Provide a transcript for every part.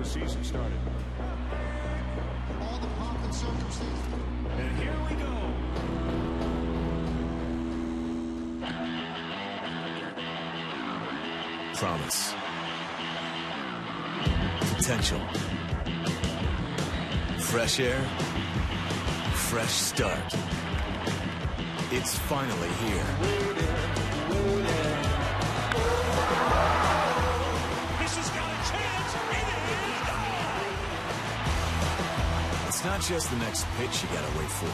season started. All the pomp and circumstance. And here we go. Promise. Potential. Fresh air. Fresh start. It's finally here. This has got a chance. It is gone. It's not just the next pitch you gotta wait for.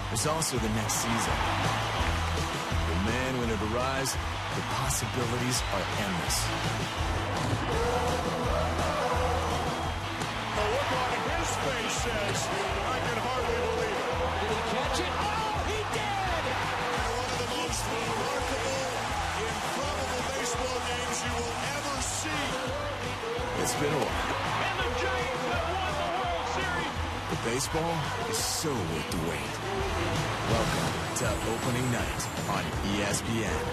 There's also the next season. But man, when it arrives, the possibilities are endless. The look on his face says, I can hardly believe it. Did he catch it? Oh, he did! One of the most remarkable, improbable baseball games you will ever see. It's been a while. And the Giants have won the World Series. The baseball is so worth the wait. Welcome to opening night on ESPN.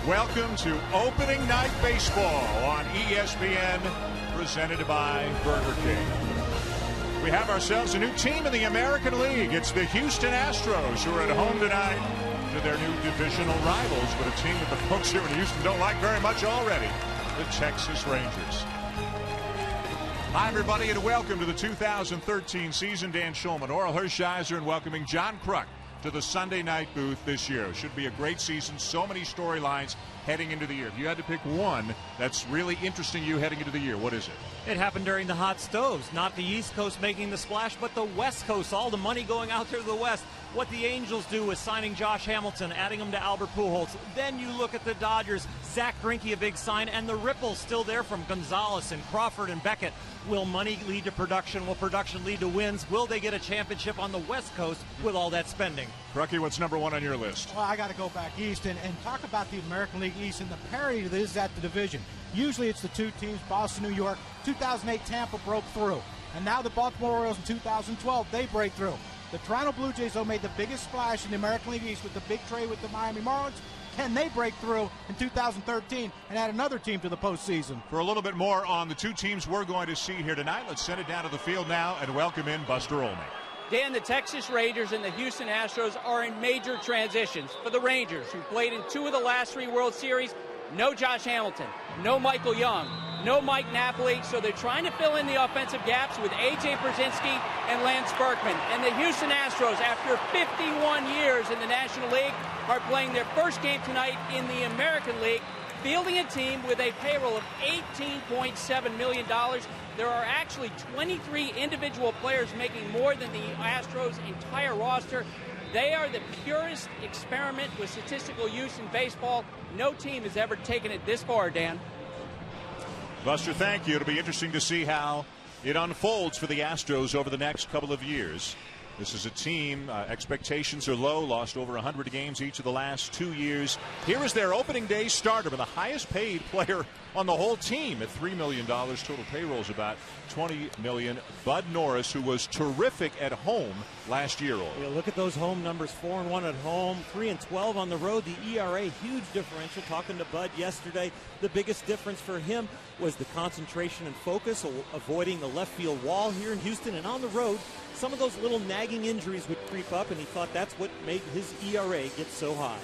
Welcome to opening night baseball on ESPN, presented by Burger King. We have ourselves a new team in the American League. It's the Houston Astros, who are at home tonight to their new divisional rivals, but a team that the folks here in Houston don't like very much already, the Texas Rangers. Hi, everybody, and welcome to the 2013 season. Dan Schulman, Oral Hershiser, and welcoming John Kruk to the Sunday night booth this year. It should be a great season. So many storylines heading into the year. If you had to pick one that's really interesting you heading into the year, what is it? It happened during the hot stoves. Not the East Coast making the splash, but the West Coast. All the money going out there to the West. What the Angels do is signing Josh Hamilton, adding him to Albert Pujols. Then you look at the Dodgers. Zach Greinke, a big sign, and the ripples still there from Gonzalez and Crawford and Beckett. Will money lead to production? Will production lead to wins? Will they get a championship on the West Coast with all that spending? Rucky, what's number one on your list? Well, I got to go back east and talk about the American League East and the parity that is at the division. Usually it's the two teams, Boston, New York. 2008 Tampa broke through. And now the Baltimore Orioles in 2012, they break through. The Toronto Blue Jays, though, made the biggest splash in the American League East with the big trade with the Miami Marlins. Can they break through in 2013 and add another team to the postseason? For a little bit more on the two teams we're going to see here tonight, let's send it down to the field now and welcome in Buster Olney. Dan, the Texas Rangers and the Houston Astros are in major transitions. For the Rangers, who played in two of the last three World Series, no Josh Hamilton, no Michael Young, no Mike Napoli, so they're trying to fill in the offensive gaps with A.J. Brzezinski and Lance Berkman. And the Houston Astros, after 51 years in the National League, are playing their first game tonight in the American League, fielding a team with a payroll of $18.7 million. There are actually 23 individual players making more than the Astros' entire roster. They are the purest experiment with statistical use in baseball. No team has ever taken it this far, Dan. Buster, thank you. It'll be interesting to see how it unfolds for the Astros over the next couple of years. This is a team, expectations are low, lost over 100 games each of the last 2 years. Here is their opening day starter, but the highest paid player on the whole team at $3 million. Total payroll is about $20 million. Bud Norris, who was terrific at home last year. Yeah, look at those home numbers, 4-1 at home, 3-12 on the road. The ERA, huge differential. Talking to Bud yesterday, the biggest difference for him was the concentration and focus, avoiding the left field wall here in Houston. And on the road, some of those little nagging injuries would creep up, and he thought that's what made his ERA get so high.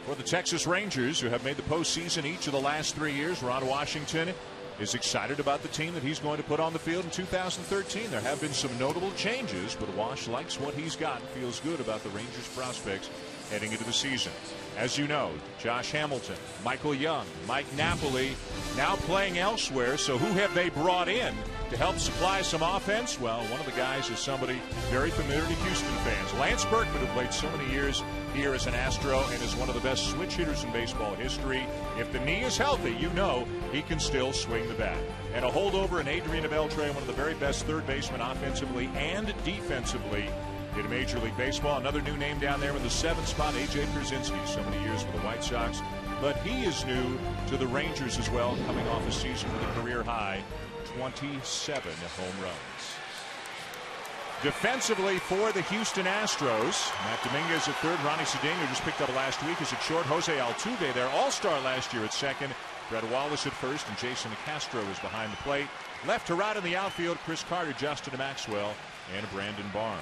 For the Texas Rangers, who have made the postseason each of the last 3 years, Ron Washington is excited about the team that he's going to put on the field in 2013. There have been some notable changes, but Wash likes what he's got and feels good about the Rangers' prospects heading into the season. As you know, Josh Hamilton, Michael Young, Mike Napoli now playing elsewhere. So who have they brought in to help supply some offense? Well, one of the guys is somebody very familiar to Houston fans. Lance Berkman, who played so many years here as an Astro and is one of the best switch hitters in baseball history. If the knee is healthy, you know he can still swing the bat. And a holdover in Adrian Beltre, one of the very best third basemen offensively and defensively in Major League Baseball. Another new name down there in the 7th spot, A.J. Pierzynski, so many years for the White Sox. But he is new to the Rangers as well, coming off a season with a career high 27 home runs. Defensively for the Houston Astros, Matt Dominguez at third. Ronnie Cedeno just picked up last week is at short. Jose Altuve, their all-star last year, at second. Brett Wallace at first, and Jason Castro is behind the plate. Left to right in the outfield, Chris Carter, Justin Maxwell, and Brandon Barnes.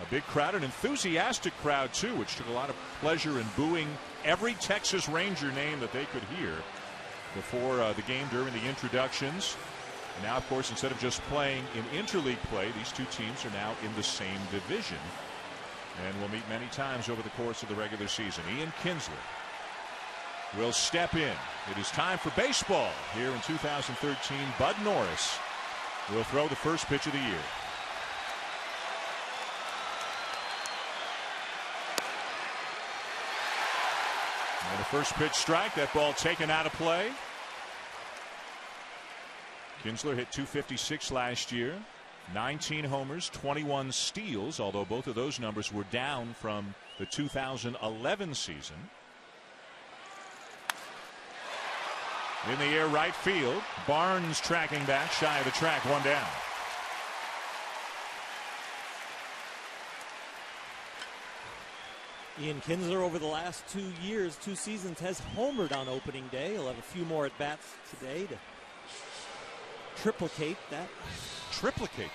A big crowd, an enthusiastic crowd too, which took a lot of pleasure in booing every Texas Ranger name that they could hear before the game during the introductions. And now, of course, instead of just playing in interleague play, these two teams are now in the same division and will meet many times over the course of the regular season. Ian Kinsler will step in. It is time for baseball here in 2013. Bud Norris will throw the first pitch of the year. And the first pitch strike. That ball taken out of play. Kinsler hit .256 last year. 19 homers, 21 steals, although both of those numbers were down from the 2011 season. In the air, right field. Barnes tracking back, shy of the track, one down. Ian Kinsler over the last 2 seasons has homered on opening day. He'll have a few more at bats today to triplicate that. Triplicate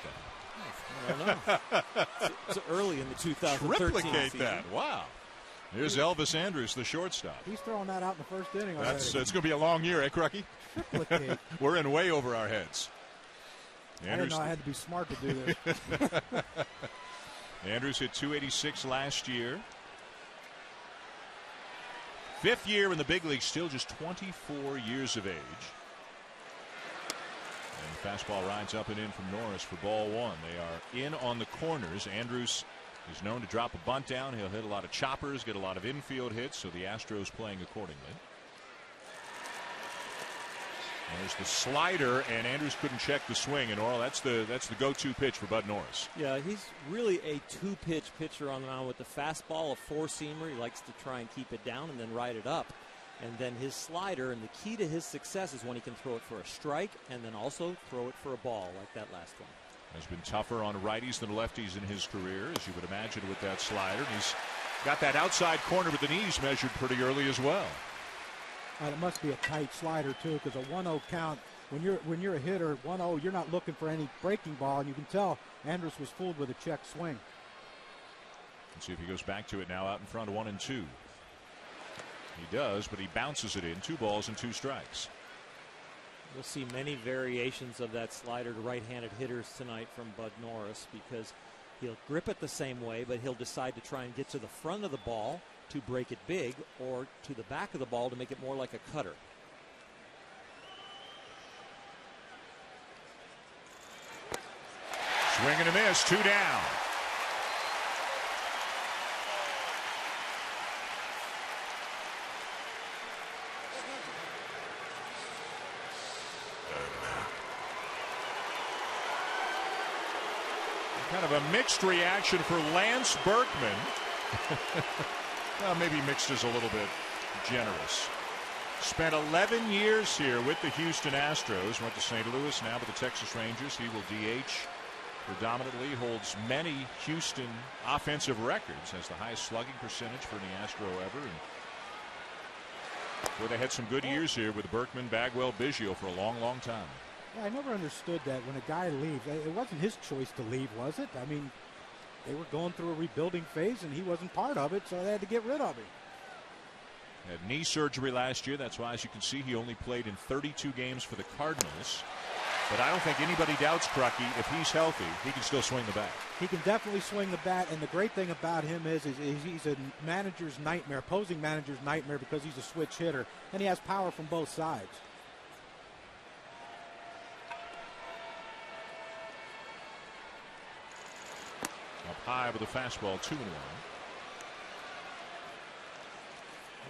that? I don't know. It's early in the 2013 Triplicate season. that. Wow. Here's Elvis Andrus, the shortstop. He's throwing that out in the first inning already. It's going to be a long year, eh, Crucky? Triplicate. We're in way over our heads. I didn't know I had to be smart to do this. Andrus hit .286 last year. 5th year in the big league, still just 24 years of age. And the fastball rides up and in from Norris for ball one. They are in on the corners. Andrus is known to drop a bunt down. He'll hit a lot of choppers, get a lot of infield hits, so the Astros playing accordingly. There's the slider, and Andrus couldn't check the swing. And Orel, that's the go-to pitch for Bud Norris. Yeah, he's really a two-pitch pitcher on the mound with the fastball, a four-seamer. He likes to try and keep it down and then ride it up. And then his slider, and the key to his success is when he can throw it for a strike and then also throw it for a ball like that last one. Has been tougher on righties than lefties in his career, as you would imagine with that slider. And he's got that outside corner with the knees measured pretty early as well. It must be a tight slider too, because a 1-0 count, when you're a hitter 1-0, you're not looking for any breaking ball, and you can tell Andrus was fooled with a check swing. Let's see if he goes back to it now out in front of 1-2. He does, but he bounces it in. 2 balls and 2 strikes. We'll see many variations of that slider to right-handed hitters tonight from Bud Norris, because he'll grip it the same way, but he'll decide to try and get to the front of the ball to break it big, or to the back of the ball to make it more like a cutter. Swing and a miss, 2 down. Kind of a mixed reaction for Lance Berkman. Well, maybe mixed is a little bit generous. Spent 11 years here with the Houston Astros. Went to St. Louis, now with the Texas Rangers. He will DH predominantly. Holds many Houston offensive records. Has the highest slugging percentage for any Astro ever. And boy, they had some good years here with Berkman, Bagwell, Biggio for a long, long time. Yeah, I never understood that when a guy leaves, it wasn't his choice to leave, was it? I mean, they were going through a rebuilding phase, and he wasn't part of it, so they had to get rid of him. Had knee surgery last year. That's why, as you can see, he only played in 32 games for the Cardinals. But I don't think anybody doubts, Crucky, if he's healthy, he can still swing the bat. He can definitely swing the bat, and the great thing about him is he's a manager's nightmare, opposing manager's nightmare, because he's a switch hitter, and he has power from both sides. high with a fastball, 2-1.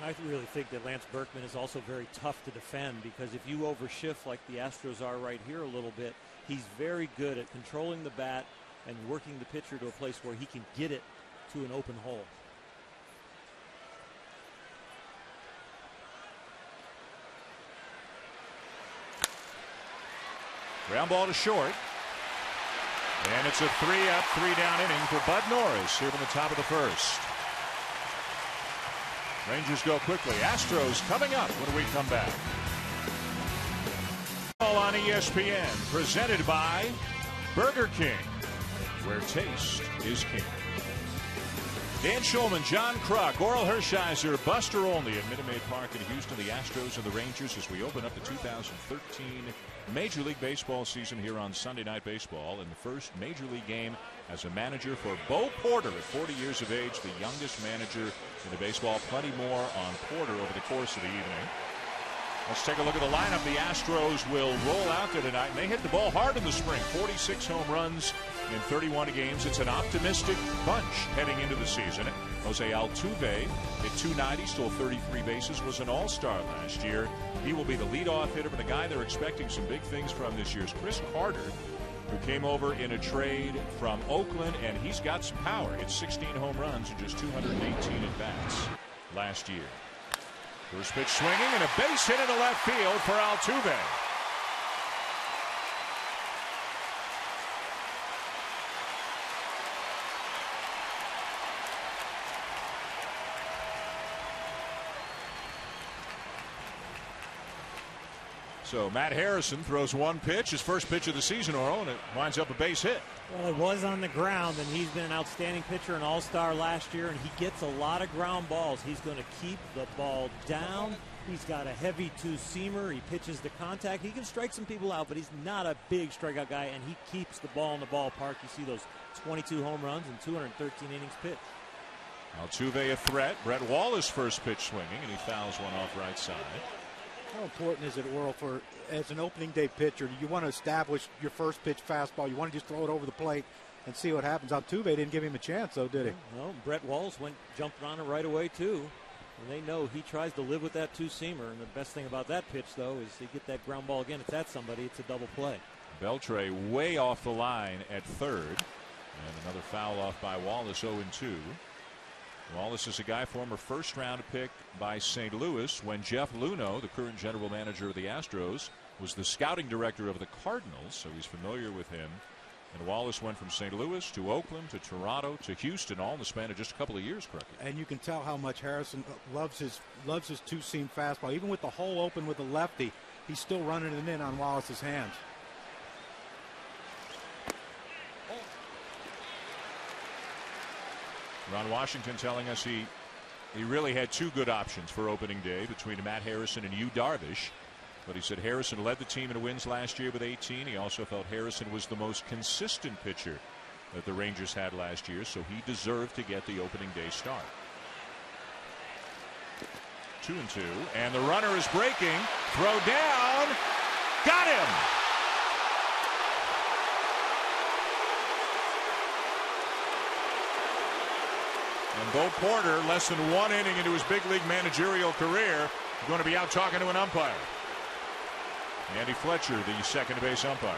I really think that Lance Berkman is also very tough to defend, because if you overshift like the Astros are right here a little bit, he's very good at controlling the bat and working the pitcher to a place where he can get it to an open hole. Ground ball to short. And it's a 3-up, 3-down inning for Bud Norris here from the top of the first. Rangers go quickly. Astros coming up when we come back. All on ESPN, presented by Burger King, where taste is king. Dan Shulman, John Kruk, Oral Hershiser, Buster Olney at Minute Maid Park in Houston. The Astros and the Rangers as we open up the 2013 Major League Baseball season here on Sunday Night Baseball. And the first Major League game as a manager for Bo Porter at 40 years of age, the youngest manager in the baseball. Plenty more on Porter over the course of the evening. Let's take a look at the lineup. The Astros will roll out there tonight, and they hit the ball hard in the spring. 46 home runs in 31 games. It's an optimistic bunch heading into the season. Jose Altuve hit 290, stole 33 bases, was an all-star last year. He will be the leadoff hitter, but the guy they're expecting some big things from this year is Chris Carter, who came over in a trade from Oakland, and he's got some power. Hit 16 home runs in just 218 at-bats last year. First pitch swinging, and a base hit into left field for Altuve. So Matt Harrison throws one pitch, his first pitch of the season, Oral, and it winds up a base hit. Well, it was on the ground, and he's been an outstanding pitcher, an all-star last year, and he gets a lot of ground balls. He's going to keep the ball down. He's got a heavy two-seamer. He pitches the contact. He can strike some people out, but he's not a big strikeout guy, and he keeps the ball in the ballpark. You see those 22 home runs and 213 innings pitched. Altuve a threat. Brett Wallace first pitch swinging, and he fouls one off right side. How important is it, Oral, for as an opening day pitcher? You want to establish your first pitch fastball. You want to just throw it over the plate and see what happens. Altuve didn't give him a chance, though, did he? No, Brett Wallace jumped on it right away, too. And they know he tries to live with that two-seamer. And the best thing about that pitch, though, is you get that ground ball again. It's at somebody. It's a double play. Beltre way off the line at third. And another foul off by Wallace, 0-2. Wallace is a guy, former first-round pick by St. Louis when Jeff Luhnow, the current general manager of the Astros, was the scouting director of the Cardinals, so he's familiar with him. And Wallace went from St. Louis to Oakland to Toronto to Houston, all in the span of just a couple of years, Crooked. And you can tell how much Harrison loves his two-seam fastball. Even with the hole open with the lefty, he's still running it in on Wallace's hands. Ron Washington telling us he really had two good options for opening day between Matt Harrison and Yu Darvish. But he said Harrison led the team in wins last year with 18. He also felt Harrison was the most consistent pitcher that the Rangers had last year, so he deserved to get the opening day start. 2-2, and the runner is breaking. Throw down. Got him. And Bo Porter, less than 1 inning into his big league managerial career, is going to be out talking to an umpire. Andy Fletcher, the second base umpire.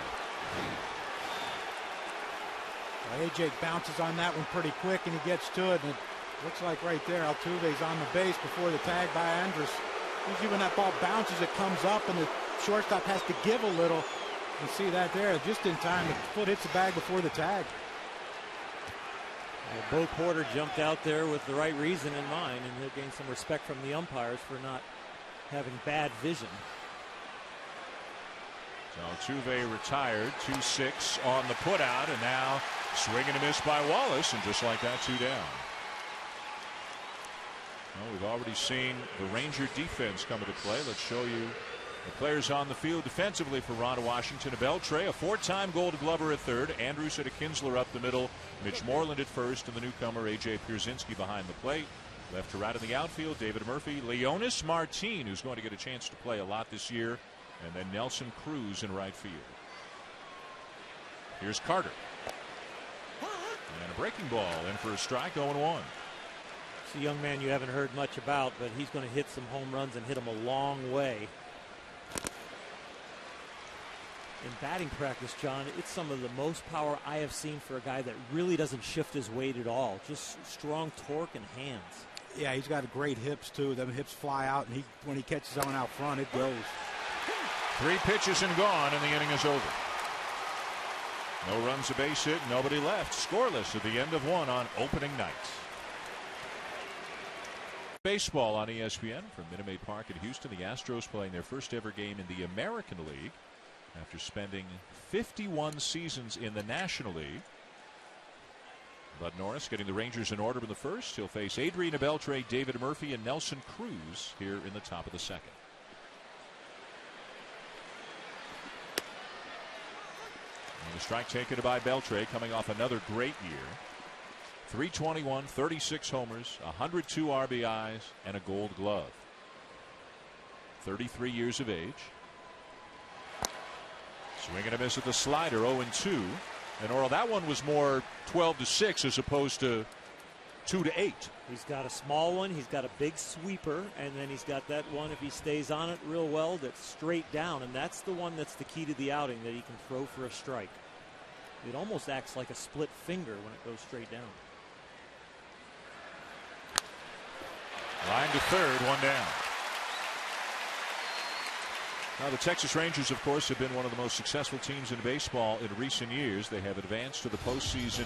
AJ bounces on that one pretty quick, and he gets to it. And it looks like right there, Altuve's on the base before the tag by Andrus. Usually when that ball bounces, it comes up, and the shortstop has to give a little. You see that there, just in time. The foot hits the bag before the tag. Bo Porter jumped out there with the right reason in mind, and he'll gain some respect from the umpires for not having bad vision. So Altuve retired, 2-6 on the putout, and now swing and a miss by Wallace, and just like that, 2 down. Well, we've already seen the Ranger defense come into play. Let's show you the players on the field defensively for Ron Washington. A Beltre, a 4-time Gold Glover at third. Andrews at a Kinsler up the middle. Mitch Moreland at first, and the newcomer A.J. Pierzynski behind the plate. Left to right in the outfield, David Murphy. Leonis Martin, who's going to get a chance to play a lot this year. And then Nelson Cruz in right field. Here's Carter. And a a breaking ball in for a strike, 0-1. It's a young man you haven't heard much about, but he's going to hit some home runs and hit them a long way. In batting practice, John, it's some of the most power I have seen for a guy that really doesn't shift his weight at all. Just strong torque and hands. Yeah, he's got great hips, too. Them hips fly out, and when he catches on out front, it goes. 3 pitches and gone, and the inning is over. No runs, a base hit, nobody left. Scoreless at the end of 1 on opening night. Baseball on ESPN from Minute Maid Park in Houston. The Astros playing their first ever game in the American League after spending 51 seasons in the National League. Bud Norris getting the Rangers in order in the first. He'll face Adrian Beltre, David Murphy, and Nelson Cruz here in the top of the second. And the strike taken by Beltre, coming off another great year. 321, 36 homers, 102 RBIs, and a Gold Glove. 33 years of age. Swing and a miss at the slider, 0-2. And Oral, that one was more 12-6 as opposed to 2-8. He's got a small one, he's got a big sweeper, and then he's got that one, if he stays on it real well, that's straight down. And that's the one that's the key to the outing, that he can throw for a strike. It almost acts like a split finger when it goes straight down. Line to third, 1 down. Now, the Texas Rangers, of course, have been one of the most successful teams in baseball in recent years. They have advanced to the postseason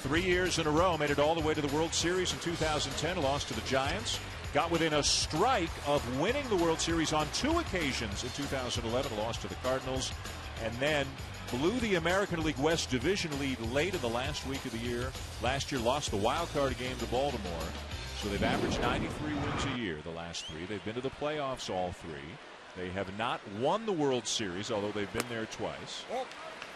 3 years in a row, made it all the way to the World Series in 2010, lost to the Giants, got within a strike of winning the World Series on 2 occasions in 2011, lost to the Cardinals, and then blew the American League West Division lead late in the last week of the year. Last year, lost the wild card game to Baltimore. So they've averaged 93 wins a year the last 3. They've been to the playoffs all 3. They have not won the World Series, although they've been there twice.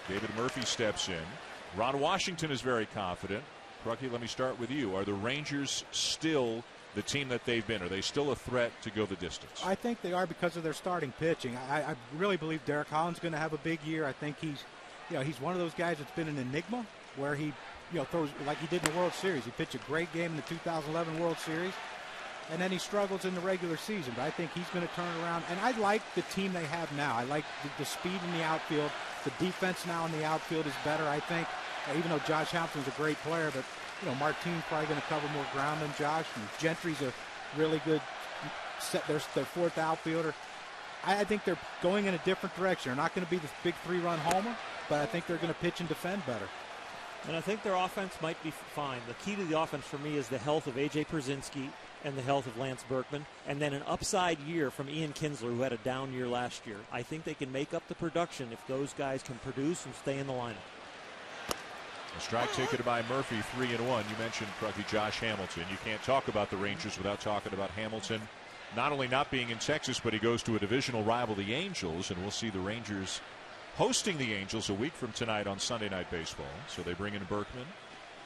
David Murphy steps in. Ron Washington is very confident. Crucky, let me start with you. Are the Rangers still the team that they've been? Are they still a threat to go the distance? I think they are because of their starting pitching. I really believe Derek Holland's going to have a big year. I think he's one of those guys that's been an enigma where he throws like he did in the World Series. He pitched a great game in the 2011 World Series, and then he struggles in the regular season. But I think he's going to turn around. And I like the team they have now. I like the speed in the outfield. The defense now in the outfield is better, I think. Even though Josh Hampton's a great player, but Martine's probably going to cover more ground than Josh. And Gentry's a really good their 4th outfielder. I think they're going in a different direction. They're not going to be the big 3-run homer, but I think they're going to pitch and defend better. And I think their offense might be fine. The key to the offense for me is the health of A.J. Pierzynski and the health of Lance Berkman, and then an upside year from Ian Kinsler, who had a down year last year. I think they can make up the production if those guys can produce and stay in the lineup. A strike taken by Murphy, 3-1. You mentioned, Crucky, Josh Hamilton. You can't talk about the Rangers without talking about Hamilton. Not only not being in Texas, but he goes to a divisional rival, the Angels, and we'll see the Rangers hosting the Angels a week from tonight on Sunday Night Baseball. So they bring in Berkman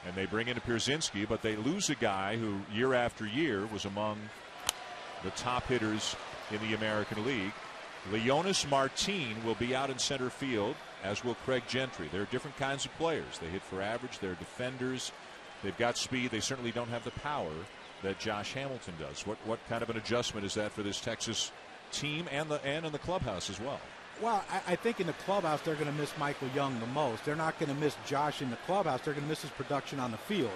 and they bring in Pierzynski, but they lose a guy who year after year was among the top hitters in the American League. Leonis Martin will be out in center field, as will Craig Gentry. They're different kinds of players. They hit for average. They're defenders. They've got speed. They certainly don't have the power that Josh Hamilton does. What kind of an adjustment is that for this Texas team and in the clubhouse as well? Well, I think in the clubhouse they're going to miss Michael Young the most. They're not going to miss Josh in the clubhouse. They're going to miss his production on the field.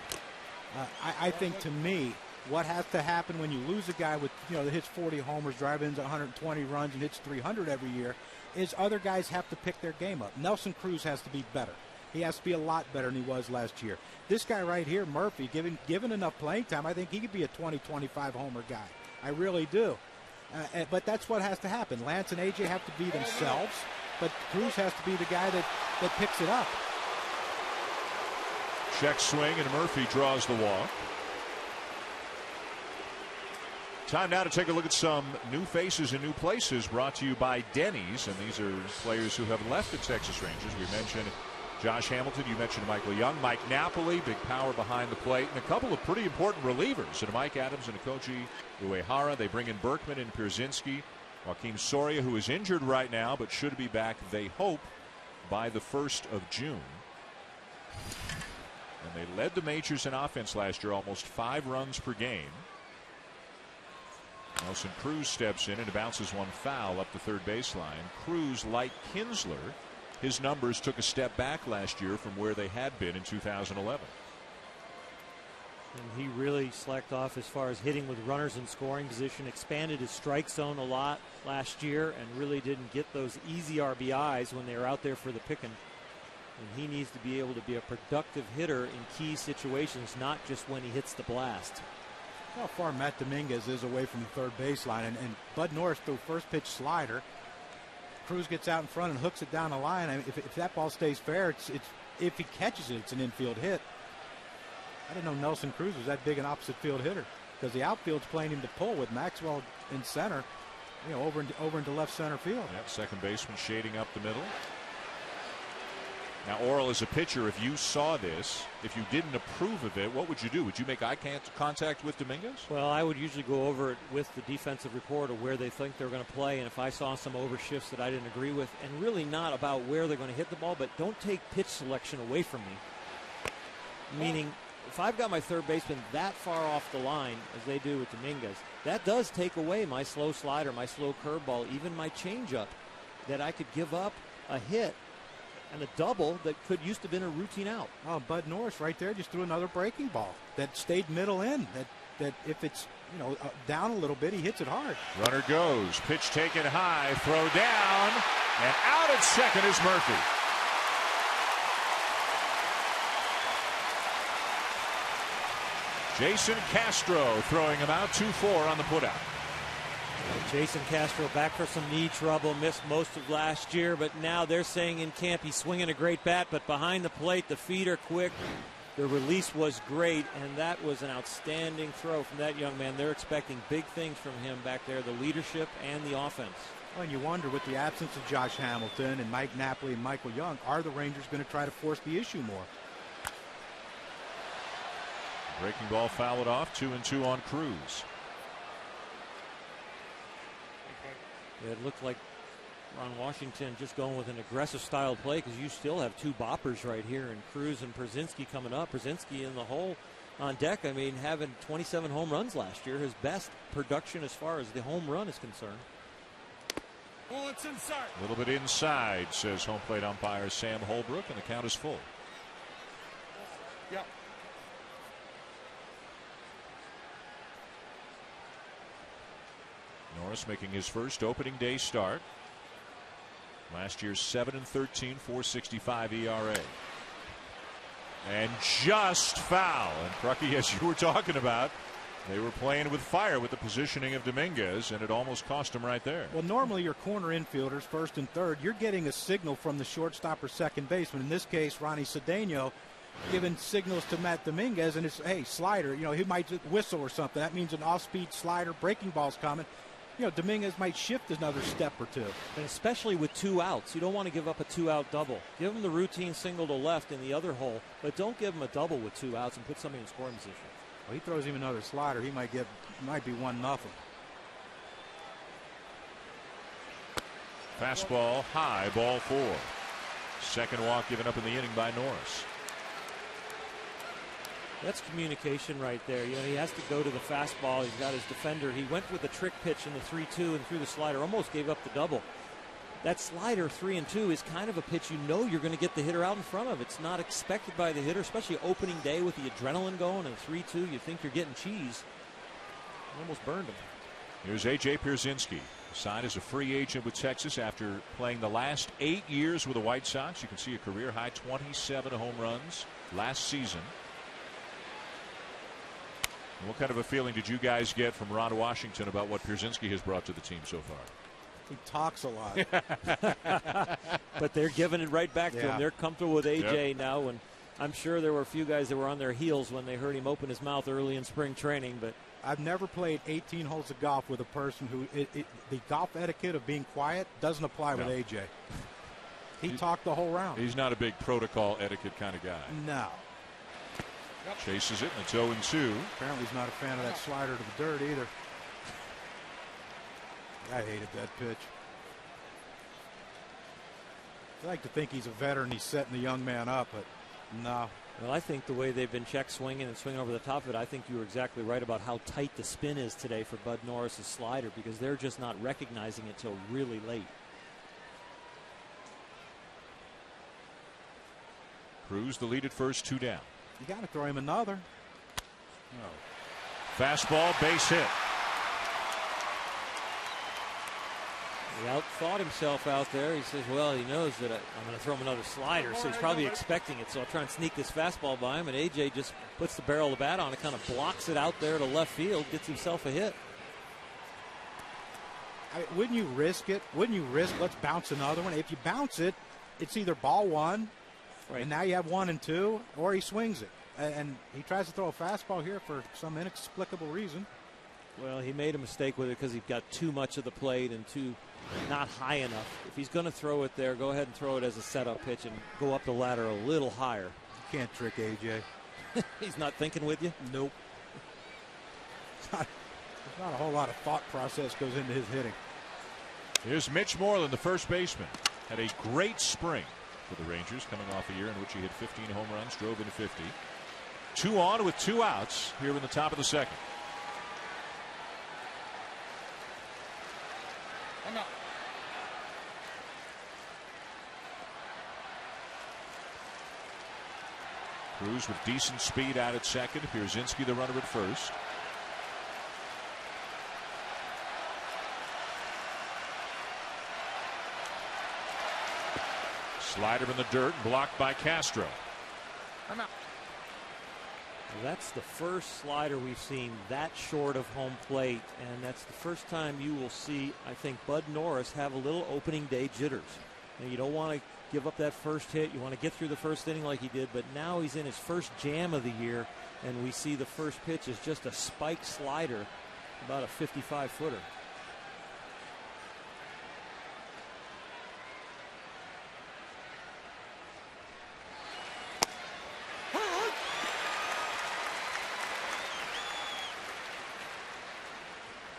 I think, to me, what has to happen when you lose a guy with that hits 40 homers, drive ins 120 runs, and hits 300 every year, is other guys have to pick their game up. Nelson Cruz has to be better. He has to be a lot better than he was last year. This guy right here, Murphy, given enough playing time, I think he could be a 20-25 homer guy. I really do. But that's what has to happen. Lance and A.J. have to be themselves, but Cruz has to be the guy that picks it up. Check swing, and Murphy draws the walk. Time now to take a look at some new faces and new places, brought to you by Denny's. And these are players who have left the Texas Rangers. We mentioned Josh Hamilton. You mentioned Michael Young. Mike Napoli, big power behind the plate. And a couple of pretty important relievers. And Mike Adams and Koji Uehara. They bring in Berkman and Pierzynski. Joaquim Soria, who is injured right now, but should be back, they hope, by the 1st of June. And they led the majors in offense last year, almost 5 runs per game. Nelson Cruz steps in and bounces one foul up the third baseline. Cruz, like Kinsler, his numbers took a step back last year from where they had been in 2011. And he really slacked off as far as hitting with runners in scoring position, expanded his strike zone a lot last year, and really didn't get those easy RBIs when they were out there for the picking. And he needs to be able to be a productive hitter in key situations, not just when he hits the blast. How far Matt Dominguez is away from the third baseline, and Bud Norris threw first pitch slider. Cruz gets out in front and hooks it down the line. I mean, if that ball stays fair, it's if he catches it, it's an infield hit. I didn't know Nelson Cruz was that big an opposite field hitter, because the outfield's playing him to pull with Maxwell in center, you know, over into left center field. Yep, second baseman shading up the middle. Now, Orel, as a pitcher, if you saw this, if you didn't approve of it, what would you do? Would you make eye contact with Dominguez? Well, I would usually go over it with the defensive report of where they think they're going to play, and if I saw some overshifts that I didn't agree with, and really not about where they're going to hit the ball, but don't take pitch selection away from me. Meaning, if I've got my third baseman that far off the line, as they do with Dominguez, that does take away my slow slider, my slow curveball, even my changeup, that I could give up a hit and a double that used to have been a routine out. Oh, Bud Norris right there just threw another breaking ball that stayed middle in. That if it's, you know, down a little bit, he hits it hard. Runner goes, pitch taken high, throw down, and out at second is Murphy. Jason Castro throwing him out, 2-4 on the putout. Jason Castro back for some knee trouble, missed most of last year, but now they're saying in camp he's swinging a great bat, but behind the plate the feet are quick, the release was great, and that was an outstanding throw from that young man. They're expecting big things from him back there, the leadership and the offense. Well, and you wonder, with the absence of Josh Hamilton and Mike Napoli and Michael Young, are the Rangers going to try to force the issue more? Breaking ball fouled off, 2-2 on Cruz. It looked like Ron Washington just going with an aggressive style play, because you still have two boppers right here, and Cruz and Przinsky coming up. Przinsky in the hole on deck. I mean, having 27 home runs last year, his best production as far as the home run is concerned. Oh, it's inside. A little bit inside, says home plate umpire Sam Holbrook, and the count is full. Yep. Norris making his first opening day start. Last year's 7-13, 4.65 ERA. And just foul. And Prucky, as you were talking about, they were playing with fire with the positioning of Dominguez, and it almost cost him right there. Well, normally your corner infielders, first and third, you're getting a signal from the shortstop or second baseman. In this case, Ronnie Cedeno giving signals to Matt Dominguez, and it's, hey, slider. You know, he might just whistle or something. That means an off-speed slider, breaking ball's coming. You know, Dominguez might shift another step or two. And especially with 2 outs, you don't want to give up a 2-out double. Give him the routine single to left in the other hole, but don't give him a double with 2 outs and put somebody in scoring position. Well, he throws him another slider, he might be 1-0. Fastball high, ball 4. Second walk given up in the inning by Norris. That's communication right there. You know, he has to go to the fastball. He's got his defender. He went with the trick pitch in the 3-2 and threw the slider. Almost gave up the double. That slider 3-2 is kind of a pitch you know you're going to get the hitter out in front of. It's not expected by the hitter, especially opening day with the adrenaline going, and 3-2, you think you're getting cheese. Almost burned him. Here's A.J. Pierzynski. Signed as a free agent with Texas after playing the last 8 years with the White Sox. You can see a career high 27 home runs last season. What kind of a feeling did you guys get from Ron Washington about what Pierzynski has brought to the team so far? He talks a lot. But they're giving it right back to him. They're comfortable with A.J. now, and I'm sure there were a few guys that were on their heels when they heard him open his mouth early in spring training. But I've never played 18 holes of golf with a person who the golf etiquette of being quiet doesn't apply with A.J. He talked the whole round. He's not a big protocol etiquette kind of guy. No. Chases it, and it's 0-2. Apparently he's not a fan of that slider to the dirt either. I hated that pitch. I like to think he's a veteran. He's setting the young man up, but no. Well, I think the way they've been check swinging and swinging over the top of it, I think you were exactly right about how tight the spin is today for Bud Norris's slider, because they're just not recognizing it till really late. Cruz the lead at first, 2 down. You got to throw him another. No. Fastball, base hit. He outthought himself out there. He says, well, he knows that I'm going to throw him another slider, so he's probably expecting it. So I'll try and sneak this fastball by him. And A.J. just puts the barrel of the bat on and kind of blocks it out there to left field, gets himself a hit. Wouldn't you risk it? Wouldn't you risk, let's bounce another one? If you bounce it, it's either ball one, right, and now you have 1 and 2, or he swings it. And he tries to throw a fastball here for some inexplicable reason. Well, he made a mistake with it because he got too much of the plate and not high enough. If he's going to throw it there, go ahead and throw it as a setup pitch and go up the ladder a little higher. You can't trick A.J. He's not thinking with you? Nope. There's not a whole lot of thought process goes into his hitting. Here's Mitch Moreland, the first baseman. Had a great spring for the Rangers, coming off a year in which he hit 15 home runs, drove in 50. 2 on with 2 outs here in the top of the second. Cruz with decent speed out at second. Pierzynski the runner at first. Slider in the dirt, blocked by Castro. I'm out. That's the first slider we've seen that short of home plate, and that's the first time you will see, I think, Bud Norris have a little opening day jitters. Now, you don't want to give up that first hit. You want to get through the first inning like he did, but now he's in his first jam of the year, and we see the first pitch is just a spike slider, about a 55-footer.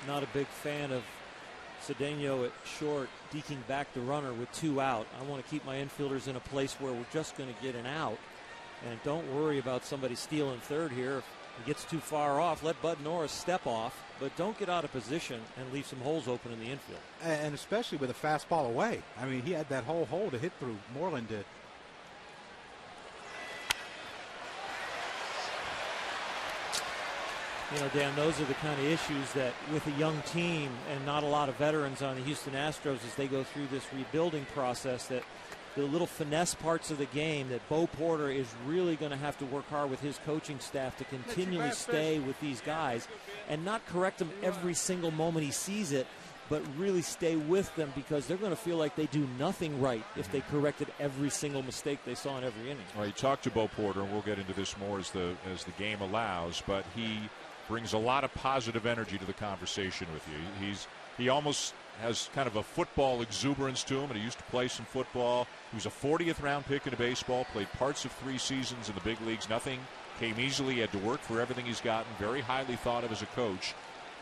Not a big fan of Cedeno at short, deking back the runner with 2 out. I want to keep my infielders in a place where we're just going to get an out. And don't worry about somebody stealing third here. If he gets too far off, let Bud Norris step off, but don't get out of position and leave some holes open in the infield. And especially with a fastball away. I mean, he had that whole hole to hit through. Moreland did. You know, Dan, those are the kind of issues that with a young team and not a lot of veterans on the Houston Astros as they go through this rebuilding process, that the little finesse parts of the game that Bo Porter is really going to have to work hard with his coaching staff to continually stay with these guys and not correct them every single moment he sees it, but really stay with them, because they're going to feel like they do nothing right if they corrected every single mistake they saw in every inning. Well, you talked to Bo Porter, and we'll get into this more as the game allows, but he brings a lot of positive energy to the conversation with you. He almost has kind of a football exuberance to him, and he used to play some football. He was a 40th round pick in baseball, played parts of 3 seasons in the big leagues. Nothing came easily. He had to work for everything he's gotten. Very highly thought of as a coach.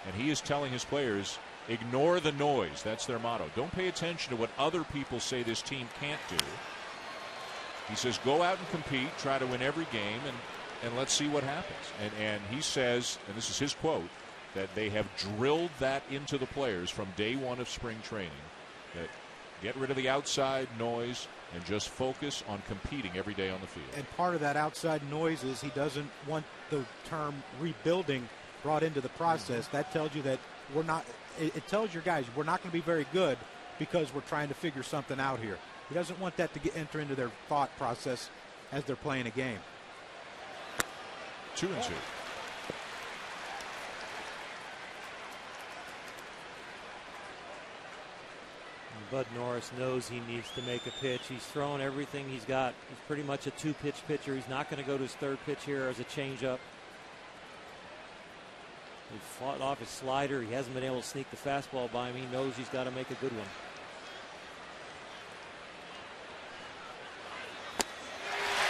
And he is telling his players, ignore the noise. That's their motto. Don't pay attention to what other people say this team can't do. He says, go out and compete, try to win every game, and let's see what happens. And he says, and this is his quote, that they have drilled that into the players from day 1 of spring training, that get rid of the outside noise and just focus on competing every day on the field. And part of that outside noise is he doesn't want the term rebuilding brought into the process. That tells you that we're not, it tells your guys we're not going to be very good because we're trying to figure something out here. He doesn't want that to enter into their thought process as they're playing a game. 2-2. Bud Norris knows he needs to make a pitch. He's thrown everything he's got. He's pretty much a 2-pitch pitcher. He's not going to go to his 3rd pitch here as a changeup. He fought off his slider. He hasn't been able to sneak the fastball by him. He knows he's got to make a good one.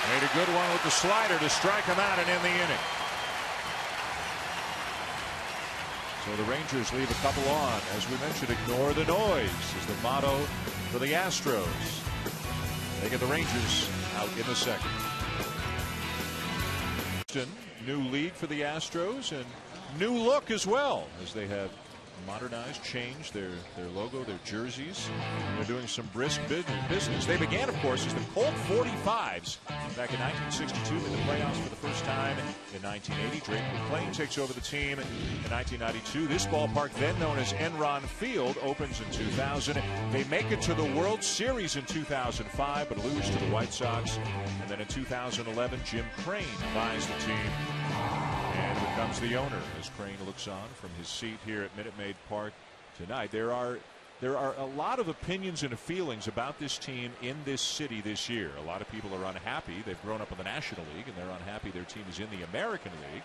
Made a good one with the slider to strike him out and end the inning. So the Rangers leave a couple on. As we mentioned, ignore the noise is the motto for the Astros. They get the Rangers out in the second. New league for the Astros and new look as well, as they have modernized, changed their logo, their jerseys. They're doing some brisk business. They began, of course, as the Colt 45s back in 1962 in the playoffs for the first time in 1980. Drake McClain takes over the team in 1992. This ballpark, then known as Enron Field, opens in 2000. They make it to the World Series in 2005, but lose to the White Sox. And then in 2011, Jim Crane buys the team and becomes the owner as Crane looks on from his seat here at Minute Maid Park tonight. There are a lot of opinions and feelings about this team in this city this year. A lot of people are unhappy. They've grown up in the National League, and they're unhappy their team is in the American League.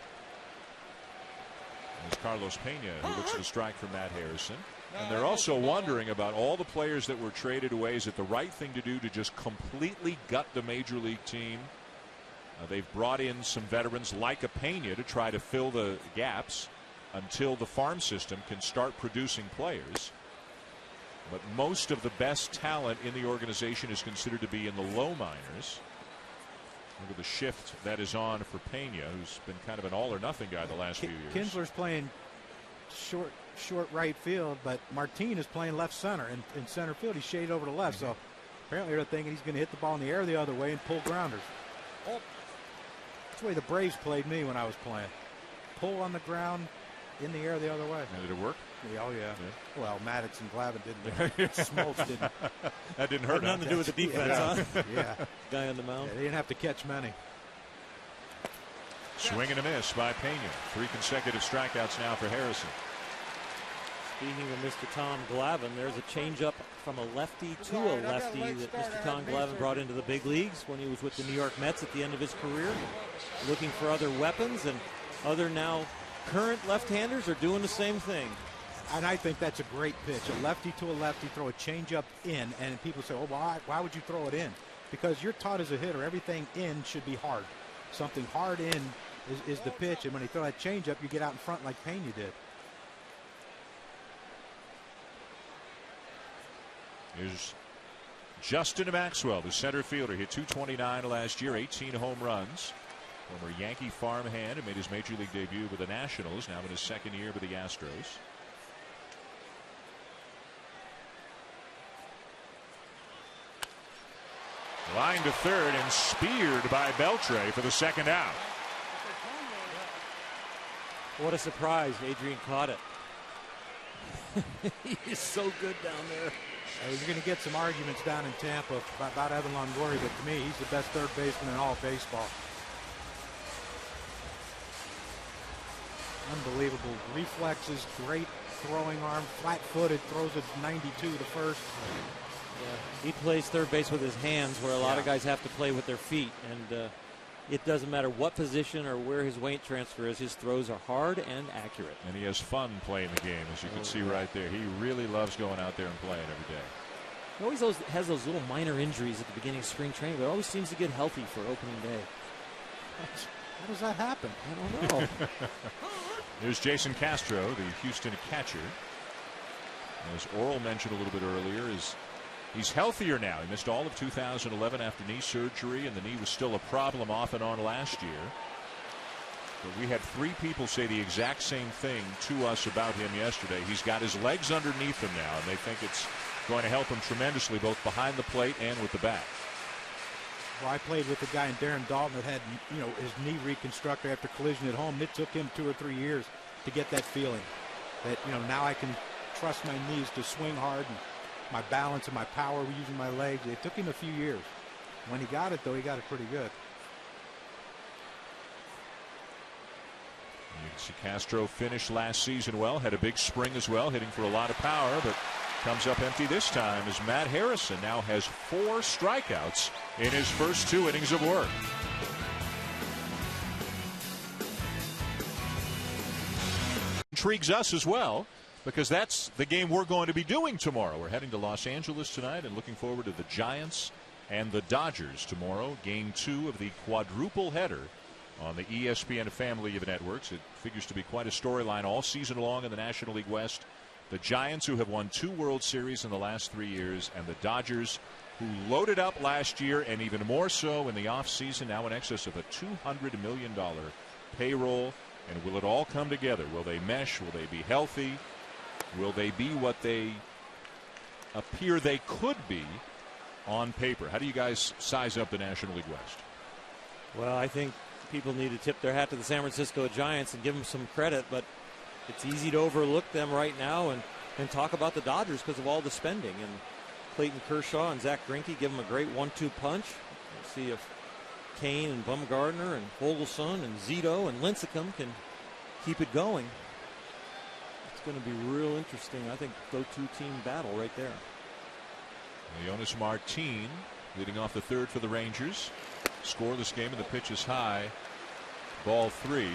There's Carlos Pena, who looks to strike for Matt Harrison. And they're also wondering about all the players that were traded away. Is it the right thing to do to just completely gut the Major League team? They've brought in some veterans like a Pena to try to fill the gaps until the farm system can start producing players. But most of the best talent in the organization is considered to be in the low minors. Look at the shift that is on for Pena, who's been kind of an all-or-nothing guy the last few years. Kinsler's playing short right field, but Martin is playing left center. In center field, he's shaded over to left. So apparently they're thinking he's going to hit the ball in the air the other way and pull grounders. That's the way the Braves played me when I was playing. Pull on the ground, in the air the other way. And did it work? Yeah, oh, yeah. Well, Maddox and Glavine didn't. Smoltz didn't. That didn't hurt. Nothing to do with the defense, huh? Yeah. Guy on the mound. Yeah, they didn't have to catch many. Swing and a miss by Pena. 3 consecutive strikeouts now for Harrison. Speaking of Mr. Tom Glavine, there's a changeup from a lefty to a lefty that Mr. Tom Glavine brought into the big leagues when he was with the New York Mets at the end of his career, looking for other weapons, and other now current left-handers are doing the same thing. And I think that's a great pitch. A lefty to a lefty, throw a changeup in, and people say, oh, why would you throw it in? Because you're taught as a hitter, everything in should be hard. Something hard in is the pitch, and when you throw that changeup, you get out in front like Pena did. Here's Justin Maxwell, the center fielder. Hit .229 last year, 18 home runs. Former Yankee farmhand and made his Major League debut with the Nationals, now in his second year with the Astros. Line to third and speared by Beltre for the second out. What a surprise. Adrian caught it. He is so good down there. You're going to get some arguments down in Tampa about Evan Longoria, but to me, he's the best third baseman in all of baseball. Unbelievable reflexes, great throwing arm, flat-footed, throws a 92 to first. Yeah. He plays third base with his hands, where a lot of guys have to play with their feet, and it doesn't matter what position or where his weight transfer is. His throws are hard and accurate. And he has fun playing the game, as you can see right there. He really loves going out there and playing every day. He always has those little minor injuries at the beginning of spring training, but always seems to get healthy for opening day. How does that happen? I don't know. Here's Jason Castro, the Houston catcher. As Oral mentioned a little bit earlier, he's healthier now. He missed all of 2011 after knee surgery, and the knee was still a problem off and on last year. But we had 3 people say the exact same thing to us about him yesterday. He's got his legs underneath him now, and they think it's going to help him tremendously, both behind the plate and with the bat. Well, I played with a guy in Darren Dalton that had, his knee reconstructed after collision at home. It took him 2 or 3 years to get that feeling that, now I can trust my knees to swing hard, and my balance and my power using my legs. It took him a few years. When he got it, though, he got it pretty good. You can see Castro finished last season well, had a big spring as well, hitting for a lot of power, but comes up empty this time as Matt Harrison now has 4 strikeouts in his first 2 innings of work. Intrigues us as well, because that's the game we're going to be doing tomorrow. We're heading to Los Angeles tonight and looking forward to the Giants and the Dodgers tomorrow. Game 2 of the quadruple header on the ESPN family of networks. It figures to be quite a storyline all season long in the National League West. The Giants, who have won 2 World Series in the last 3 years, and the Dodgers, who loaded up last year and even more so in the offseason, now in excess of a $200 million payroll. And will it all come together? Will they mesh? Will they be healthy? Will they be what they appear they could be on paper? How do you guys size up the National League West? Well, I think people need to tip their hat to the San Francisco Giants and give them some credit, but it's easy to overlook them right now and talk about the Dodgers because of all the spending. And Clayton Kershaw and Zach Greinke give them a great 1-2 punch. Let's see if Kane and Bumgarner and Vogelsson and Zito and Lincecum can keep it going. It's going to be real interesting. I think go-to team battle right there. Leonis Martin leading off the third for the Rangers. Scoreless game and the pitch is high. Ball 3.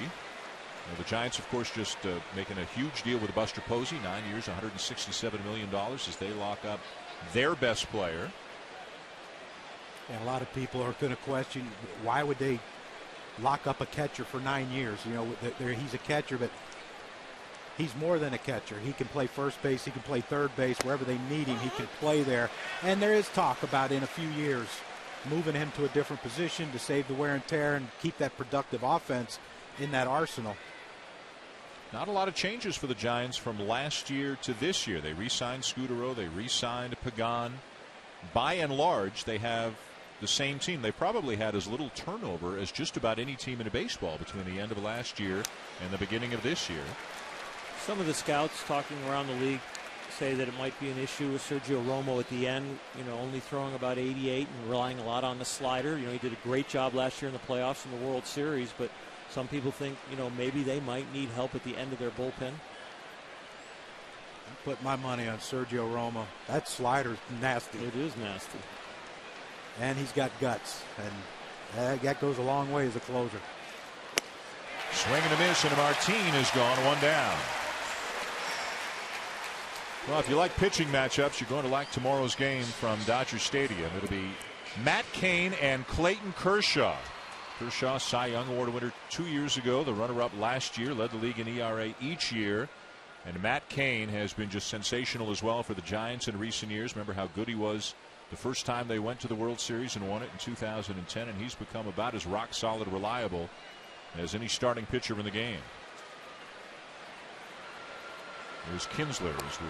The Giants, of course, just making a huge deal with Buster Posey. 9 years, $167 million as they lock up their best player. And a lot of people are going to question why would they lock up a catcher for 9 years. You know, he's a catcher, but he's more than a catcher. He can play first base. He can play third base. Wherever they need him, he can play there. And there is talk about in a few years moving him to a different position to save the wear and tear and keep that productive offense in that arsenal. Not a lot of changes for the Giants from last year to this year. They re-signed Scudero. They re-signed Pagan. By and large, they have the same team. They probably had as little turnover as just about any team in baseball between the end of last year and the beginning of this year. Some of the scouts talking around the league say that it might be an issue with Sergio Romo at the end, you know, only throwing about 88 and relying a lot on the slider. You know, he did a great job last year in the playoffs and the World Series, but some people think, you know, maybe they might need help at the end of their bullpen. I put my money on Sergio Romo. That slider's nasty. It is nasty. And he's got guts, and that goes a long way as a closer. Swing and a miss, and Martin is gone. 1 down. Well, if you like pitching matchups, you're going to like tomorrow's game from Dodger Stadium. It'll be Matt Cain and Clayton Kershaw. Kershaw, Cy Young Award winner 2 years ago, the runner-up last year, led the league in ERA each year. And Matt Cain has been just sensational as well for the Giants in recent years. Remember how good he was the first time they went to the World Series and won it in 2010, and he's become about as rock-solid reliable as any starting pitcher in the game. There's Kinsler as we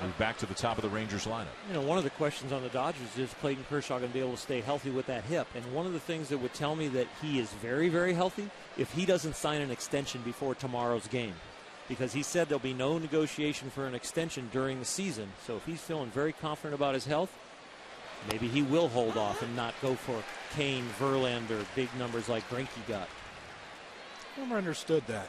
move back to the top of the Rangers lineup. You know, one of the questions on the Dodgers is Clayton Kershaw going to be able to stay healthy with that hip. And one of the things that would tell me that he is very, very healthy if he doesn't sign an extension before tomorrow's game. Because he said there'll be no negotiation for an extension during the season. So if he's feeling very confident about his health, maybe he will hold off and not go for Kane, Verlander, big numbers like Greinke got. I never understood that.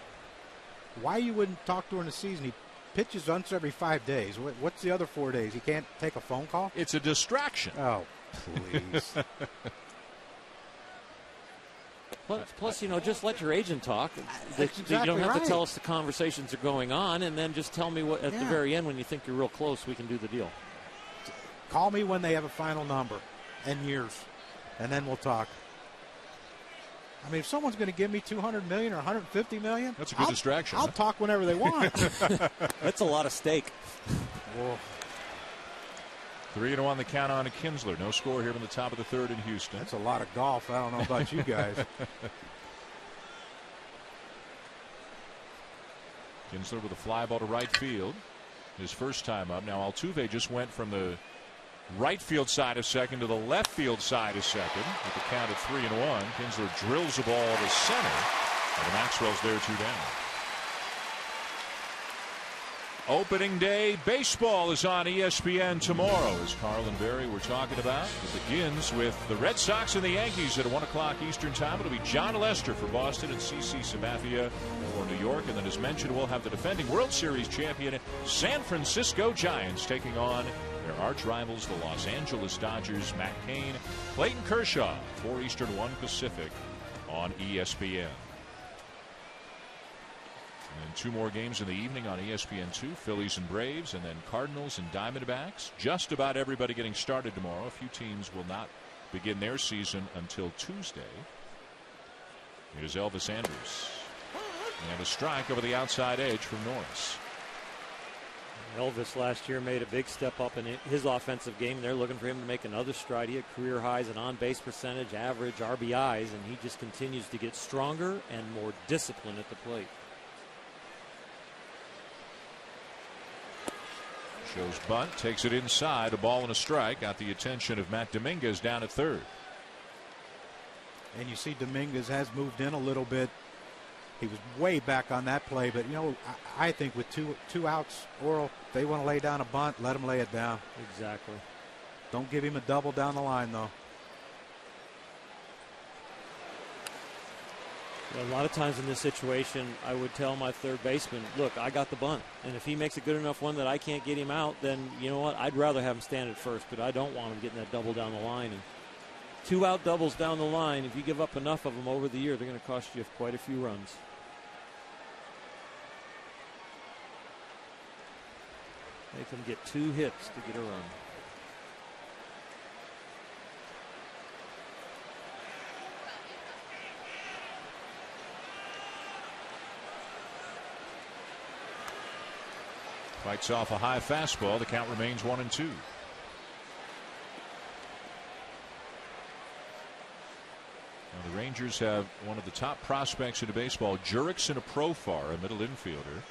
Why you wouldn't talk during the season? He pitches once every 5 days. What's the other 4 days? He can't take a phone call? It's a distraction. Oh, please. Plus, you know, just let your agent talk. Exactly, you don't have right. to tell us the conversations are going on, and then just tell me what at the very end when you think you're real close, we can do the deal. Call me when they have a final number and years, and then we'll talk. I mean, if someone's going to give me $200 million or $150 million, that's a good distraction. I'll talk whenever they want. That's a lot of steak. Whoa. 3-1 the count on to Kinsler. No score here in the top of the third in Houston. That's a lot of golf. I don't know about you guys. Kinsler with a fly ball to right field. His first time up. Now Altuve just went from the right field side of second to the left field side of second with the count of 3-1. Kinsler drills the ball to center, and Maxwell's there 2 down. Opening day baseball is on ESPN tomorrow, as Carl and Barry were talking about. It begins with the Red Sox and the Yankees at 1 o'clock Eastern time. It'll be John Lester for Boston and CC Sabathia for New York. And then, as mentioned, we'll have the defending World Series champion San Francisco Giants taking on their arch rivals, the Los Angeles Dodgers. Matt Cain, Clayton Kershaw, 4 Eastern, 1 Pacific on ESPN. And 2 more games in the evening on ESPN2, Phillies and Braves, and then Cardinals and Diamondbacks. Just about everybody getting started tomorrow. A few teams will not begin their season until Tuesday. Here's Elvis Andrus. And a strike over the outside edge from Norris. Elvis last year made a big step up in his offensive game. They're looking for him to make another stride. He had career highs in on-base percentage, average, RBIs, and he just continues to get stronger and more disciplined at the plate. Shows bunt, takes it inside, a ball and a strike. Got the attention of Matt Dominguez down at third. And you see Dominguez has moved in a little bit. He was way back on that play, but, you know, I think with two outs, Oral, if they want to lay down a bunt, let him lay it down. Exactly. Don't give him a double down the line, though. A lot of times in this situation, I would tell my third baseman, look, I got the bunt. And if he makes a good enough one that I can't get him out, then you know what? I'd rather have him stand at first, but I don't want him getting that double down the line. And 2 out doubles down the line, if you give up enough of them over the year, they're going to cost you quite a few runs. Make them get 2 hits to get a run. Fights off a high fastball. The count remains 1-2. Now the Rangers have one of the top prospects in baseball, Jurickson Profar, a middle infielder.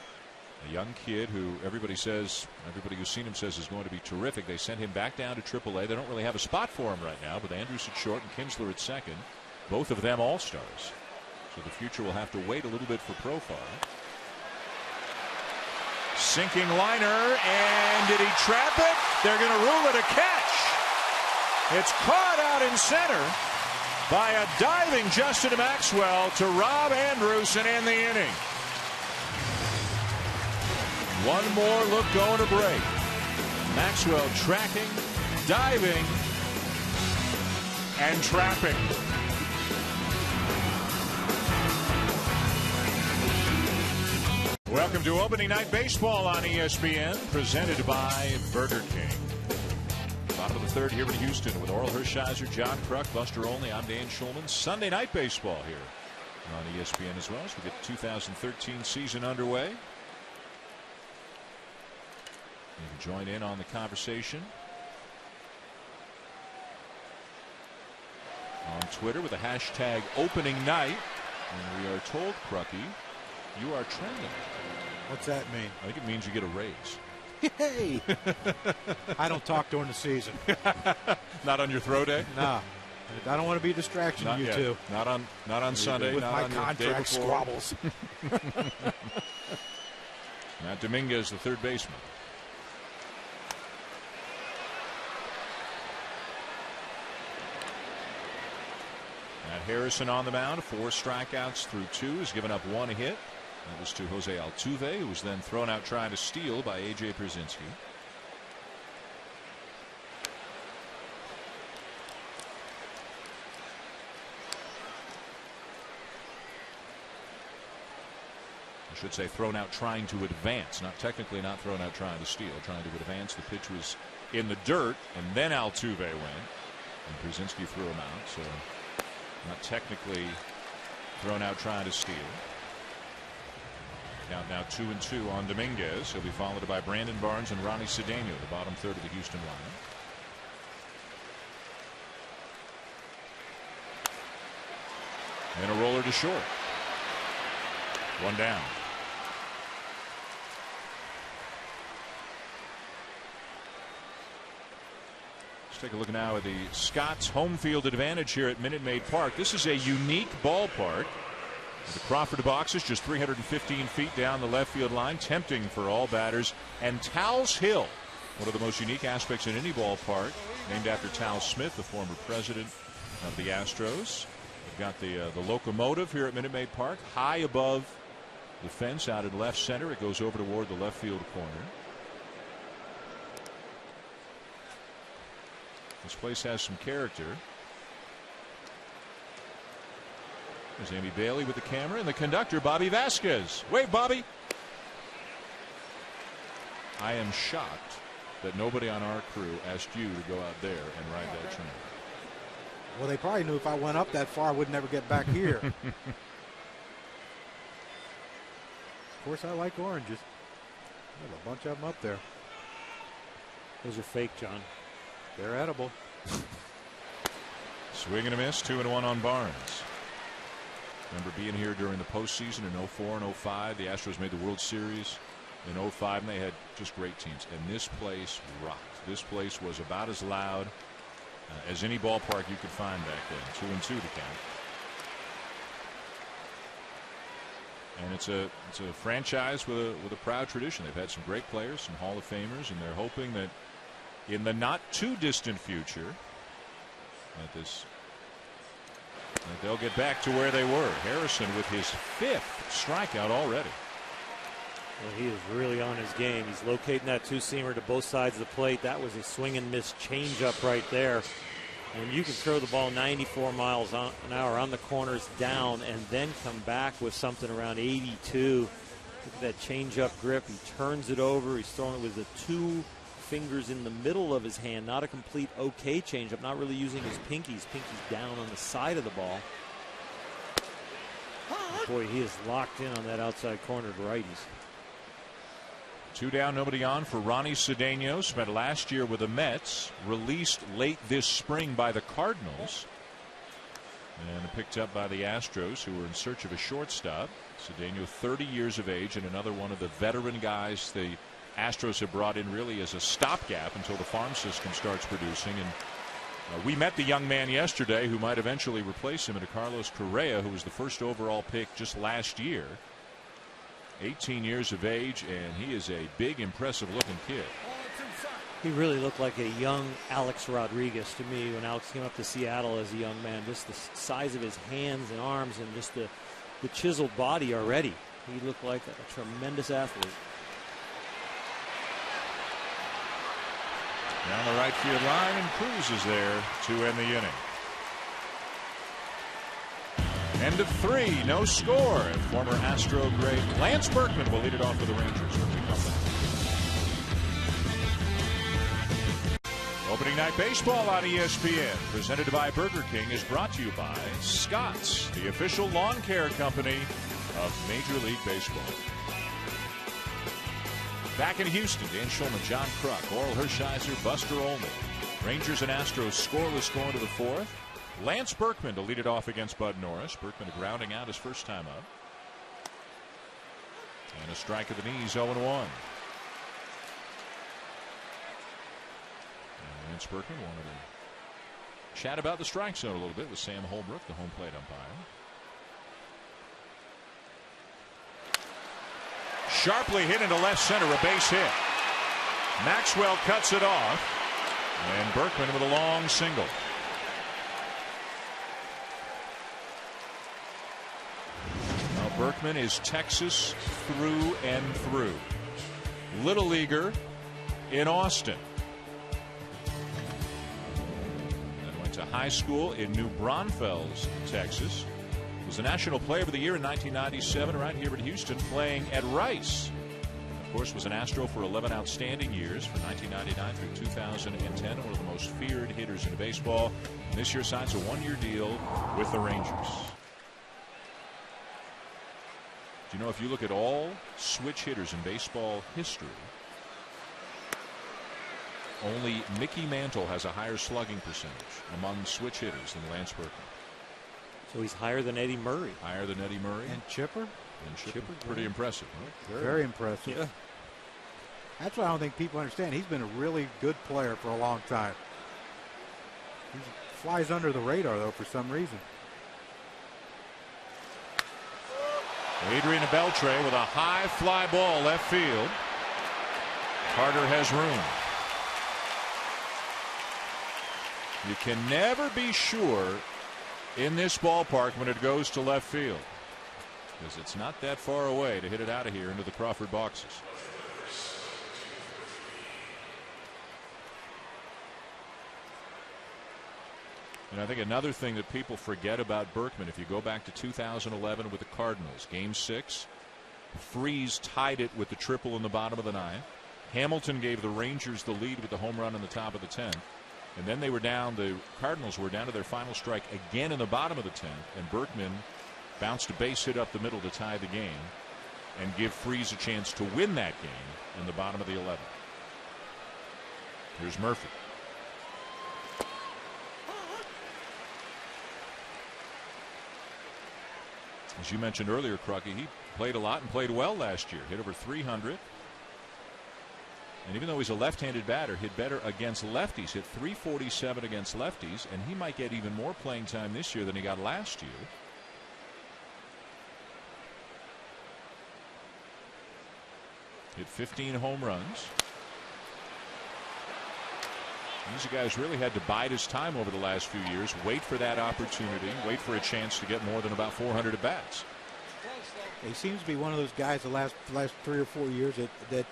A young kid who everybody who's seen him says is going to be terrific. They sent him back down to AAA. They don't really have a spot for him right now, with Andrews at short and Kinsler at second. Both of them all-stars. So the future will have to wait a little bit for Profar. Sinking liner, and did he trap it? They're going to rule it a catch. It's caught out in center by a diving Justin Maxwell to rob Andrews and end the inning. One more look going to break. Maxwell tracking, diving, and trapping. Welcome to opening night baseball on ESPN, presented by Burger King. Bottom of the third here in Houston with Oral Hershiser, John Kruk, Buster Olney. I'm Dan Schulman. Sunday night baseball here on ESPN as well as we get the 2013 season underway. You can join in on the conversation on Twitter with the hashtag opening night. And we are told, Crucky, you are trending. What's that mean? I think it means you get a raise. Hey! I don't talk during the season. Not on your throw day? No. I don't want to be a distraction to you yet. two. Not on Sunday. With not my on your day contract before. squabbles. Matt Dominguez, the third baseman. Matt Harrison on the mound, 4 strikeouts through 2. Has given up 1 hit. That was to Jose Altuve, who was then thrown out trying to steal by A.J. Pierzynski. I should say thrown out trying to advance, not technically not thrown out trying to steal, trying to advance. The pitch was in the dirt, and then Altuve went, and Pierzynski threw him out. So not technically thrown out trying to steal. Now 2-2 on Dominguez. He'll be followed by Brandon Barnes and Ronnie Cedeno, the bottom third of the Houston lineup. And a roller to short. 1 down. Let's take a look now at the Scots home field advantage here at Minute Maid Park. This is a unique ballpark. The Crawford box is just 315 feet down the left field line, tempting for all batters. And Towles Hill, one of the most unique aspects in any ballpark, named after Tal Smith, the former president of the Astros. We've got the locomotive here at Minute Maid Park, high above the fence out in left center. It goes over toward the left field corner. This place has some character. There's Amy Bailey with the camera and the conductor, Bobby Vasquez. Wait, Bobby. I am shocked that nobody on our crew asked you to go out there and ride that train. Well, they probably knew if I went up that far, I would never get back here. Of course, I like oranges. There's a bunch of them up there. Those are fake, John. They're edible. Swing and a miss, 2-1 on Barnes. Remember being here during the postseason in 04 and 05. The Astros made the World Series in 05, and they had just great teams. And this place rocked. This place was about as loud as any ballpark you could find back then. 2-2 to count. And it's a franchise with a proud tradition. They've had some great players, some Hall of Famers, and they're hoping that in the not too distant future that they'll get back to where they were. Harrison with his 5th strikeout already. Well, he is really on his game. He's locating that two-seamer to both sides of the plate. That was a swing and miss changeup right there. And you can throw the ball 94 miles an hour on the corners down and then come back with something around 82. Look at that changeup grip. He turns it over. He's throwing it with the 2 fingers in the middle of his hand. Not a complete okay changeup. Not really using his pinkies. Pinkies down on the side of the ball. Boy, he is locked in on that outside corner to righties. 2 down, nobody on for Ronnie Cedeno. Spent last year with the Mets. Released late this spring by the Cardinals. And picked up by the Astros, who were in search of a shortstop. Cedeno, 30 years of age, and another one of the veteran guys the Astros have brought in really as a stopgap until the farm system starts producing. And we met the young man yesterday who might eventually replace him, Carlos Correa, who was the first overall pick just last year. 18 years of age, and he is a big, impressive-looking kid. He really looked like a young Alex Rodriguez to me when Alex came up to Seattle as a young man. Just the size of his hands and arms and just the chiseled body already. He looked like a tremendous athlete. Down the right field line, and Cruz is there to end the inning. End of 3, no score. And former Astro great Lance Berkman will lead it off for the Rangers when we come back. Opening night baseball on ESPN, presented by Burger King, is brought to you by Scott's, the official lawn care company of Major League Baseball. Back in Houston, Dan Shulman, John Kruk, Oral Hershiser, Buster Olney. Rangers and Astros scoreless going to the 4th. Lance Berkman to lead it off against Bud Norris. Berkman grounding out his first time up. And a strike of the knees, 0-1. Lance Berkman wanted to chat about the strike zone a little bit with Sam Holbrook, the home plate umpire. Sharply hit into left center, a base hit. Maxwell cuts it off, and Berkman with a long single. Now Berkman is Texas through and through. Little leaguer in Austin. Then went to high school in New Braunfels, Texas. Was the National Player of the Year in 1997 right here in Houston, playing at Rice. Of course, was an Astro for 11 outstanding years from 1999 through 2010. One of the most feared hitters in baseball. And this year signs a one-year deal with the Rangers. Do you know, if you look at all switch hitters in baseball history, only Mickey Mantle has a higher slugging percentage among switch hitters than Lance Berkman. So he's higher than Eddie Murray. Higher than Eddie Murray. And Chipper? And Chipper. Pretty impressive. Huh? Very impressive. Yeah. That's what I don't think people understand. He's been a really good player for a long time. He flies under the radar, though, for some reason. Adrian Beltre with a high fly ball left field. Carter has room. You can never be sure in this ballpark when it goes to left field, because it's not that far away to hit it out of here into the Crawford boxes. And I think another thing that people forget about Berkman, if you go back to 2011 with the Cardinals, Game 6, Freese tied it with the triple in the bottom of the 9th. Hamilton gave the Rangers the lead with the home run in the top of the 10th. And then they were down, the Cardinals were down to their final strike again in the bottom of the 10th, and Berkman bounced a base hit up the middle to tie the game and give Freese a chance to win that game in the bottom of the 11th. Here's Murphy. As you mentioned earlier, Crucky, he played a lot and played well last year. Hit over 300. And even though he's a left-handed batter, hit better against lefties. Hit 347 against lefties, and he might get even more playing time this year than he got last year. Hit 15 home runs. These guys really had to bide his time over the last few years, wait for that opportunity, wait for a chance to get more than about 400 at bats. He seems to be one of those guys the last 3 or 4 years that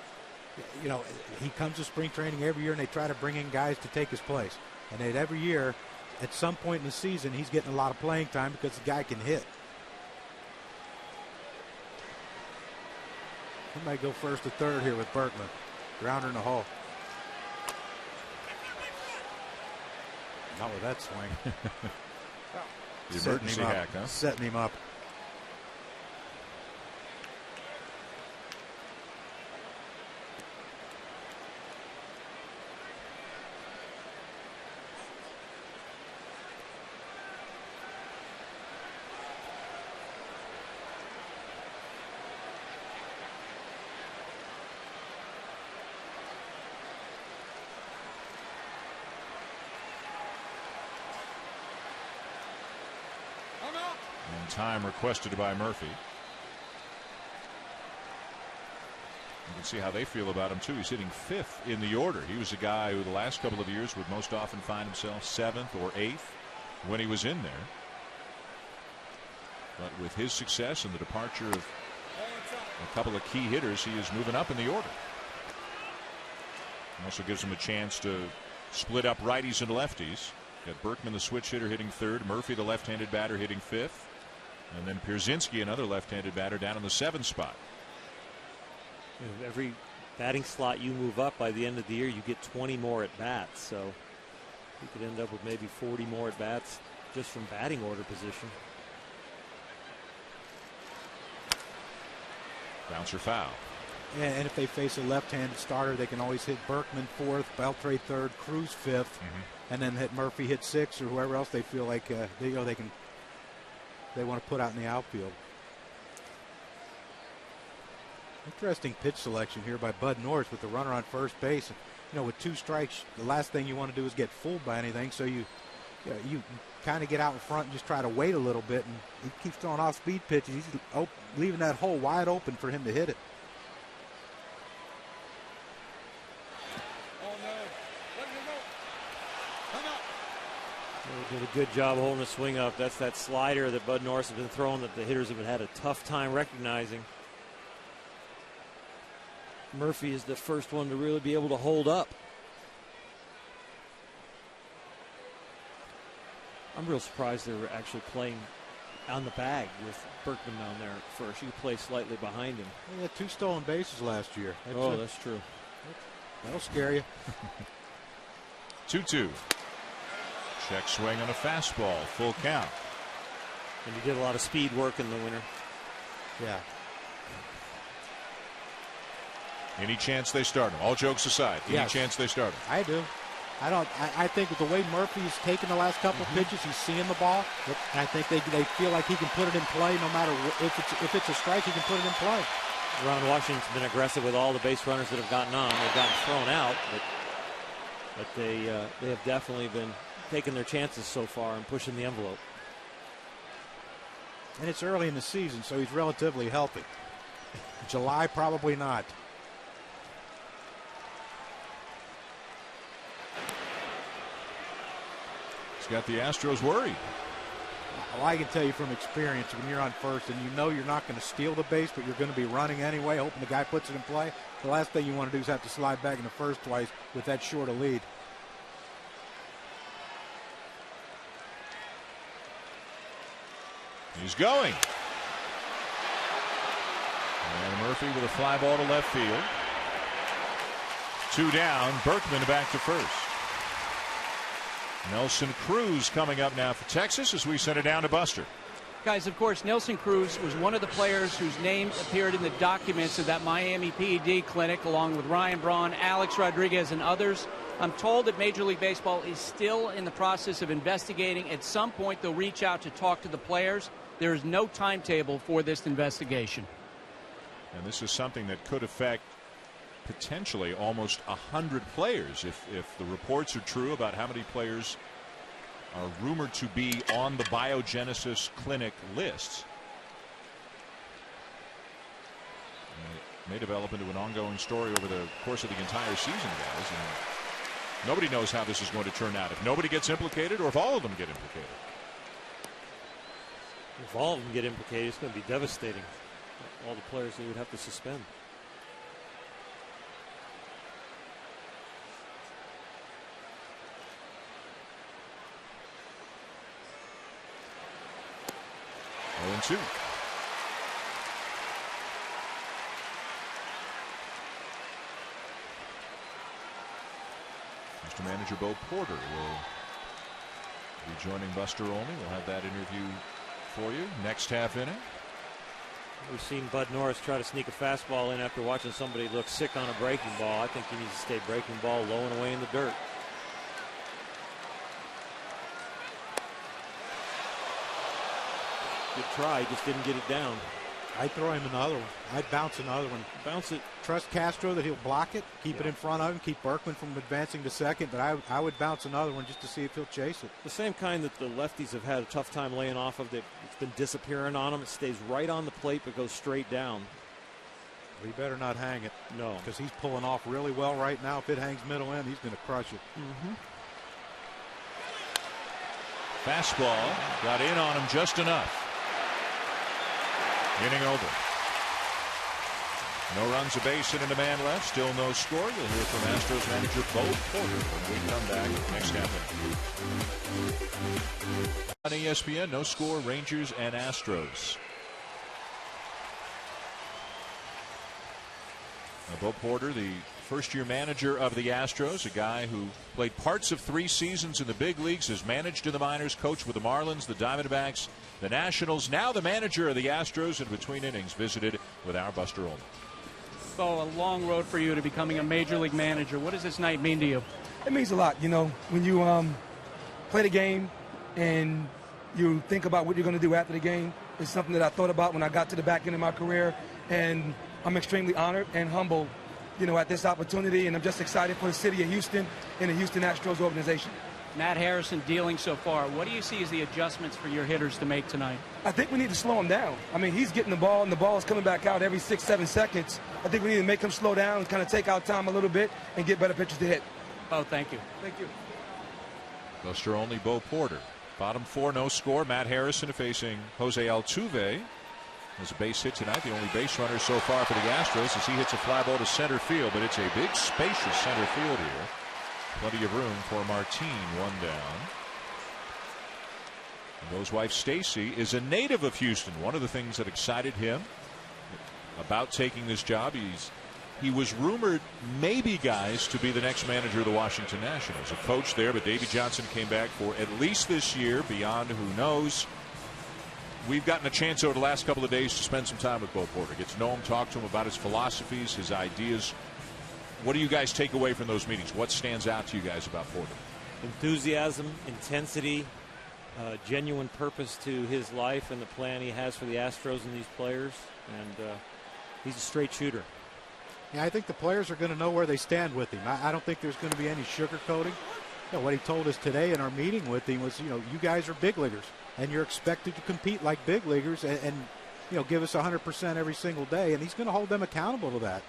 you know, he comes to spring training every year and they try to bring in guys to take his place. And every year, at some point in the season, he's getting a lot of playing time because the guy can hit. He might go first to third here with Berkman. Grounder in the hole. Not with that swing. The emergency hack, huh? Setting him up. Time requested by Murphy. You can see how they feel about him too. He's hitting 5th in the order. He was the guy who the last couple of years would most often find himself 7th or 8th when he was in there. But with his success and the departure of a couple of key hitters, he is moving up in the order. Also gives him a chance to split up righties and lefties. Got Berkman, the switch hitter, hitting 3rd. Murphy, the left-handed batter, hitting 5th. And then Pierzynski, another left-handed batter, down in the 7th spot. Every batting slot you move up, by the end of the year, you get 20 more at bats. So you could end up with maybe 40 more at bats just from batting order position. Bouncer foul. And if they face a left-handed starter, they can always hit Berkman 4th, Beltre 3rd, Cruz 5th, and then hit Murphy, hit 6th, or whoever else they feel like they want to put out in the outfield. Interesting pitch selection here by Bud Norris with the runner on first base. You know, with 2 strikes, the last thing you want to do is get fooled by anything. So you kind of get out in front and just try to wait a little bit. And he keeps throwing off speed pitches. He's leaving that hole wide open for him to hit it. Did a good job holding the swing up. That's that slider that Bud Norris has been throwing that the hitters have had a tough time recognizing. Murphy is the first one to really be able to hold up. I'm real surprised they were actually playing on the bag with Berkman down there at first. You could play slightly behind him. He had 2 stolen bases last year. That's true. That'll scare you. 2-2. Check swing on a fastball, full count. And he did a lot of speed work in the winter. Yeah. Any chance they start him? All jokes aside, any chance they start him? I do. I think with the way Murphy's taken the last couple pitches, he's seeing the ball. Yep. And I think they feel like he can put it in play no matter if it's a strike, he can put it in play. Ron Washington's been aggressive with all the base runners that have gotten on. They've gotten thrown out, but they have definitely been taking their chances so far and pushing the envelope. And it's early in the season, so he's relatively healthy. July, probably not. He's got the Astros worried. Well, I can tell you from experience, when you're on first and you know you're not going to steal the base, but you're going to be running anyway, hoping the guy puts it in play, the last thing you want to do is have to slide back in the first twice with that short a lead. He's going. And Murphy with a fly ball to left field. 2 down. Berkman back to first. Nelson Cruz coming up now for Texas as we send it down to Buster. Guys, of course, Nelson Cruz was one of the players whose name appeared in the documents of that Miami PED clinic, along with Ryan Braun, Alex Rodriguez, and others. I'm told that Major League Baseball is still in the process of investigating. At some point, they'll reach out to talk to the players. There is no timetable for this investigation. And this is something that could affect potentially almost 100 players if the reports are true about how many players are rumored to be on the biogenesis clinic lists. It may develop into an ongoing story over the course of the entire season, guys. And nobody knows how this is going to turn out. If nobody gets implicated or if all of them get implicated. If all of them get implicated, it's going to be devastating. All the players they would have to suspend. And 2. Mr. Manager Bo Porter will be joining Buster Olney. We'll have that interview for you next half inning. We've seen Bud Norris try to sneak a fastball in after watching somebody look sick on a breaking ball. I think he needs to stay breaking ball low and away in the dirt. Good try, just didn't get it down. I'd throw him another one. I'd bounce another one. Bounce it. Trust Castro that he'll block it, keep it in front of him, keep Berkman from advancing to second, but I would bounce another one just to see if he'll chase it. The same kind that the lefties have had a tough time laying off of. It's been disappearing on them. It stays right on the plate but goes straight down. He better not hang it. No. Because he's pulling off really well right now. If it hangs middle end, he's going to crush it. Fastball got in on him just enough. Inning over. No runs, a base, hit, and a man left. Still no score. You'll hear from Astros manager Bo Porter when we come back next half inning. On ESPN, no score, Rangers and Astros. Bo Porter, the first-year manager of the Astros, a guy who played parts of 3 seasons in the big leagues, has managed in the minors, coached with the Marlins, the Diamondbacks, the Nationals, now the manager of the Astros, and between innings visited with our Buster Olney. So a long road for you to becoming a major league manager. What does this night mean to you? It means a lot. You know, when you play the game and you think about what you're going to do after the game, it's something that I thought about when I got to the back end of my career, and I'm extremely honored and humbled, you know, at this opportunity, and I'm just excited for the city of Houston and the Houston Astros organization. Matt Harrison dealing so far. What do you see as the adjustments for your hitters to make tonight? I think we need to slow him down. I mean, he's getting the ball, and the ball is coming back out every 6-7 seconds. I think we need to make him slow down and kind of take our time a little bit and get better pitches to hit. Oh, thank you. Thank you. Buster Olney, Bo Porter. Bottom 4, no score. Matt Harrison facing Jose Altuve. There's a base hit tonight, the only base runner so far for the Astros, as he hits a fly ball to center field, but it's a big, spacious center field here. Plenty of room for Martin, one down. And Bo's wife, Stacy, is a native of Houston. One of the things that excited him about taking this job, he was rumored, maybe, guys, to be the next manager of the Washington Nationals. A coach there, but Davey Johnson came back for at least this year, beyond who knows. We've gotten a chance over the last couple of days to spend some time with Bo Porter. Get to know him, talk to him about his philosophies, his ideas. What do you guys take away from those meetings? What stands out to you guys about Porter? Enthusiasm, intensity, genuine purpose to his life and the plan he has for the Astros and these players. And he's a straight shooter. Yeah, I think the players are going to know where they stand with him. I don't think there's going to be any sugarcoating. You know, what he told us today in our meeting with him was, you know, you guys are big leaguers, and you're expected to compete like big leaguers and you know, give us 100% every single day, and he's going to hold them accountable to that.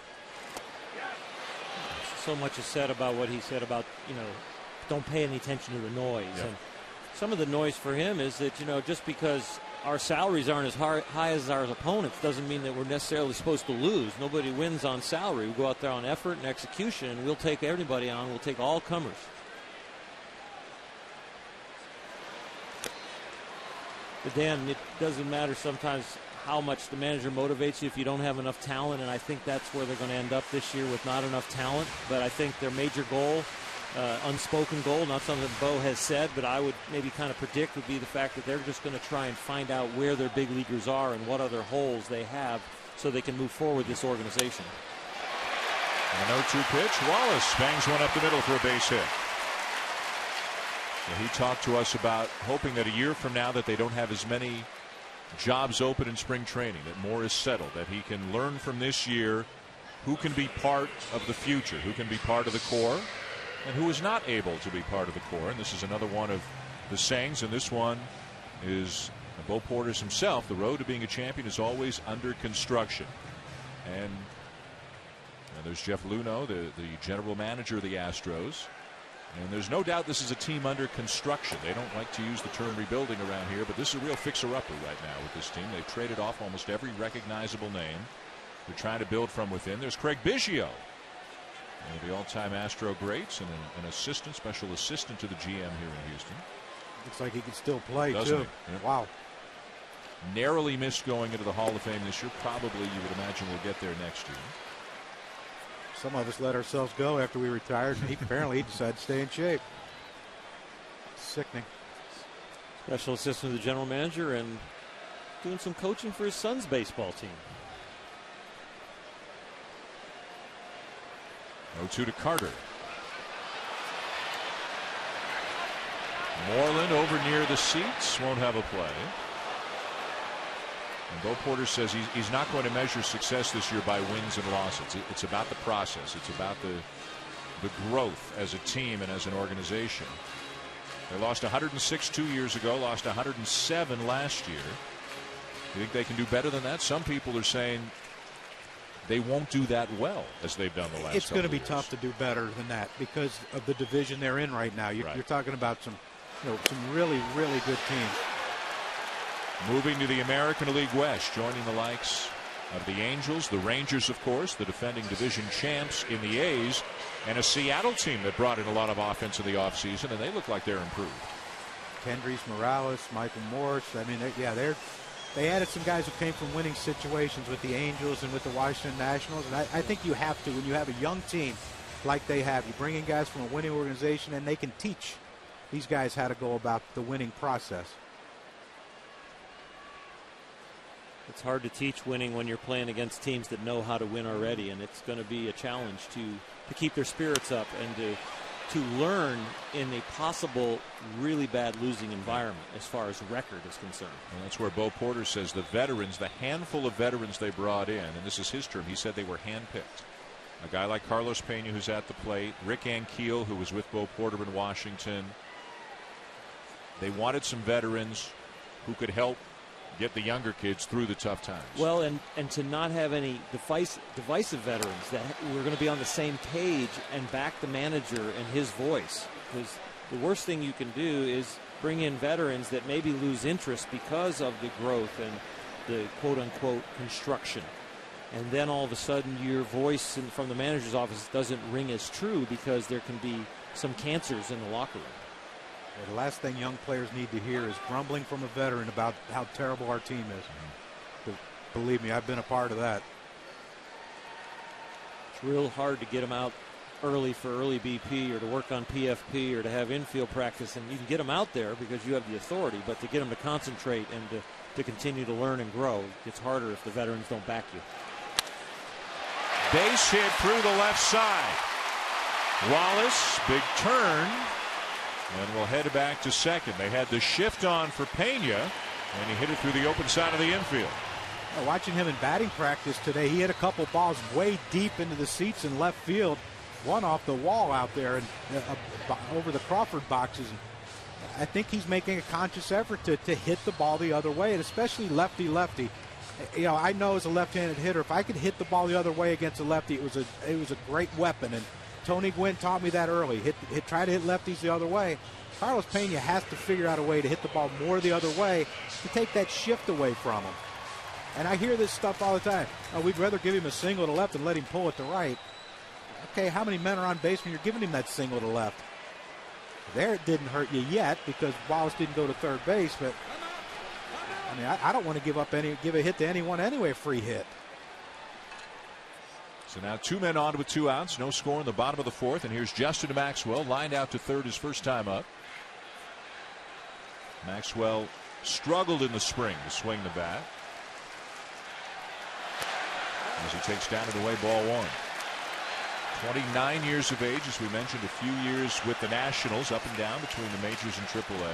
So much is said about what he said about, you know, don't pay any attention to the noise. Yep. And some of the noise for him is that, you know, just because our salaries aren't as high as our opponents doesn't mean that we're necessarily supposed to lose. Nobody wins on salary. We go out there on effort and execution, and we'll take everybody on. We'll take all comers. But Dan, it doesn't matter sometimes how much the manager motivates you if you don't have enough talent, and I think that's where they're going to end up this year, with not enough talent. But I think their major goal, unspoken goal, not something that Bo has said, but I would maybe kind of predict, would be the fact that they're just going to try and find out where their big leaguers are and what other holes they have so they can move forward this organization. An 0-2 pitch. Wallace bangs one up the middle for a base hit. Well, he talked to us about hoping that a year from now that they don't have as many jobs open in spring training, that more is settled, that he can learn from this year who can be part of the future, who can be part of the core, and who is not able to be part of the core. And this is another one of the sayings, and this one is Bo Porter's himself. The road to being a champion is always under construction. And there's Jeff Luhnow, the general manager of the Astros. And there's no doubt this is a team under construction. They don't like to use the term rebuilding around here, but this is a real fixer-upper right now with this team. They've traded off almost every recognizable name. They're trying to build from within. There's Craig Biggio, one of the all-time Astro greats, and an special assistant to the GM here in Houston. Looks like he can still play, doesn't too. he? Yeah. Wow. Narrowly missed going into the Hall of Fame this year. Probably, you would imagine, we'll get there next year. Some of us let ourselves go after we retired, and apparently he decided to stay in shape. Sickening. Special assistant to the general manager and doing some coaching for his son's baseball team. 0-2 to Carter. Moreland over near the seats, won't have a play. And Bo Porter says he's not going to measure success this year by wins and losses. It's about the process. It's about the growth as a team and as an organization. They lost 106 2 years ago, lost 107 last year. You think they can do better than that? Some people are saying they won't do that well as they've done the last couple of years. It's going to be tough to do better than that because of the division they're in right now. You're talking about some really, really good teams. Moving to the American League West, joining the likes of the Angels, the Rangers, of course, the defending division champs in the A's, and a Seattle team that brought in a lot of offense in the offseason, and they look like they're improved. Kendrys Morales, Michael Morse. I mean, they added some guys who came from winning situations with the Angels and with the Washington Nationals, and I think you have to, when you have a young team like they have, you bring in guys from a winning organization, and they can teach these guys how to go about the winning process. It's hard to teach winning when you're playing against teams that know how to win already, and it's going to be a challenge to keep their spirits up and to learn in a possible really bad losing environment as far as record is concerned. And that's where Bo Porter says the veterans, the handful of veterans they brought in, and this is his term, he said they were handpicked. A guy like Carlos Pena, who's at the plate, Rick Ankiel, who was with Bo Porter in Washington. They wanted some veterans who could help get the younger kids through the tough times. Well, and to not have any divisive veterans that we're going to be on the same page and back the manager and his voice. Because the worst thing you can do is bring in veterans that maybe lose interest because of the growth and the quote-unquote construction. And then all of a sudden your voice from the manager's office doesn't ring as true because there can be some cancers in the locker room. The last thing young players need to hear is grumbling from a veteran about how terrible our team is. But believe me, I've been a part of that. It's real hard to get them out early for early BP or to work on PFP or to have infield practice, and you can get them out there because you have the authority, but to get them to concentrate and to continue to learn and grow, it's harder if the veterans don't back you. Base hit through the left side. Wallace, big turn. And we'll head back to second. They had the shift on for Pena, and he hit it through the open side of the infield. Watching him in batting practice today, he hit a couple balls way deep into the seats in left field. One off the wall out there and over the Crawford boxes. I think he's making a conscious effort to hit the ball the other way, and especially lefty-lefty. You know, I know as a left-handed hitter, if I could hit the ball the other way against a lefty, it was a great weapon. And Tony Gwynn taught me that early. Try to hit lefties the other way. Carlos Pena has to figure out a way to hit the ball more the other way to take that shift away from him. And I hear this stuff all the time. Oh, we'd rather give him a single to left and let him pull it to right. Okay, how many men are on base when you're giving him that single to left? There it didn't hurt you yet because Wallace didn't go to third base, but I mean, I don't want to give a hit to anyone anyway, a free hit. So now 2 men on with 2 outs. No score in the bottom of the fourth. And here's Justin Maxwell lined out to third his first time up. Maxwell struggled in the spring to swing the bat. As he takes down and away ball one. 29 years of age, as we mentioned, a few years with the Nationals, up and down between the majors and AAA.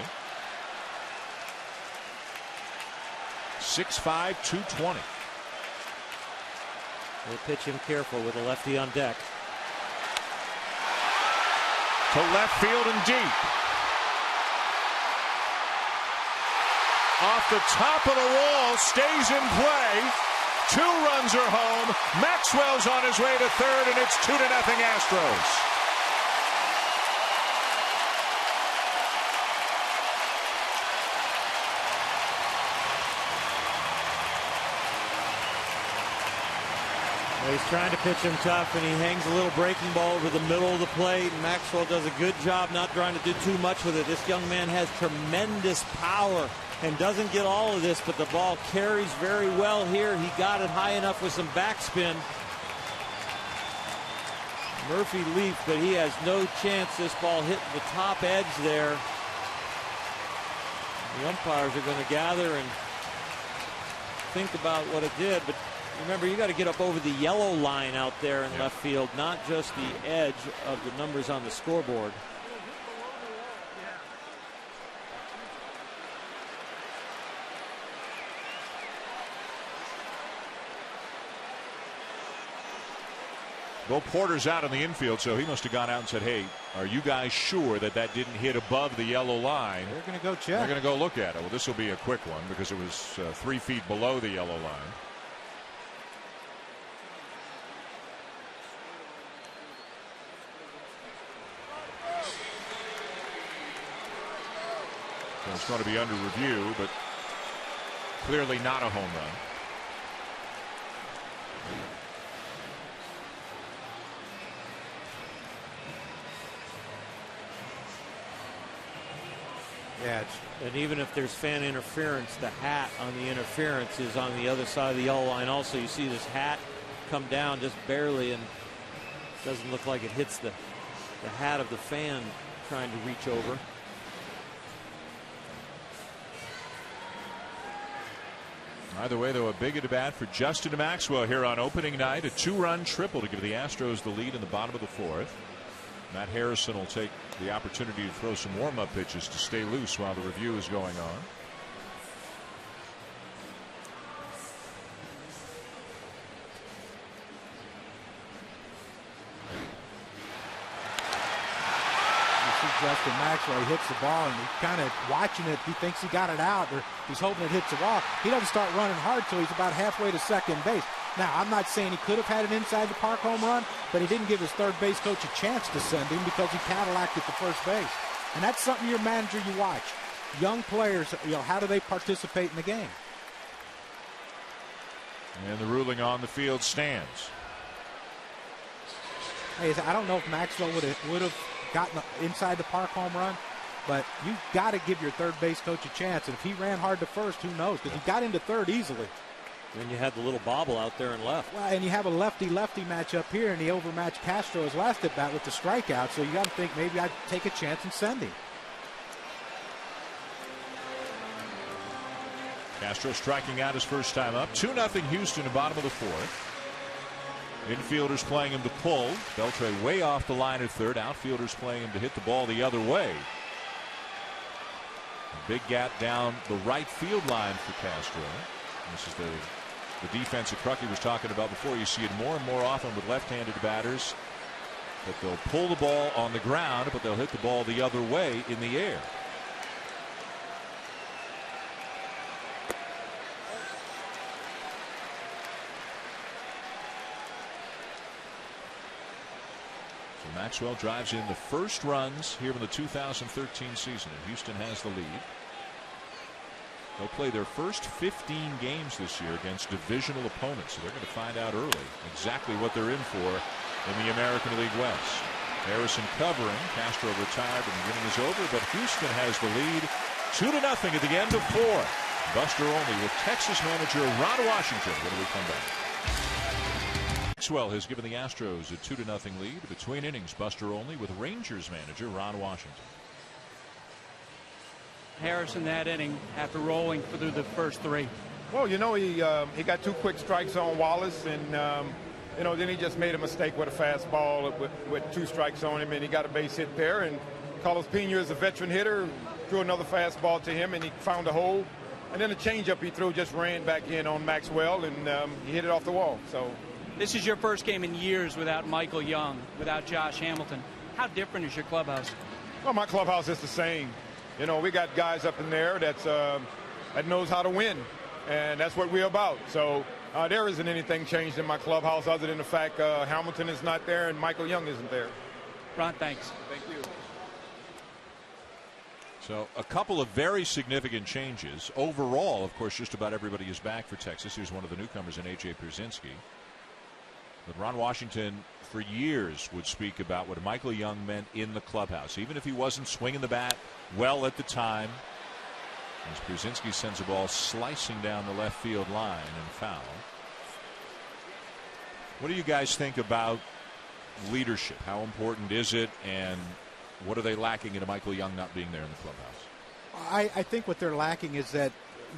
6'5", 220. We'll pitch him careful with a lefty on deck. To left field and deep. Off the top of the wall, stays in play. 2 runs are home. Maxwell's on his way to third, and it's 2-0 Astros. He's trying to pitch him tough, and he hangs a little breaking ball over the middle of the plate. And Maxwell does a good job not trying to do too much with it. This young man has tremendous power and doesn't get all of this, but the ball carries very well here. He got it high enough with some backspin. Murphy leaped, but he has no chance. This ball hit the top edge there. The umpires are going to gather and think about what it did, but remember, you got to get up over the yellow line out there in left field, not just the edge of the numbers on the scoreboard. Well, Porter's out in the infield, so he must have gone out and said, hey, are you guys sure that that didn't hit above the yellow line? They're going to go check. They're going to go look at it. Well, this will be a quick one because it was 3 feet below the yellow line. So it's going to be under review, but clearly not a home run. Yeah, and even if there's fan interference, the hat on the interference is on the other side of the yellow line. Also, you see this hat come down just barely, and doesn't look like it hits the hat of the fan trying to reach over. Either way, though, a big at bat for Justin Maxwell here on opening night. A 2-run triple to give the Astros the lead in the bottom of the 4th. Matt Harrison will take the opportunity to throw some warm-up pitches to stay loose while the review is going on. Justin Maxwell, he hits the ball, and he's kind of watching it. He thinks he got it out, or he's hoping it hits the wall. He doesn't start running hard till he's about halfway to second base. Now, I'm not saying he could have had an inside the park home run, but he didn't give his third base coach a chance to send him because he Cadillac at the first base. And that's something your manager, you watch. Young players, how do they participate in the game? And the ruling on the field stands. Hey, I don't know if Maxwell would have gotten inside the park home run, but you got to give your third base coach a chance. And if he ran hard to first, who knows? Because he got into third easily. Then you had the little bobble out there and left. Well, and you have a lefty-lefty matchup here, and he overmatched Castro his last at bat with the strikeout. So you got to think maybe I'd take a chance and send him. Castro striking out his first time up. 2-0 Houston in the bottom of the 4th. Infielders playing him to pull. Beltre way off the line at third. Outfielders playing him to hit the ball the other way. A big gap down the right field line for Castro. This is the defense that Crucky was talking about before. You see it more and more often with left-handed batters, that they'll pull the ball on the ground, but they'll hit the ball the other way in the air. Maxwell drives in the first runs here in the 2013 season, and Houston has the lead. They'll play their first 15 games this year against divisional opponents, so they're going to find out early exactly what they're in for in the American League West. Harrison covering. Castro retired and the inning is over, but Houston has the lead 2-0 at the end of 4. Buster Olney with Texas manager Ron Washington when we come back. Maxwell has given the Astros a 2-0 lead. Between innings, Buster Olney with Rangers manager Ron Washington. Harrison that inning after rolling through the first 3. Well, he got 2 quick strikes on Wallace, and You know, then he just made a mistake with a fastball with 2 strikes on him, and he got a base hit there. And Carlos Pena is a veteran hitter, threw another fastball to him, and he found a hole. And then the changeup he threw just ran back in on Maxwell, and he hit it off the wall. So this is your first game in years without Michael Young, without Josh Hamilton. How different is your clubhouse? Well, my clubhouse is the same. You know, we got guys up in there that knows how to win, and that's what we're about. So there isn't anything changed in my clubhouse other than the fact Hamilton is not there and Michael Young isn't there. Ron, thanks. Thank you. So a couple of very significant changes. Overall, of course, just about everybody is back for Texas. Here's one of the newcomers in A.J. Pierzynski. But Ron Washington, for years, would speak about what Michael Young meant in the clubhouse, even if he wasn't swinging the bat well at the time. As Pierzynski sends a ball slicing down the left field line and foul. What do you guys think about leadership? How important is it, and what are they lacking in Michael Young not being there in the clubhouse? I think what they're lacking is that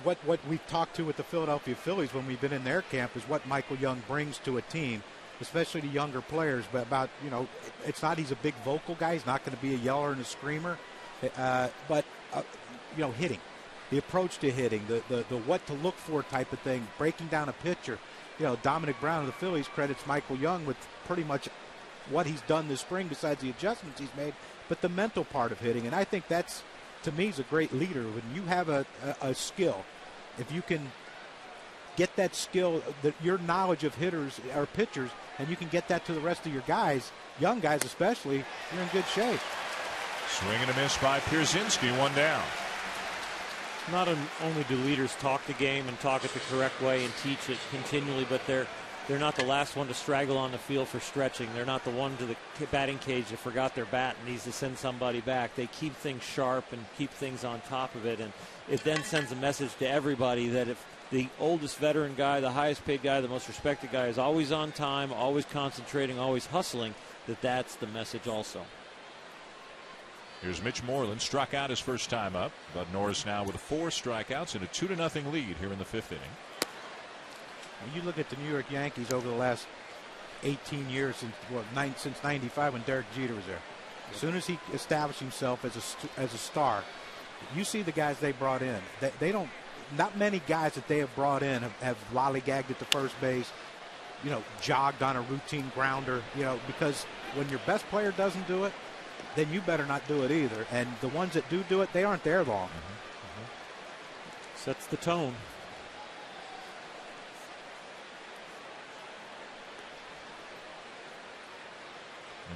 what we've talked to with the Philadelphia Phillies when we've been in their camp is what Michael Young brings to a team, especially to younger players. But about, you know, it's not he's a big vocal guy. He's not going to be a yeller and a screamer. But you know, hitting, the approach to hitting, the what to look for type of thing, breaking down a pitcher. You know, Dominic Brown of the Phillies credits Michael Young with pretty much what he's done this spring besides the adjustments he's made, but the mental part of hitting. And I think that's, to me, is a great leader. When you have a skill, if you can get that skill, your knowledge of hitters or pitchers, and you can get that to the rest of your guys, young guys especially, you're in good shape. Swing and a miss by Pierzynski, 1 down. Not only do leaders talk the game and talk it the correct way and teach it continually, but they're not the last one to straggle on the field for stretching. They're not the one to the batting cage that forgot their bat and needs to send somebody back. They keep things sharp and keep things on top of it, and it then sends a message to everybody that if the oldest veteran guy, the highest paid guy, the most respected guy is always on time, always concentrating, always hustling, that's the message also. Here's Mitch Moreland, struck out his first time up. But Norris now with 4 strikeouts and a 2-0 lead here in the 5th inning. When you look at the New York Yankees over the last 18 years, since '95 when Derek Jeter was there, as soon as he established himself as a star, you see the guys they brought in. They don't, not many guys that they have brought in have lollygagged at the first base, you know, jogged on a routine grounder, you know, because when your best player doesn't do it, then you better not do it either. And the ones that do it, they aren't there long. Sets the tone.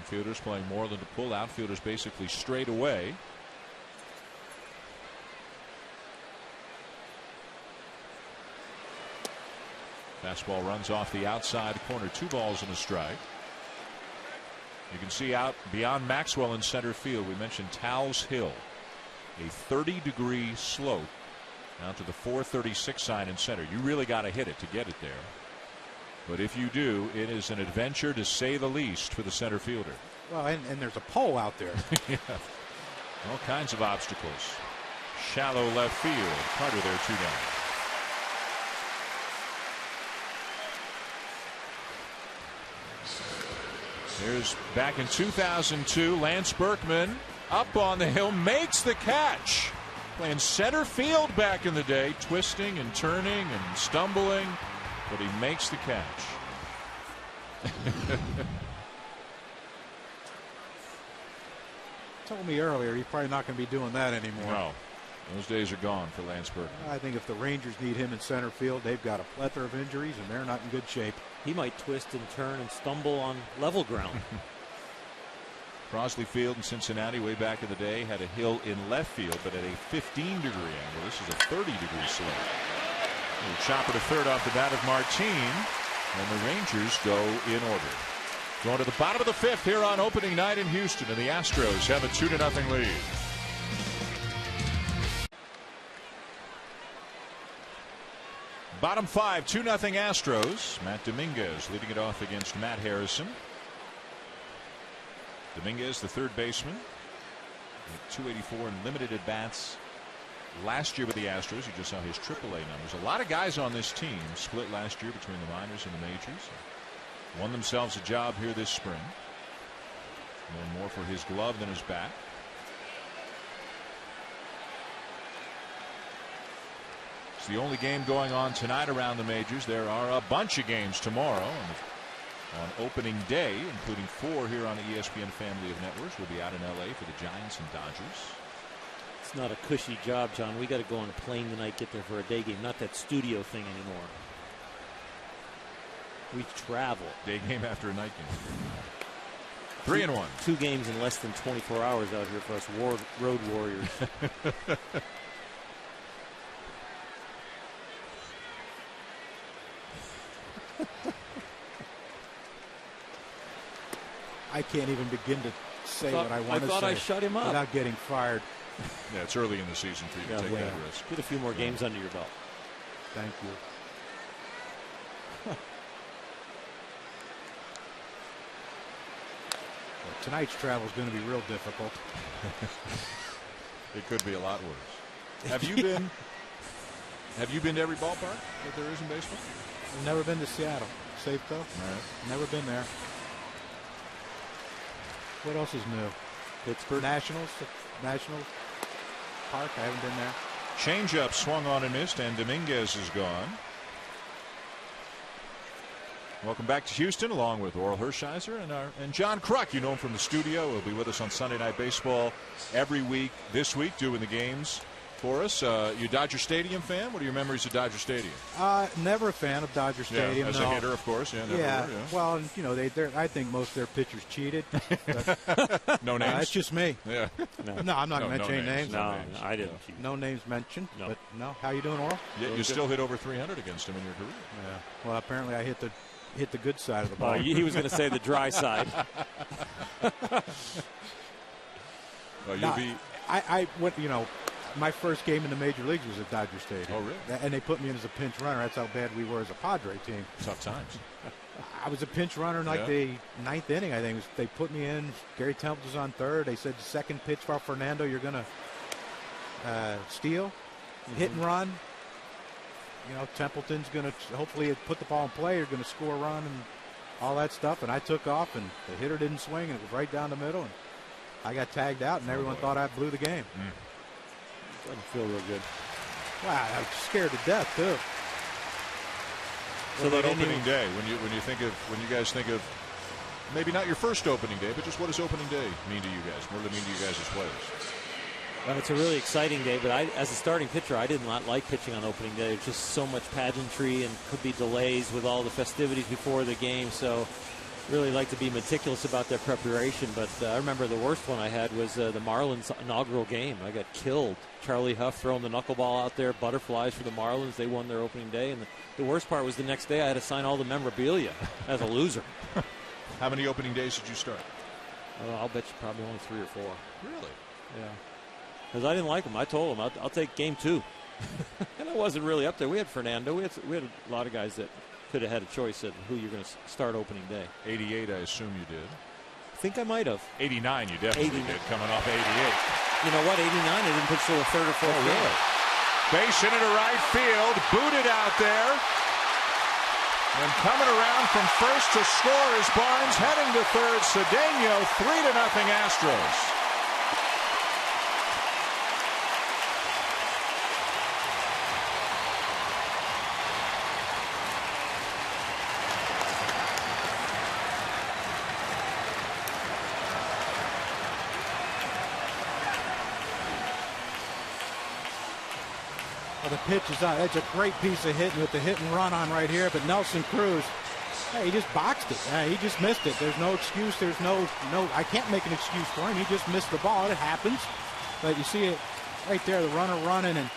Infielders playing Moreland to pull. Outfielders basically straight away. Fastball runs off the outside corner. 2 balls and a strike. You can see out beyond Maxwell in center field. We mentioned Towles Hill, a 30-degree slope out to the 436 sign in center. You really got to hit it to get it there. But if you do, it is an adventure to say the least for the center fielder. Well, and there's a pole out there. Yeah. All kinds of obstacles. Shallow left field. Carter there, 2 down. Here's back in 2002, Lance Berkman up on the hill, makes the catch. Playing center field back in the day, twisting and turning and stumbling, but he makes the catch. Told me earlier he's probably not going to be doing that anymore. No, those days are gone for Lance Berkman. I think if the Rangers need him in center field, they've got a plethora of injuries and they're not in good shape. He might twist and turn and stumble on level ground. Crosley Field in Cincinnati way back in the day had a hill in left field, but at a 15-degree angle. This is a 30-degree slope. Chopper to third off the bat of Martin, and the Rangers go in order. Going to the bottom of the 5th here on opening night in Houston, and the Astros have a 2-0 lead. Bottom 5, 2-0 Astros. Matt Dominguez leading it off against Matt Harrison. Dominguez, the third baseman, 284 in limited at bats last year with the Astros. You just saw his AAA numbers. A lot of guys on this team split last year between the minors and the majors. won themselves a job here this spring. More for his glove than his bat. It's the only game going on tonight around the majors. There are a bunch of games tomorrow on opening day, including 4 here on the ESPN family of networks. We'll be out in LA for the Giants and Dodgers. It's not a cushy job, John. We got to go on a plane tonight, get there for a day game, not that studio thing anymore. We travel. Day game after a night game. 3-1. 2 games in less than 24 hours out here for us road warriors. I can't even begin to say what I want to say. I thought I shut him up without getting fired. Yeah, it's early in the season for you to take that risk. Get a few more games under your belt. Thank you. Well, tonight's travel is going to be real difficult. It could be a lot worse. Have you been? Have you been to every ballpark that there is in baseball? I've never been to Seattle. Safeco. All right. Never been there. What else is new? Pittsburgh. Nationals Park. I haven't been there. Changeup swung on and missed, and Dominguez is gone. Welcome back to Houston, along with Oral Hershiser and John Kruk. You know him from the studio. He'll be with us on Sunday Night Baseball every week. This week, doing the games for us. You a Dodger Stadium fan? What are your memories of Dodger Stadium? Never a fan of Dodger Stadium. Yeah, as a hitter, of course. Yeah. Never yeah. Were, yeah. Well, you know, I think most of their pitchers cheated. No names. That's just me. Yeah. No, I'm not going to mention any names. No, I didn't. No names mentioned. No. But no. How you doing, Oral? Yeah, you still hit over 300 against him in your career. Yeah. Well, apparently I hit the good side of the ball. He was going to say the dry side. Well, you'll be. I went. You know, my first game in the major leagues was at Dodger Stadium. Oh, really? And they put me in as a pinch runner. That's how bad we were as a Padre team. Tough times. I was a pinch runner in like the 9th inning, I think. They put me in. Gary Templeton was on third. They said, second pitch for Fernando, you're going to steal, hit and run. You know, Templeton's going to hopefully put the ball in play. You're going to score a run and all that stuff. And I took off, and the hitter didn't swing, and it was right down the middle. And I got tagged out, and everyone thought I blew the game. Doesn't feel real good. Wow, I was scared to death, too. So that opening day, when you guys think of maybe not your first opening day, but just what does opening day mean to you guys? What does it mean to you guys as players? Well, it's a really exciting day, but as a starting pitcher, I did not like pitching on opening day. It's just so much pageantry and could be delays with all the festivities before the game. So really like to be meticulous about their preparation. But I remember the worst one I had was the Marlins inaugural game. I got killed. Charlie Huff throwing the knuckleball out there, butterflies for the Marlins. They won their opening day. And the worst part was the next day I had to sign all the memorabilia as a loser. How many opening days did you start? I'll bet you probably only 3 or 4. Really? Yeah. Because I didn't like him. I told him, I'll take game 2. And I wasn't really up there. We had Fernando. We had a lot of guys that could have had a choice at who you're going to start opening day. 88, I assume you did. I think I might have. 89, you definitely did, coming off 88. You know what? 89, I didn't pitch till the 3rd or 4th. Oh, really? Base hit into right field. Booted out there. And coming around from first to score is Barnes, heading to third. Cedeno, 3-0 Astros. Well, the pitch is on. That's a great piece of hitting with the hit and run on right here. But Nelson Cruz, hey, he just boxed it. He just missed it. There's no excuse. There's no. I can't make an excuse for him. He just missed the ball. It happens. But you see it right there, the runner running, and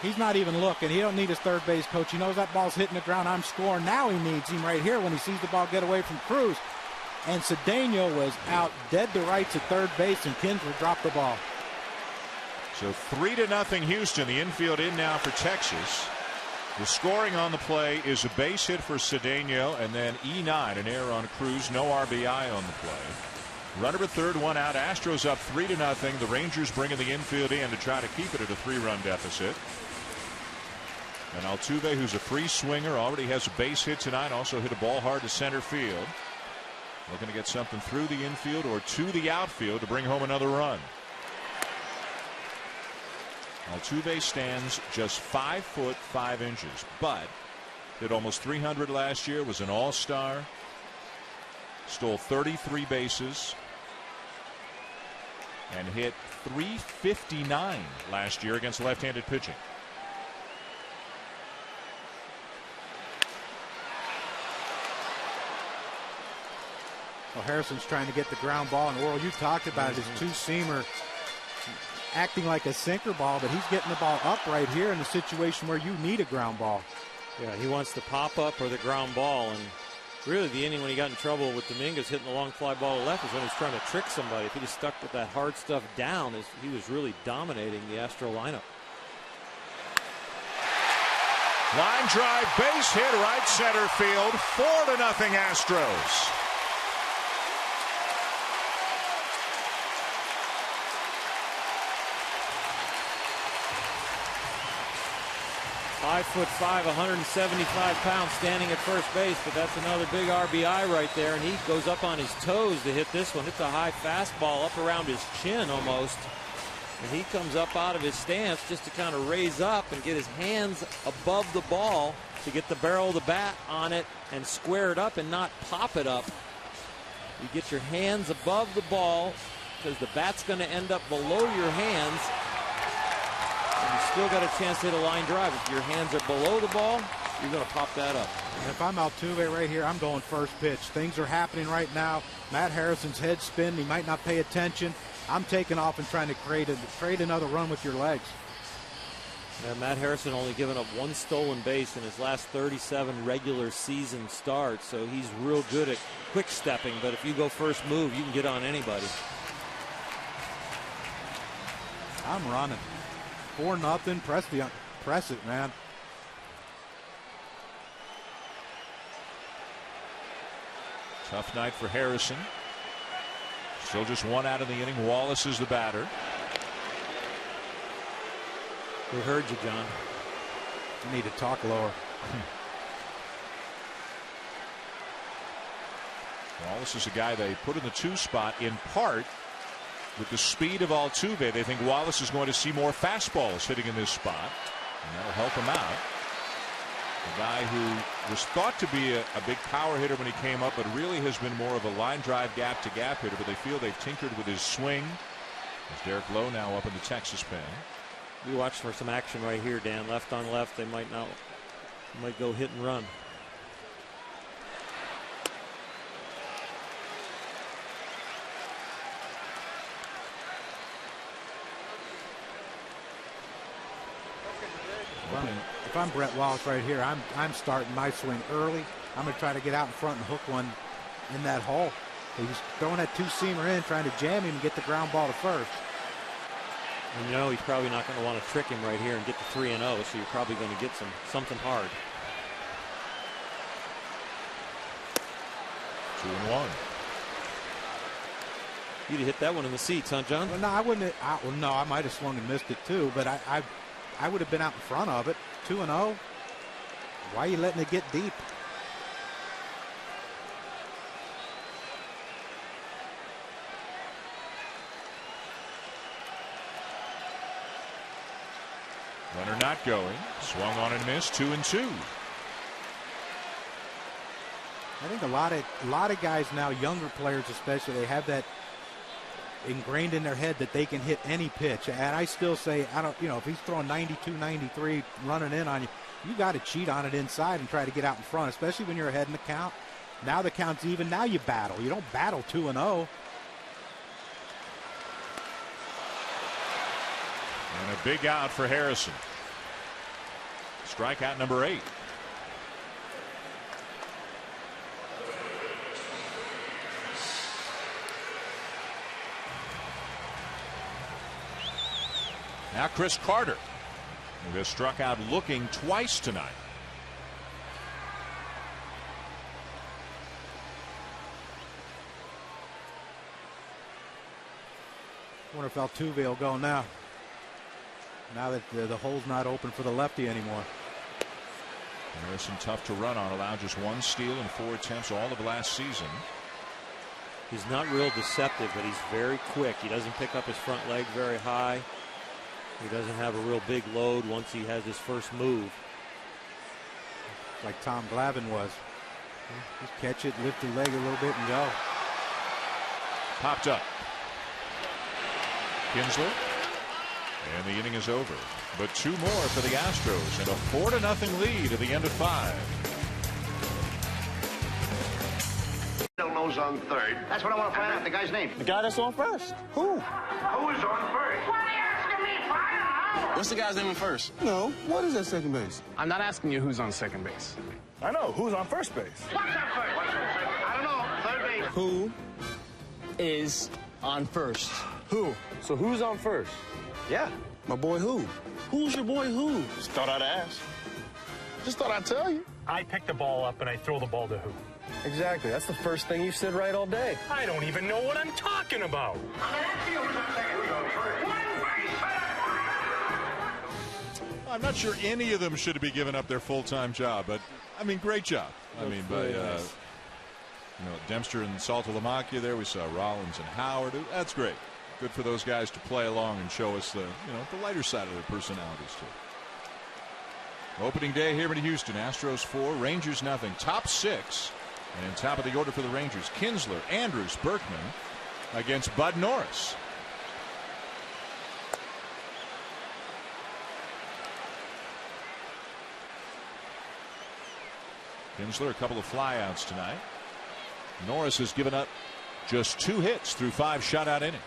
he's not even looking. He don't need his third base coach. He knows that ball's hitting the ground. I'm scoring. Now he needs him right here when he sees the ball get away from Cruz. And Cedeno was out dead to rights at third base, and Kinsler dropped the ball. So 3-0 Houston. The infield in now for Texas. The scoring on the play is a base hit for Cedeno, and then E9, an error on Cruz. No RBI on the play. Runner at third, 1 out. Astros up 3-0. The Rangers bringing the infield in to try to keep it at a 3-run deficit. And Altuve, who's a free swinger, already has a base hit tonight, also hit a ball hard to center field. Looking to get something through the infield or to the outfield to bring home another run. Altuve stands just 5'5", but hit almost 300 last year, was an all-star, stole 33 bases, and hit .359 last year against left-handed pitching. Well, Harrison's trying to get the ground ball, and Worrell, you talked about his two-seamer acting like a sinker ball, but he's getting the ball up right here in the situation where you need a ground ball. Yeah, he wants the pop-up or the ground ball, and really the inning when he got in trouble with Dominguez hitting the long fly ball to left is when he was trying to trick somebody. If he just stuck with that hard stuff down, he was really dominating the Astro lineup. Line drive, base hit, right center field, 4-0 Astros. 5'5", 175 pounds, standing at first base, but that's another big RBI right there, and he goes up on his toes to hit this one. It's a high fastball up around his chin almost, and he comes up out of his stance just to kind of raise up and get his hands above the ball to get the barrel of the bat on it and square it up and not pop it up. You get your hands above the ball because the bat's going to end up below your hands. You still got a chance to hit a line drive. If your hands are below the ball, you're going to pop that up. And if I'm Altuve right here, I'm going first pitch. Things are happening right now. Matt Harrison's head spin. He might not pay attention. I'm taking off and trying to create another run with your legs. Yeah, Matt Harrison only given up one stolen base in his last 37 regular season starts, so he's real good at quick stepping. But if you go first move, you can get on anybody. I'm running. 4-0. Press it, man. Tough night for Harrison. Still just one out of the inning. Wallace is the batter. We heard you, John. You need to talk lower. Wallace is a guy they put in the 2 spot in part with the speed of Altuve. They think Wallace is going to see more fastballs hitting in this spot, and that'll help him out. A guy who was thought to be a big power hitter when he came up, but really has been more of a line drive gap-to-gap hitter, but they feel they've tinkered with his swing. There's Derek Lowe now up in the Texas pen. We watched for some action right here, Dan. Left on left, they might go hit and run. If I'm Brett Wallace right here, I'm starting my swing early. I'm going to try to get out in front and hook one in that hole. He's throwing that 2-seamer in, trying to jam him and get the ground ball to first. And you know he's probably not going to want to trick him right here and get the 3-0, so you're probably going to get something hard. 2-1. You'd have hit that one in the seats, huh, John? Well, no, I wouldn't. No, I might have swung and missed it too, but I would have been out in front of it. 2-0. Why are you letting it get deep? Runner not going. Swung on and missed. 2-2. I think a lot of guys now, younger players especially, they have that ingrained in their head that they can hit any pitch. And I still say, if he's throwing 92, 93 running in on you, you got to cheat on it inside and try to get out in front, especially when you're ahead in the count. Now the count's even. Now you battle. You don't battle 2-0. And a big out for Harrison. Strikeout number 8. Now Chris Carter, who has struck out looking twice tonight. I wonder if Altuve will go now. Now that the hole's not open for the lefty anymore. Harrison tough to run on, allowed just 1 steal in 4 attempts all of last season. He's not real deceptive, but he's very quick. He doesn't pick up his front leg very high. He doesn't have a real big load once he has his first move. Like Tom Glavine was. Just catch it, lift your leg a little bit, and go. Popped up. Kinsler. And the inning is over. But 2 more for the Astros and a 4-0 lead at the end of 5. Don't know's on third. That's what I want to find out. The guy's name. The guy that's on first. Who? Who is on first? What are you asking me for? I don't know. What's the guy's name on first? No. What is at second base? I'm not asking you who's on second base. I know. Who's on first base? What's on first? What's on second? I don't know. Third base. Who is on first? Who? So who's on first? Yeah. My boy Who. Who's your boy who? Just thought I'd ask. Just thought I'd tell you. I pick the ball up and I throw the ball to Who. Exactly. That's the first thing you've said right all day. I don't even know what I'm talking about. I'm not sure any of them should be giving up their full-time job, but I mean, great job. I mean, by Dempster and Saltalamacchia there, we saw Rollins and Howard. That's great. Good for those guys to play along and show us the lighter side of their personalities too. Opening day here in Houston. Astros 4, Rangers nothing. Top 6, and top of the order for the Rangers: Kinsler, Andrews, Berkman against Bud Norris. Kinsler, a couple of flyouts tonight. Norris has given up just 2 hits through 5 shutout innings.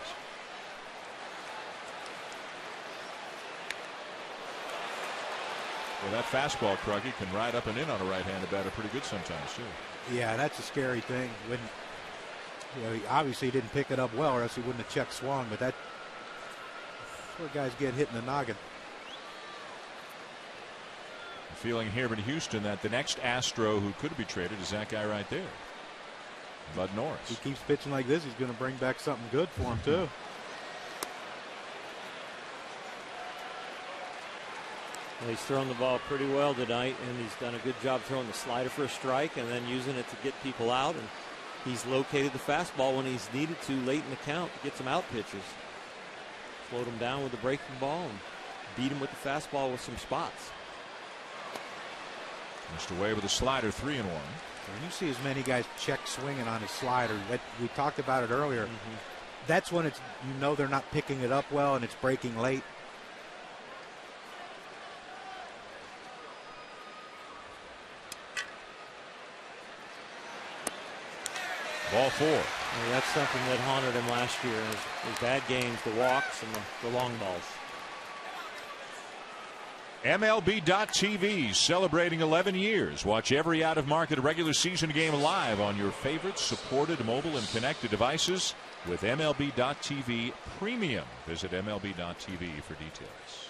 Well, that fastball, Kruggy, can ride up and in on a right-handed batter pretty good sometimes, too. Yeah, that's a scary thing. When he obviously didn't pick it up well, or else he wouldn't have check swung, but that's where guys get hit in the noggin. The feeling here in Houston that the next Astro who could be traded is that guy right there, Bud Norris. He keeps pitching like this, he's going to bring back something good for him, too. Well, he's thrown the ball pretty well tonight, and he's done a good job throwing the slider for a strike and then using it to get people out. And he's located the fastball when he's needed to late in the count to get some out pitches. Slowed him down with the breaking ball and beat him with the fastball with some spots. Missed away with a slider, 3-1. When you see as many guys check swinging on his slider, we talked about it earlier. That's when it's they're not picking it up well and it's breaking late. Ball 4. Well, that's something that haunted him last year. His bad games, the walks and the long balls. MLB.TV celebrating 11 years. Watch every out-of-market regular season game live on your favorite supported mobile and connected devices with MLB.TV Premium. Visit MLB.TV for details.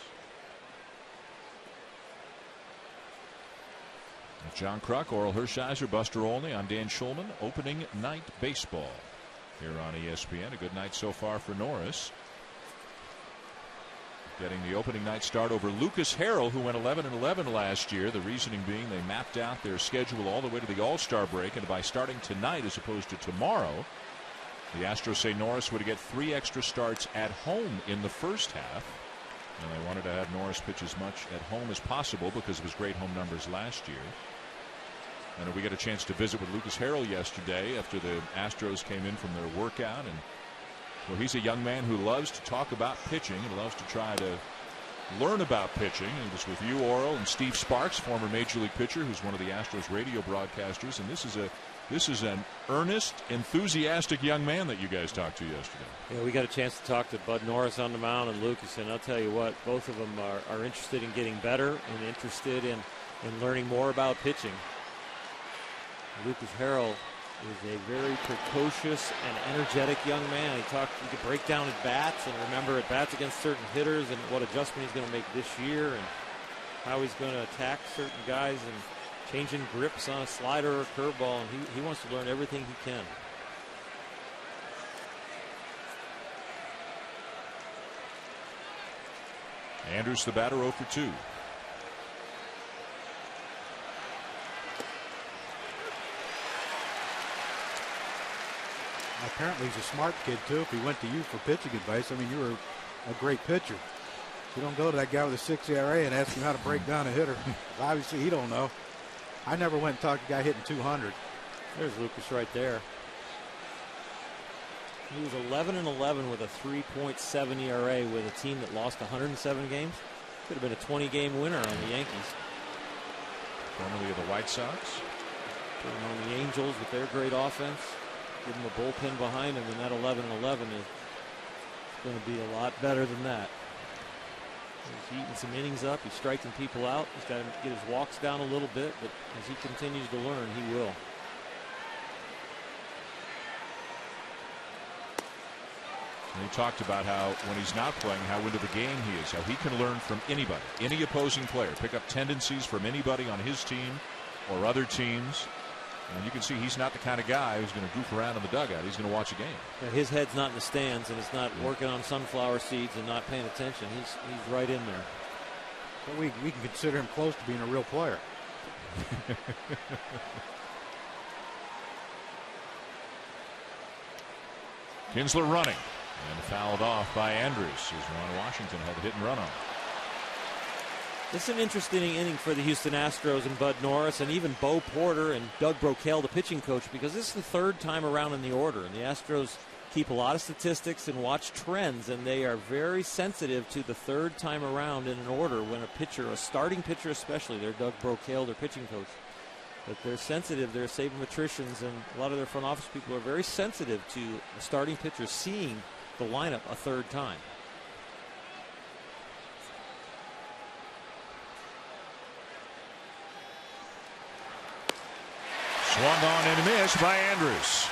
With John Kruk, Oral Hershiser, Buster Olney, I'm Dan Schulman. Opening night baseball here on ESPN. A good night so far for Norris. Getting the opening night start over Lucas Harrell, who went 11-11 last year. The reasoning being they mapped out their schedule all the way to the All-Star break, and by starting tonight as opposed to tomorrow, the Astros say Norris would get 3 extra starts at home in the first half. And they wanted to have Norris pitch as much at home as possible because of his great home numbers last year. And we got a chance to visit with Lucas Harrell yesterday after the Astros came in from their workout. And well, he's a young man who loves to talk about pitching and loves to try to learn about pitching. He was with you, Oral, and Steve Sparks, former Major League pitcher, who's one of the Astros radio broadcasters. And this is an earnest, enthusiastic young man that you guys talked to yesterday. Yeah, we got a chance to talk to Bud Norris on the mound and Lucas, and I'll tell you what, both of them are interested in getting better and interested in learning more about pitching. Lucas Harrell is a very precocious and energetic young man. He could break down at bats and remember at bats against certain hitters and what adjustment he's going to make this year and how he's going to attack certain guys and changing grips on a slider or a curveball, and he wants to learn everything he can. Andrews, the batter, 0 for 2. Apparently he's a smart kid, too, if he went to you for pitching advice. I mean, you were a great pitcher. You don't go to that guy with a 6 ERA and ask him how to break down a hitter. Obviously, he don't know. I never went and talked to a guy hitting 200. There's Lucas right there. He was 11-11 with a 3.7 ERA with a team that lost 107 games. Could have been a 20-game winner on the Yankees. Formerly of the White Sox. Putting on the Angels with their great offense. Give them a bullpen behind him, and that 11-11 is going to be a lot better than that. He's eating some innings up. He's striking people out. He's got to get his walks down a little bit, but as he continues to learn, he will. And he talked about how when he's not playing, how into the game he is, how he can learn from anybody, any opposing player, pick up tendencies from anybody on his team or other teams. And you can see he's not the kind of guy who's going to goof around in the dugout. He's going to watch a game. Yeah, his head's not in the stands, and it's not working on sunflower seeds and not paying attention. He's right in there. So we can consider him close to being a real player. Kinsler running and fouled off by Andrews as Ron Washington had a hit and run on. This is an interesting inning for the Houston Astros and Bud Norris and even Bo Porter and Doug Brocail, the pitching coach, because this is the third time around in the order. And the Astros keep a lot of statistics and watch trends, and they are very sensitive to the third time around in an order when a pitcher, a starting pitcher especially, they're Doug Brocail, their pitching coach. But they're sensitive, they're sabermetricians, and a lot of their front office people are very sensitive to a starting pitcher seeing the lineup a third time. Swung on and missed by Andrews.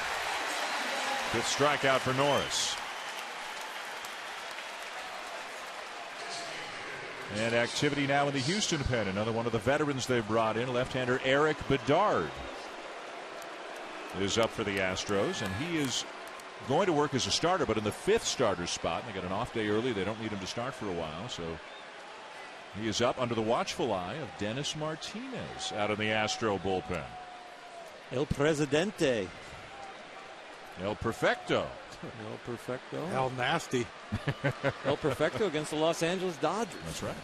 Fifth strikeout for Norris. And activity now in the Houston pen. Another one of the veterans they've brought in, left-hander Eric Bedard, is up for the Astros, and he is going to work as a starter, but in the fifth starter spot. They got an off day early. They don't need him to start for a while, so he is up under the watchful eye of Dennis Martinez out of the Astro bullpen. El Presidente. El Perfecto. El Perfecto. El Nasty. El Perfecto against the Los Angeles Dodgers. That's right.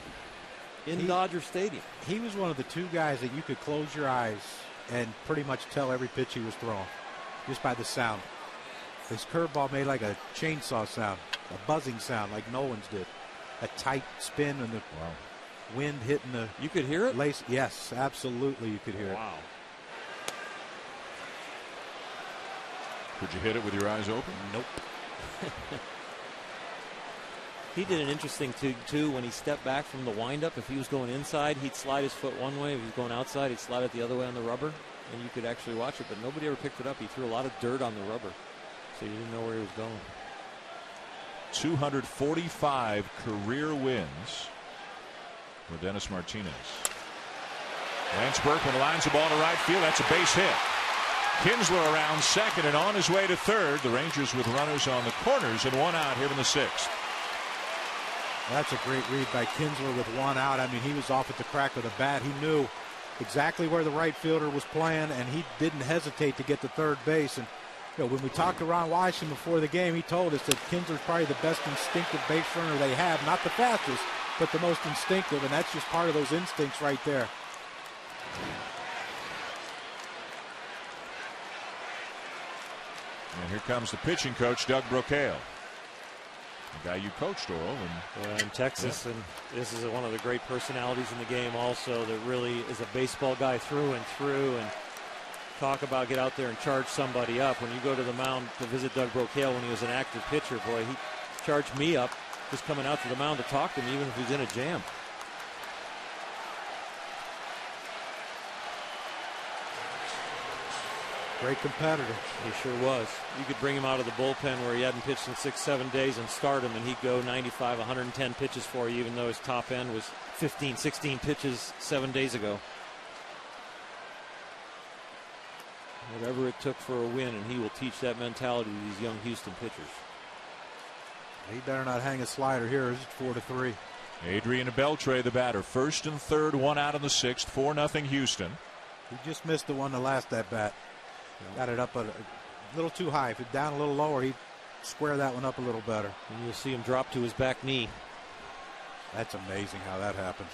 In Dodger Stadium. He was one of the two guys that you could close your eyes and pretty much tell every pitch he was throwing just by the sound. His curveball made like a chainsaw sound, a buzzing sound like no one's did. A tight spin and the wind hitting the. You could hear it? Lace. Yes, absolutely, you could hear it. Wow. Could you hit it with your eyes open? Nope. He did an interesting thing, too, when he stepped back from the windup. If he was going inside, he'd slide his foot one way. If he was going outside, he'd slide it the other way on the rubber. And you could actually watch it, but nobody ever picked it up. He threw a lot of dirt on the rubber, so you didn't know where he was going. 245 career wins for Dennis Martinez. Lance Berkman lines the ball to right field. That's a base hit. Kinsler around second and on his way to third. The Rangers with runners on the corners and one out here in the sixth. That's a great read by Kinsler with one out. I mean, he was off at the crack of the bat. He knew exactly where the right fielder was playing, and he didn't hesitate to get to third base. And you know, when we talked to Ron Washington before the game, he told us that Kinsler's probably the best instinctive base runner they have. Not the fastest, but the most instinctive, and that's just part of those instincts right there. And here comes the pitching coach, Doug Brocail. The guy you coached, Oral. In Texas, and this is one of the great personalities in the game also that really is a baseball guy through and through. And talk about get out there and charge somebody up. When you go to the mound to visit Doug Brocail when he was an active pitcher, boy, he charged me up just coming out to the mound to talk to him, even if he's in a jam. Great competitor. He sure was. You could bring him out of the bullpen where he hadn't pitched in 6-7 days and start him, and he'd go 95, 110 pitches for you, even though his top end was 15, 16 pitches 7 days ago. Whatever it took for a win, and he will teach that mentality to these young Houston pitchers. He better not hang a slider here. It's 4-3. Adrian Beltre, the batter. First and third, one out in the sixth. 4-0 Houston. He just missed the one the last at bat. Got it up A little too high. If it's down a little lower, he'd square that one up a little better. And you'll see him drop to his back knee. That's amazing how that happened.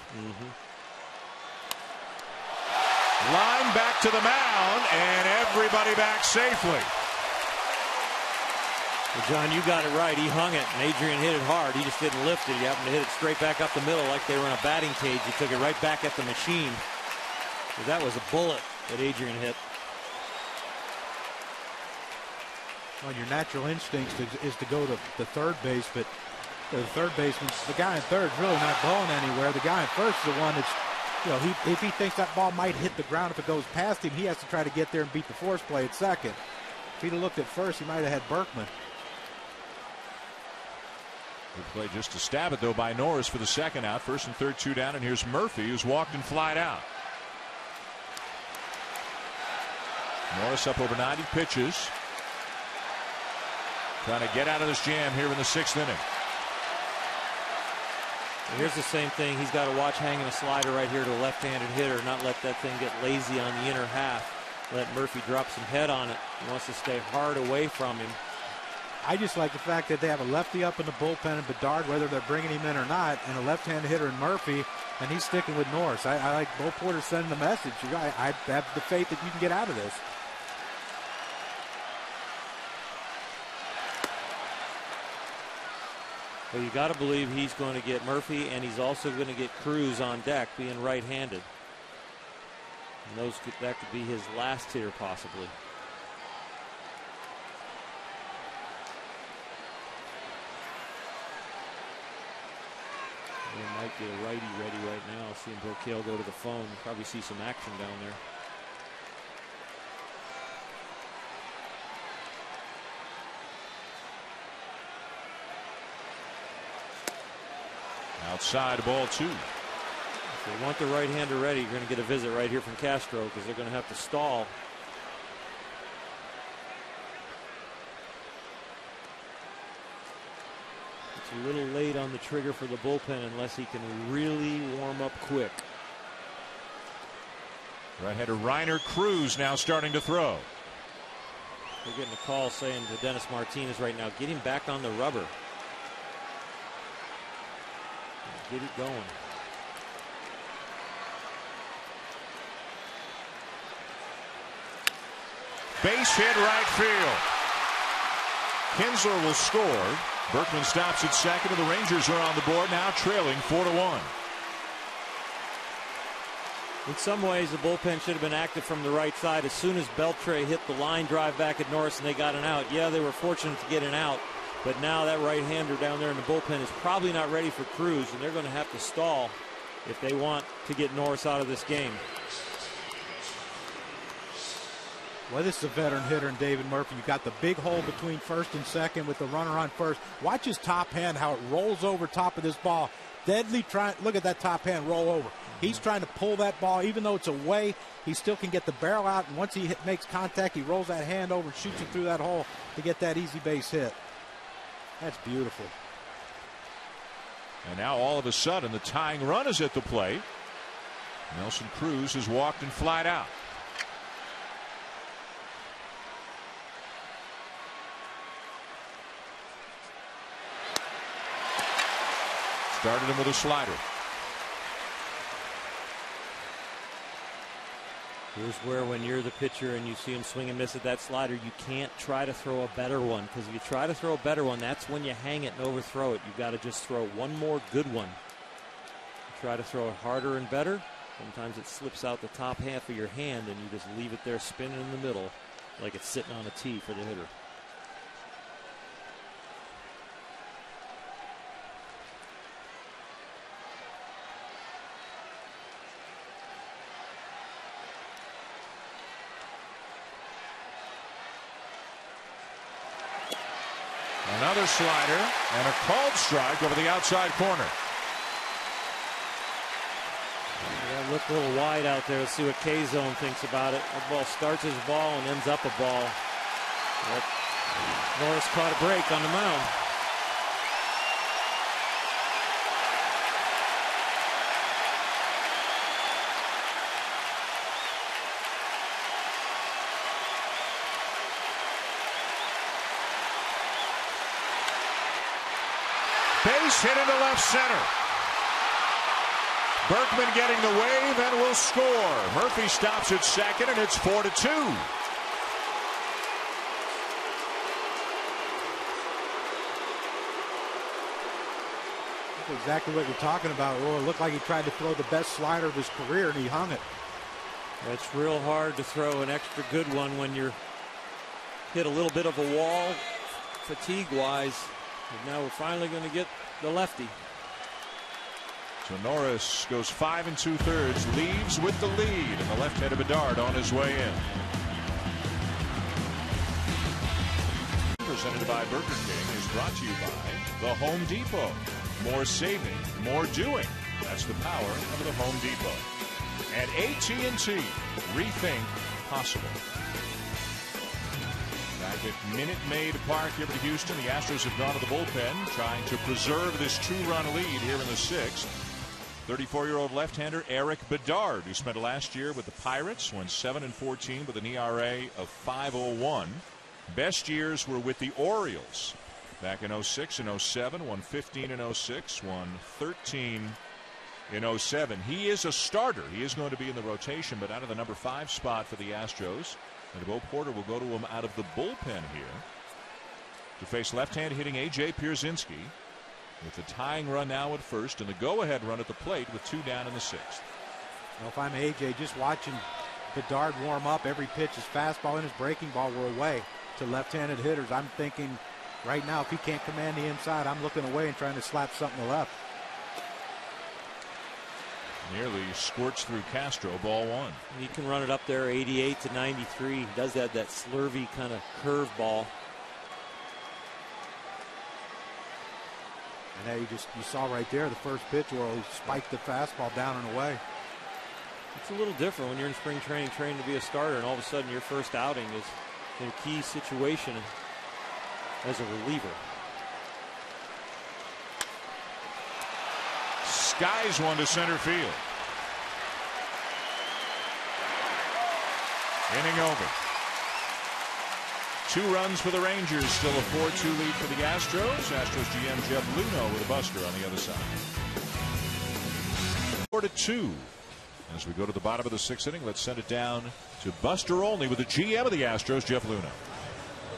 Line back to the mound, and everybody back safely. Well, John, you got it right. He hung it, and Adrian hit it hard. He just didn't lift it. He happened to hit it straight back up the middle like they were in a batting cage. He took it right back at the machine. That was a bullet that Adrian hit. Well, your natural instinct is to go to the third base, but the third baseman, the guy in third is really not going anywhere. The guy in first is the one that's, if he thinks that ball might hit the ground if it goes past him, he has to try to get there and beat the force play at second. If he'd have looked at first, he might have had Berkman. Good play just to stab it, though, by Norris for the second out. First and third, 2 down, and here's Murphy, who's walked and flied out. Norris up over 90 pitches. Trying to get out of this jam here in the 6th inning. Here's the same thing. He's got to watch hanging a slider right here to a left-handed hitter, not let that thing get lazy on the inner half. Let Murphy drop some head on it. He wants to stay hard away from him. I just like the fact that they have a lefty up in the bullpen in Bedard, whether they're bringing him in or not, and a left-handed hitter in Murphy, and he's sticking with Norris. I like Bo Porter sending the message. I have the faith that you can get out of this. Well, you got to believe he's going to get Murphy, and he's also going to get Cruz on deck, being right-handed. And that could be his last hitter, possibly. They might get a righty ready right now. Seeing Burkale go to the phone. Probably see some action down there. Outside, ball 2. If they want the right-hander ready, you're going to get a visit right here from Castro because they're going to have to stall. It's a little late on the trigger for the bullpen unless he can really warm up quick. Right-hander Reiner Cruz now starting to throw. They're getting a call saying to Dennis Martinez right now, get him back on the rubber. Get it going. Base hit right field. Kinsler will score. Berkman stops at second, and the Rangers are on the board now, trailing 4-1. In some ways, the bullpen should have been active from the right side. As soon as Beltre hit the line drive back at Norris and they got an out, yeah, they were fortunate to get an out. But now that right-hander down there in the bullpen is probably not ready for Cruz, and they're going to have to stall if they want to get Norris out of this game. Well, this is a veteran hitter in David Murphy. You got the big hole between first and second with the runner on first. Watch his top hand, how it rolls over top of this ball. Deadly trying. Look at that top hand roll over. He's trying to pull that ball, even though it's away. He still can get the barrel out, and once he makes contact, he rolls that hand over and shoots it through that hole to get that easy base hit. That's beautiful. And now all of a sudden the tying run is at the plate. Nelson Cruz has walked and flied out. Started him with a slider. Here's where, when you're the pitcher and you see him swing and miss at that slider, you can't try to throw a better one, because if you try to throw a better one, that's when you hang it and overthrow it. You've got to just throw one more good one. You try to throw it harder and better, sometimes it slips out the top half of your hand and you just leave it there spinning in the middle like it's sitting on a tee for the hitter. Another slider and a called strike over the outside corner. Yeah, look a little wide out there. Let's see what K-Zone thinks about it. That ball starts as a ball and ends up a ball. Yep. Norris caught a break on the mound. Base hit into left center. Berkman getting the wave and will score. Murphy stops at second, and it's 4-2. Exactly what you're talking about. Well, it looked like he tried to throw the best slider of his career, and he hung it. It's real hard to throw an extra good one when you're hit a little bit of a wall fatigue-wise. And now we're finally going to get the lefty. So Norris goes 5 2/3, leaves with the lead, and the left-handed Bedard on his way in. Presented by Burger King is brought to you by the Home Depot. More saving, more doing. That's the power of the Home Depot. And AT&T, rethink possible. Back at Minute Maid Park here in Houston, the Astros have gone to the bullpen, trying to preserve this 2-run lead here in the 6th. 34-year-old left-hander Eric Bedard, who spent last year with the Pirates, went 7-14 with an ERA of 5.01. Best years were with the Orioles. Back in 06 and 07, won 15 in 06, won 13 in 07. He is a starter. He is going to be in the rotation, but out of the number 5 spot for the Astros. And Bo Porter will go to him out of the bullpen here to face left-hand hitting A.J. Pierzynski, with the tying run now at first and the go-ahead run at the plate with 2 down in the 6th. Well, if I'm A.J., just watching Bedard warm up, every pitch, his fastball and his breaking ball were away to left-handed hitters. I'm thinking right now, if he can't command the inside, I'm looking away and trying to slap something to left. Nearly squirts through Castro, ball 1. He can run it up there 88 to 93. He does that slurvy kind of curve ball. And there you saw right there the first pitch where he spiked the fastball down and away. It's a little different when you're in spring training trained to be a starter, and all of a sudden your first outing is in a key situation as a reliever. Skies one to center field. Inning over. 2 runs for the Rangers, still a 4-2 lead for the Astros. Astros GM Jeff Luhnow with a buster on the other side. 4-2. As we go to the bottom of the 6th inning, let's send it down to Buster Olney with the GM of the Astros, Jeff Luhnow.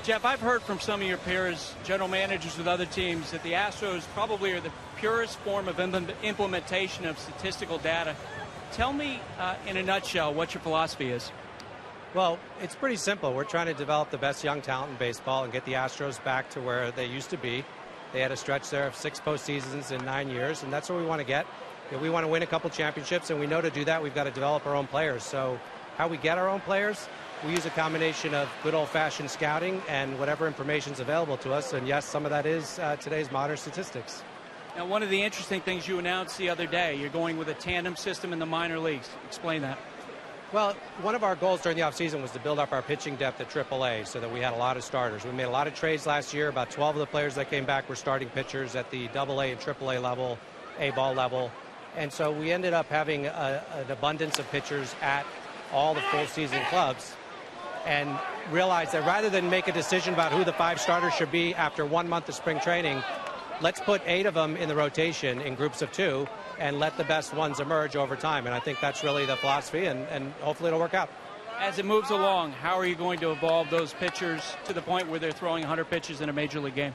Jeff, I've heard from some of your peers, general managers with other teams, that the Astros probably are the purest form of implementation of statistical data. Tell me in a nutshell what your philosophy is. Well, it's pretty simple. We're trying to develop the best young talent in baseball and get the Astros back to where they used to be. They had a stretch there of 6 postseasons in 9 years, and that's what we want to get. We want to win a couple championships, and we know to do that we've got to develop our own players. So how we get our own players, we use a combination of good old-fashioned scouting and whatever information is available to us. And yes, some of that is today's modern statistics. Now, one of the interesting things you announced the other day, you're going with a tandem system in the minor leagues. Explain that. Well, one of our goals during the offseason was to build up our pitching depth at AAA so that we had a lot of starters. We made a lot of trades last year. About 12 of the players that came back were starting pitchers at the AA and AAA level, A-ball level. And so we ended up having an abundance of pitchers at all the full season clubs, and realized that rather than make a decision about who the 5 starters should be after 1 month of spring training, let's put 8 of them in the rotation in groups of 2 and let the best ones emerge over time. And I think that's really the philosophy, and hopefully it'll work out. As it moves along, how are you going to evolve those pitchers to the point where they're throwing 100 pitches in a major league game?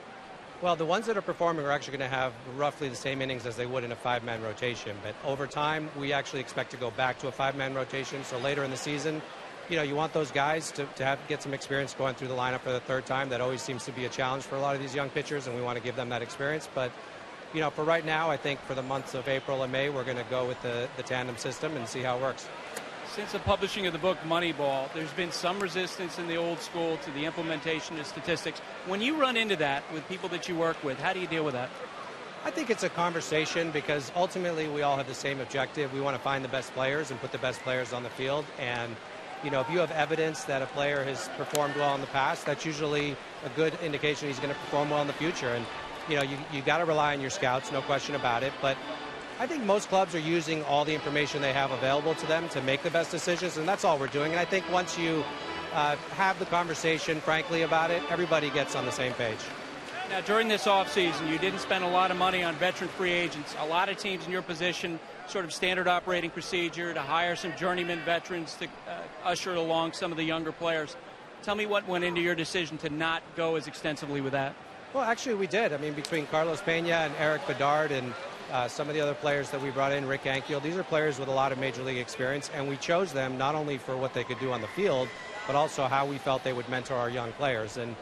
Well, the ones that are performing are actually going to have roughly the same innings as they would in a 5-man rotation. But over time, we actually expect to go back to a 5-man rotation. So later in the season, you want those guys to get some experience going through the lineup for the 3rd time. That always seems to be a challenge for a lot of these young pitchers, and we want to give them that experience. But, for right now, I think for the months of April and May, we're going to go with the tandem system and see how it works. Since the publishing of the book Moneyball, there's been some resistance in the old school to the implementation of statistics. When you run into that with people that you work with, how do you deal with that? I think it's a conversation because ultimately we all have the same objective. We want to find the best players and put the best players on the field. And, if you have evidence that a player has performed well in the past, that's usually a good indication he's going to perform well in the future. And, you got to rely on your scouts, no question about it. But I think most clubs are using all the information they have available to them to make the best decisions, and that's all we're doing. And I think once you have the conversation, frankly, about it, everybody gets on the same page. Now, during this offseason, you didn't spend a lot of money on veteran free agents. A lot of teams in your position, sort of standard operating procedure to hire some journeyman veterans to usher along some of the younger players. Tell me what went into your decision to not go as extensively with that. Well, actually, we did. I mean, between Carlos Pena and Eric Bedard and some of the other players that we brought in, Rick Ankiel, these are players with a lot of Major League experience, and we chose them not only for what they could do on the field, but also how we felt they would mentor our young players. And,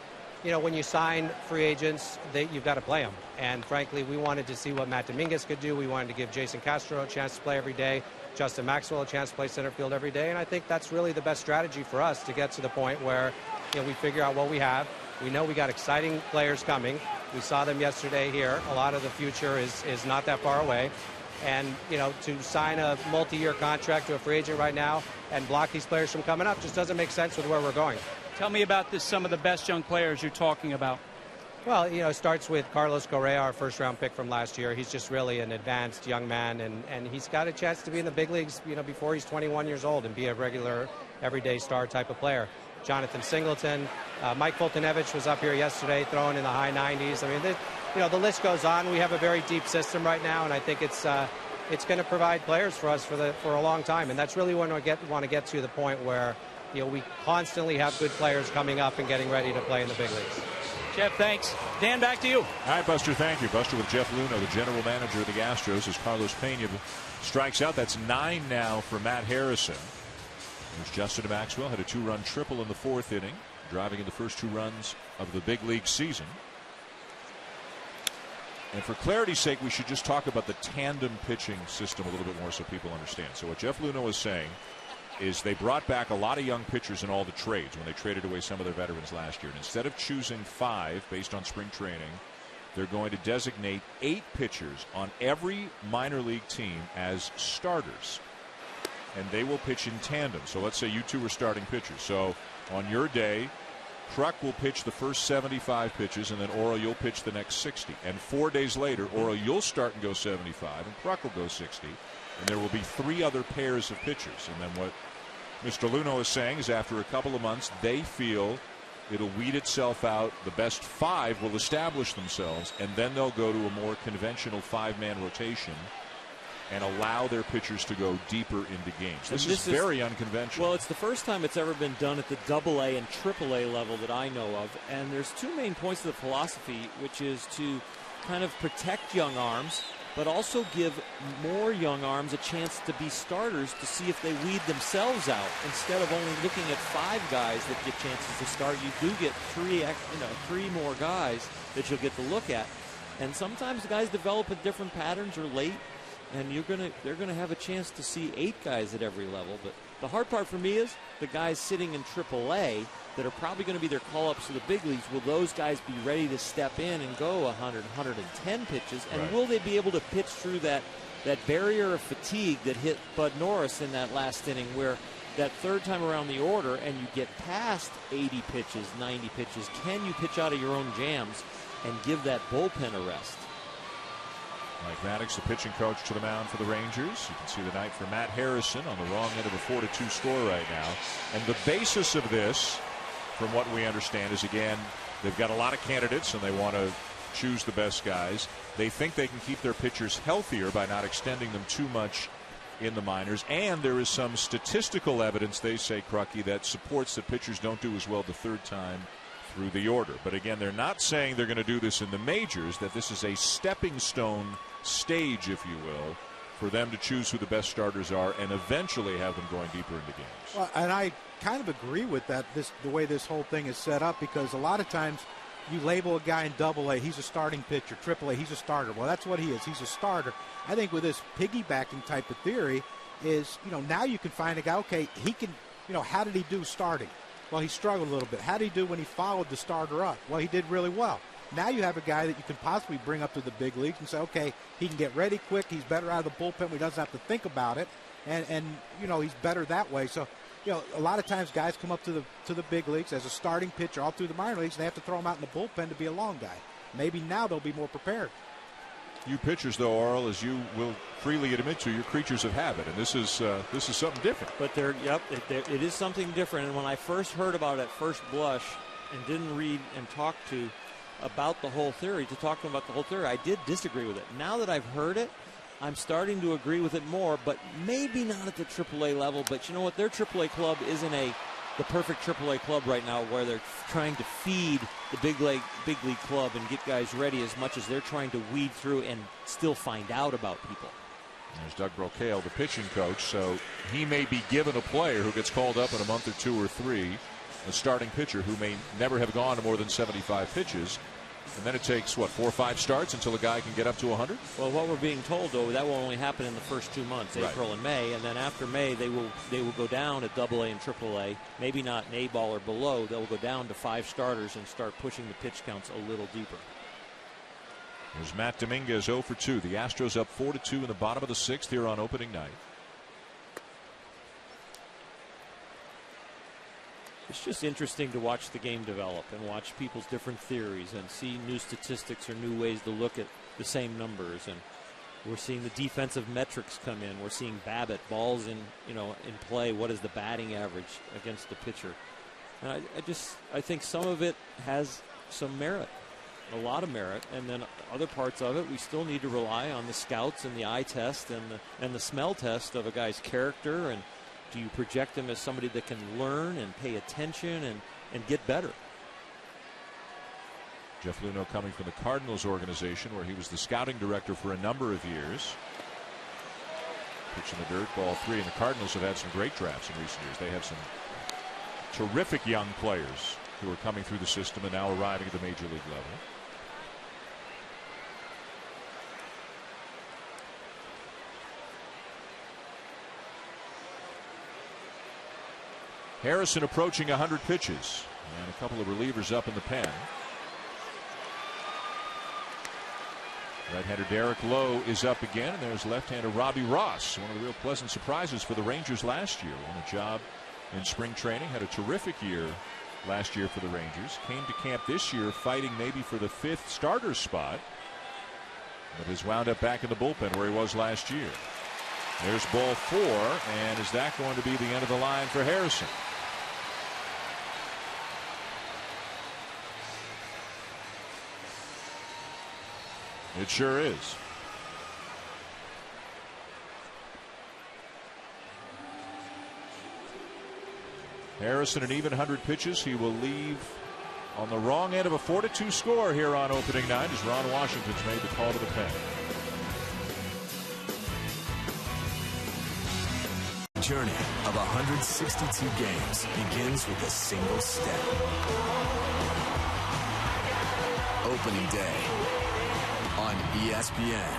you know, when you sign free agents, you've got to play them. And, frankly, we wanted to see what Matt Dominguez could do. We wanted to give Jason Castro a chance to play every day, Justin Maxwell a chance to play center field every day, and I think that's really the best strategy for us to get to the point where, you know, we figure out what we have. We know we got exciting players coming. We saw them yesterday here. A lot of the future is not that far away. And, you know, to sign a multi-year contract to a free agent right now and block these players from coming up just doesn't make sense with where we're going. Tell me about some of the best young players you're talking about. Well, you know, it starts with Carlos Correa, our first-round pick from last year. He's just really an advanced young man, and he's got a chance to be in the big leagues, you know, before he's 21 years old and be a regular, everyday star type of player. Jonathan Singleton, Mike Fultonevich was up here yesterday throwing in the high 90s. I mean, you know, the list goes on. We have a very deep system right now, and I think it's going to provide players for us for a long time. And that's really when we want to get to the point where, you know, we constantly have good players coming up and getting ready to play in the big leagues. Jeff, thanks. Dan, back to you. All right, Buster, thank you. Buster with Jeff Luhnow, the general manager of the Astros, as Carlos Pena strikes out. That's 9 now for Matt Harrison. There's Justin Maxwell, had a 2-run triple in the 4th inning, driving in the first 2 runs of the big league season. And for clarity's sake, we should just talk about the tandem pitching system a little bit more so people understand. So what Jeff Luhnow is saying is they brought back a lot of young pitchers in all the trades when they traded away some of their veterans last year. And instead of choosing 5 based on spring training, they're going to designate 8 pitchers on every minor league team as starters. And they will pitch in tandem. So let's say you two are starting pitchers. So on your day, Kruk will pitch the first 75 pitches, and then Oro, you'll pitch the next 60. And 4 days later, Oro, you'll start and go 75, and Kruk will go 60. And there will be 3 other pairs of pitchers. And then what Mr. Luhnow is saying is after a couple of months, they feel it'll weed itself out. The best 5 will establish themselves, and then they'll go to a more conventional 5-man rotation and allow their pitchers to go deeper into games. This is very unconventional. Well, it's the first time it's ever been done at the AA and AAA level that I know of. And there's 2 main points of the philosophy, which is to kind of protect young arms, but also give more young arms a chance to be starters to see if they weed themselves out. Instead of only looking at 5 guys that get chances to start, you do get 3 more guys that you'll get to look at. And sometimes guys develop in different patterns or late, and they're gonna have a chance to see 8 guys at every level. But the hard part for me is the guys sitting in AAA that are probably going to be their call-ups to the big leagues. Will those guys be ready to step in and go 100, 110 pitches? And will they be able to pitch through that barrier of fatigue that hit Bud Norris in that last inning, where that 3rd time around the order and you get past 80 pitches, 90 pitches? Can you pitch out of your own jams and give that bullpen a rest? Mike Maddox, the pitching coach, to the mound for the Rangers. You can see the night for Matt Harrison on the wrong end of a 4-2 score right now. And the basis of this, from what we understand, is, again, they've got a lot of candidates and they want to choose the best guys. They think they can keep their pitchers healthier by not extending them too much in the minors. And there is some statistical evidence, they say, Crucky, that supports that pitchers don't do as well the 3rd time through the order. But again, they're not saying they're going to do this in the majors, that this is a stepping stone stage, if you will, for them to choose who the best starters are and eventually have them going deeper into games. Well, and I kind of agree with that, the way this whole thing is set up, because a lot of times you label a guy in AA, he's a starting pitcher, AAA, he's a starter. Well, that's what he is. He's a starter. I think with this piggybacking type of theory is, you know, now you can find a guy, okay, he can, you know, how did he do starting? Well, he struggled a little bit. How did he do when he followed the starter up? Well, he did really well. Now you have a guy that you can possibly bring up to the big leagues and say, okay, he can get ready quick. He's better out of the bullpen. He doesn't have to think about it. And you know, he's better that way. So, you know, a lot of times guys come up to the big leagues as a starting pitcher all through the minor leagues, and they have to throw him out in the bullpen to be a long guy. Maybe now they'll be more prepared. You pitchers, though, Arl, as you will freely admit to, you're creatures of habit, and this is something different. But it is something different. And when I first heard about it at first blush and didn't read and talk to about the whole theory, to talk to him about the whole theory. I did disagree with it. Now that I've heard it, I'm starting to agree with it more, but maybe not at the AAA level. But you know what? Their AAA club isn't the perfect AAA club right now, where they're trying to feed the big league club and get guys ready as much as they're trying to weed through and still find out about people. There's Doug Brocail, the pitching coach, so he may be given a player who gets called up in a month or 2 or 3, a starting pitcher who may never have gone to more than 75 pitches. And then it takes, 4 or 5 starts until a guy can get up to 100? Well, what we're being told, though, that will only happen in the first 2 months, April and May. And then after May, they will go down at AA and AAA, maybe not in A-ball or below. They'll go down to 5 starters and start pushing the pitch counts a little deeper. There's Matt Dominguez 0 for 2. The Astros up 4-2 in the bottom of the 6th here on opening night. It's just interesting to watch the game develop and watch people's different theories and see new statistics or new ways to look at the same numbers. And we're seeing the defensive metrics come in. We're seeing BABIP, balls in play. What is the batting average against the pitcher? And I think some of it has some merit, a lot of merit, and then other parts of it we still need to rely on the scouts and the eye test and the smell test of a guy's character. And do you project him as somebody that can learn and pay attention and get better? Jeff Luhnow coming from the Cardinals organization, where he was the scouting director for a number of years. Pitch in the dirt, ball 3, and the Cardinals have had some great drafts in recent years. They have some terrific young players who are coming through the system and now arriving at the major league level. Harrison approaching 100 pitches, and a couple of relievers up in the pen. Right-hander Derek Lowe is up again, and there's left-hander Robbie Ross, one of the real pleasant surprises for the Rangers last year. Won a job in spring training, had a terrific year last year for the Rangers. Came to camp this year fighting maybe for the 5th starter spot, but has wound up back in the bullpen where he was last year. There's ball 4, and is that going to be the end of the line for Harrison? It sure is. Harrison an even 100 pitches. He will leave on the wrong end of a 4-2 score here on opening night as Ron Washington's made the call to the pen. The journey of 162 games begins with a single step. Opening day on ESPN.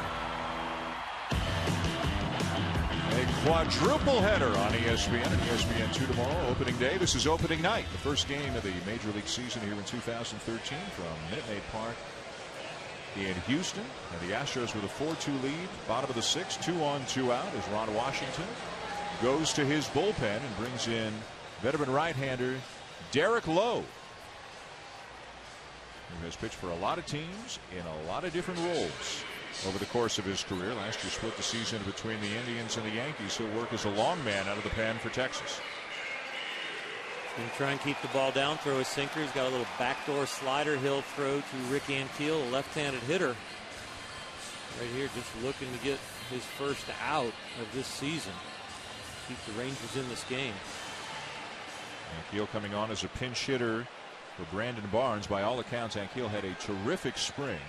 A quadruple header on ESPN and ESPN2 tomorrow. Opening day. This is opening night, the first game of the Major League season here in 2013 from Minute Maid Park in Houston. And the Astros with a 4-2 lead. Bottom of the 6th, 2 on, 2 out as Ron Washington goes to his bullpen and brings in veteran right-hander Derek Lowe, who has pitched for a lot of teams in a lot of different roles over the course of his career. Last year split the season between the Indians and the Yankees. He'll work as a long man out of the pen for Texas. He's going to try and keep the ball down, throw his sinker. He's got a little backdoor slider he'll throw to Rick Ankiel, a left-handed hitter. Right here just looking to get his first out of this season. Keep the Rangers in this game. Ankiel coming on as a pinch hitter for Brandon Barnes. By all accounts, Ankiel had a terrific spring.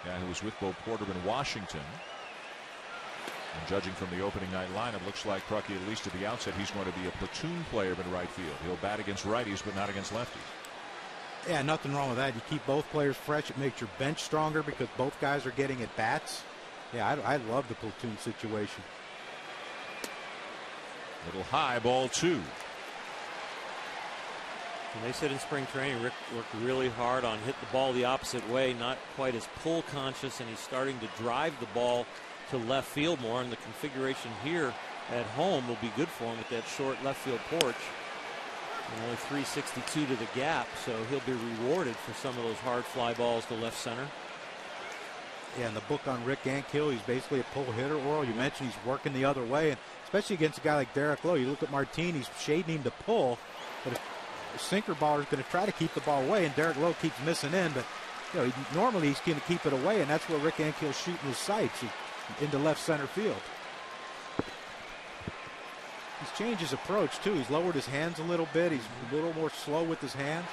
Guy who was with Bo Porter in Washington. And judging from the opening night lineup, looks like Crucky, at least at the outset, he's going to be a platoon player in right field. He'll bat against righties, but not against lefties. Yeah, nothing wrong with that. You keep both players fresh. It makes your bench stronger because both guys are getting at bats. Yeah, I love the platoon situation. Little high, ball 2. And they said in spring training, Rick worked really hard on hit the ball the opposite way, not quite as pull conscious, and he's starting to drive the ball to left field more. And the configuration here at home will be good for him with that short left field porch. And only 362 to the gap, so he'll be rewarded for some of those hard fly balls to left center. Yeah, in the book on Rick Ankiel, he's basically a pull hitter. Oral, you mentioned he's working the other way, and especially against a guy like Derek Lowe. You look at Martin, he's shading him to pull, but if a sinker baller is going to try to keep the ball away, and Derek Lowe keeps missing in. But you know, normally he's going to keep it away, and that's where Rick Ankiel's shooting his sights into left center field. He's changed his approach too. He's lowered his hands a little bit. He's a little more slow with his hands.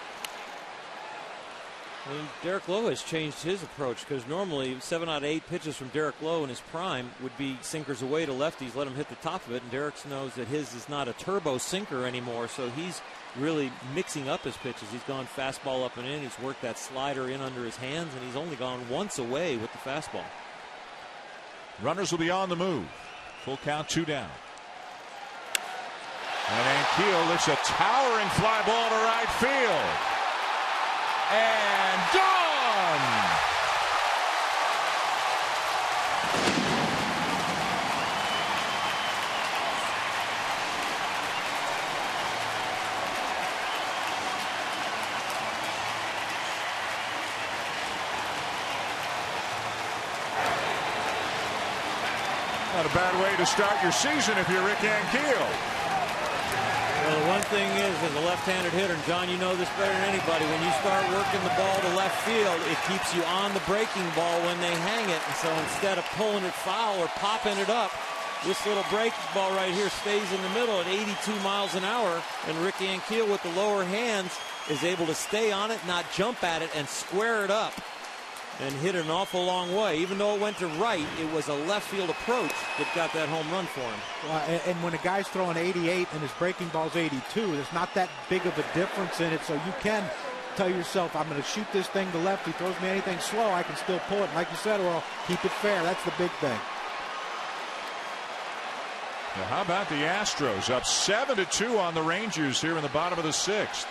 I mean, Derek Lowe has changed his approach, because normally 7 out of 8 pitches from Derek Lowe in his prime would be sinkers away to lefties, let him hit the top of it, and Derek knows that his is not a turbo sinker anymore, so he's really mixing up his pitches. He's gone fastball up and in, he's worked that slider in under his hands, and he's only gone once away with the fastball. Runners will be on the move. Full count, 2 down. And Ankiel lifts a towering fly ball to right field. And gone! Not a bad way to start your season if you're Rick Ankiel. Well, the one thing is, as a left-handed hitter, and John, you know this better than anybody, when you start working the ball to left field, it keeps you on the breaking ball when they hang it. And so instead of pulling it foul or popping it up, this little breaking ball right here stays in the middle at 82 miles an hour. And Rick Ankiel with the lower hands is able to stay on it, not jump at it, and square it up and hit it an awful long way. Even though it went to right, it was a left field approach that got that home run for him. Well, and when a guy's throwing 88 and his breaking ball's 82, there's not that big of a difference in it, so you can tell yourself, I'm going to shoot this thing to left. He throws me anything slow, I can still pull it. And like you said, well, keep it fair. That's the big thing. Now, how about the Astros up 7-2 on the Rangers here in the bottom of the 6th?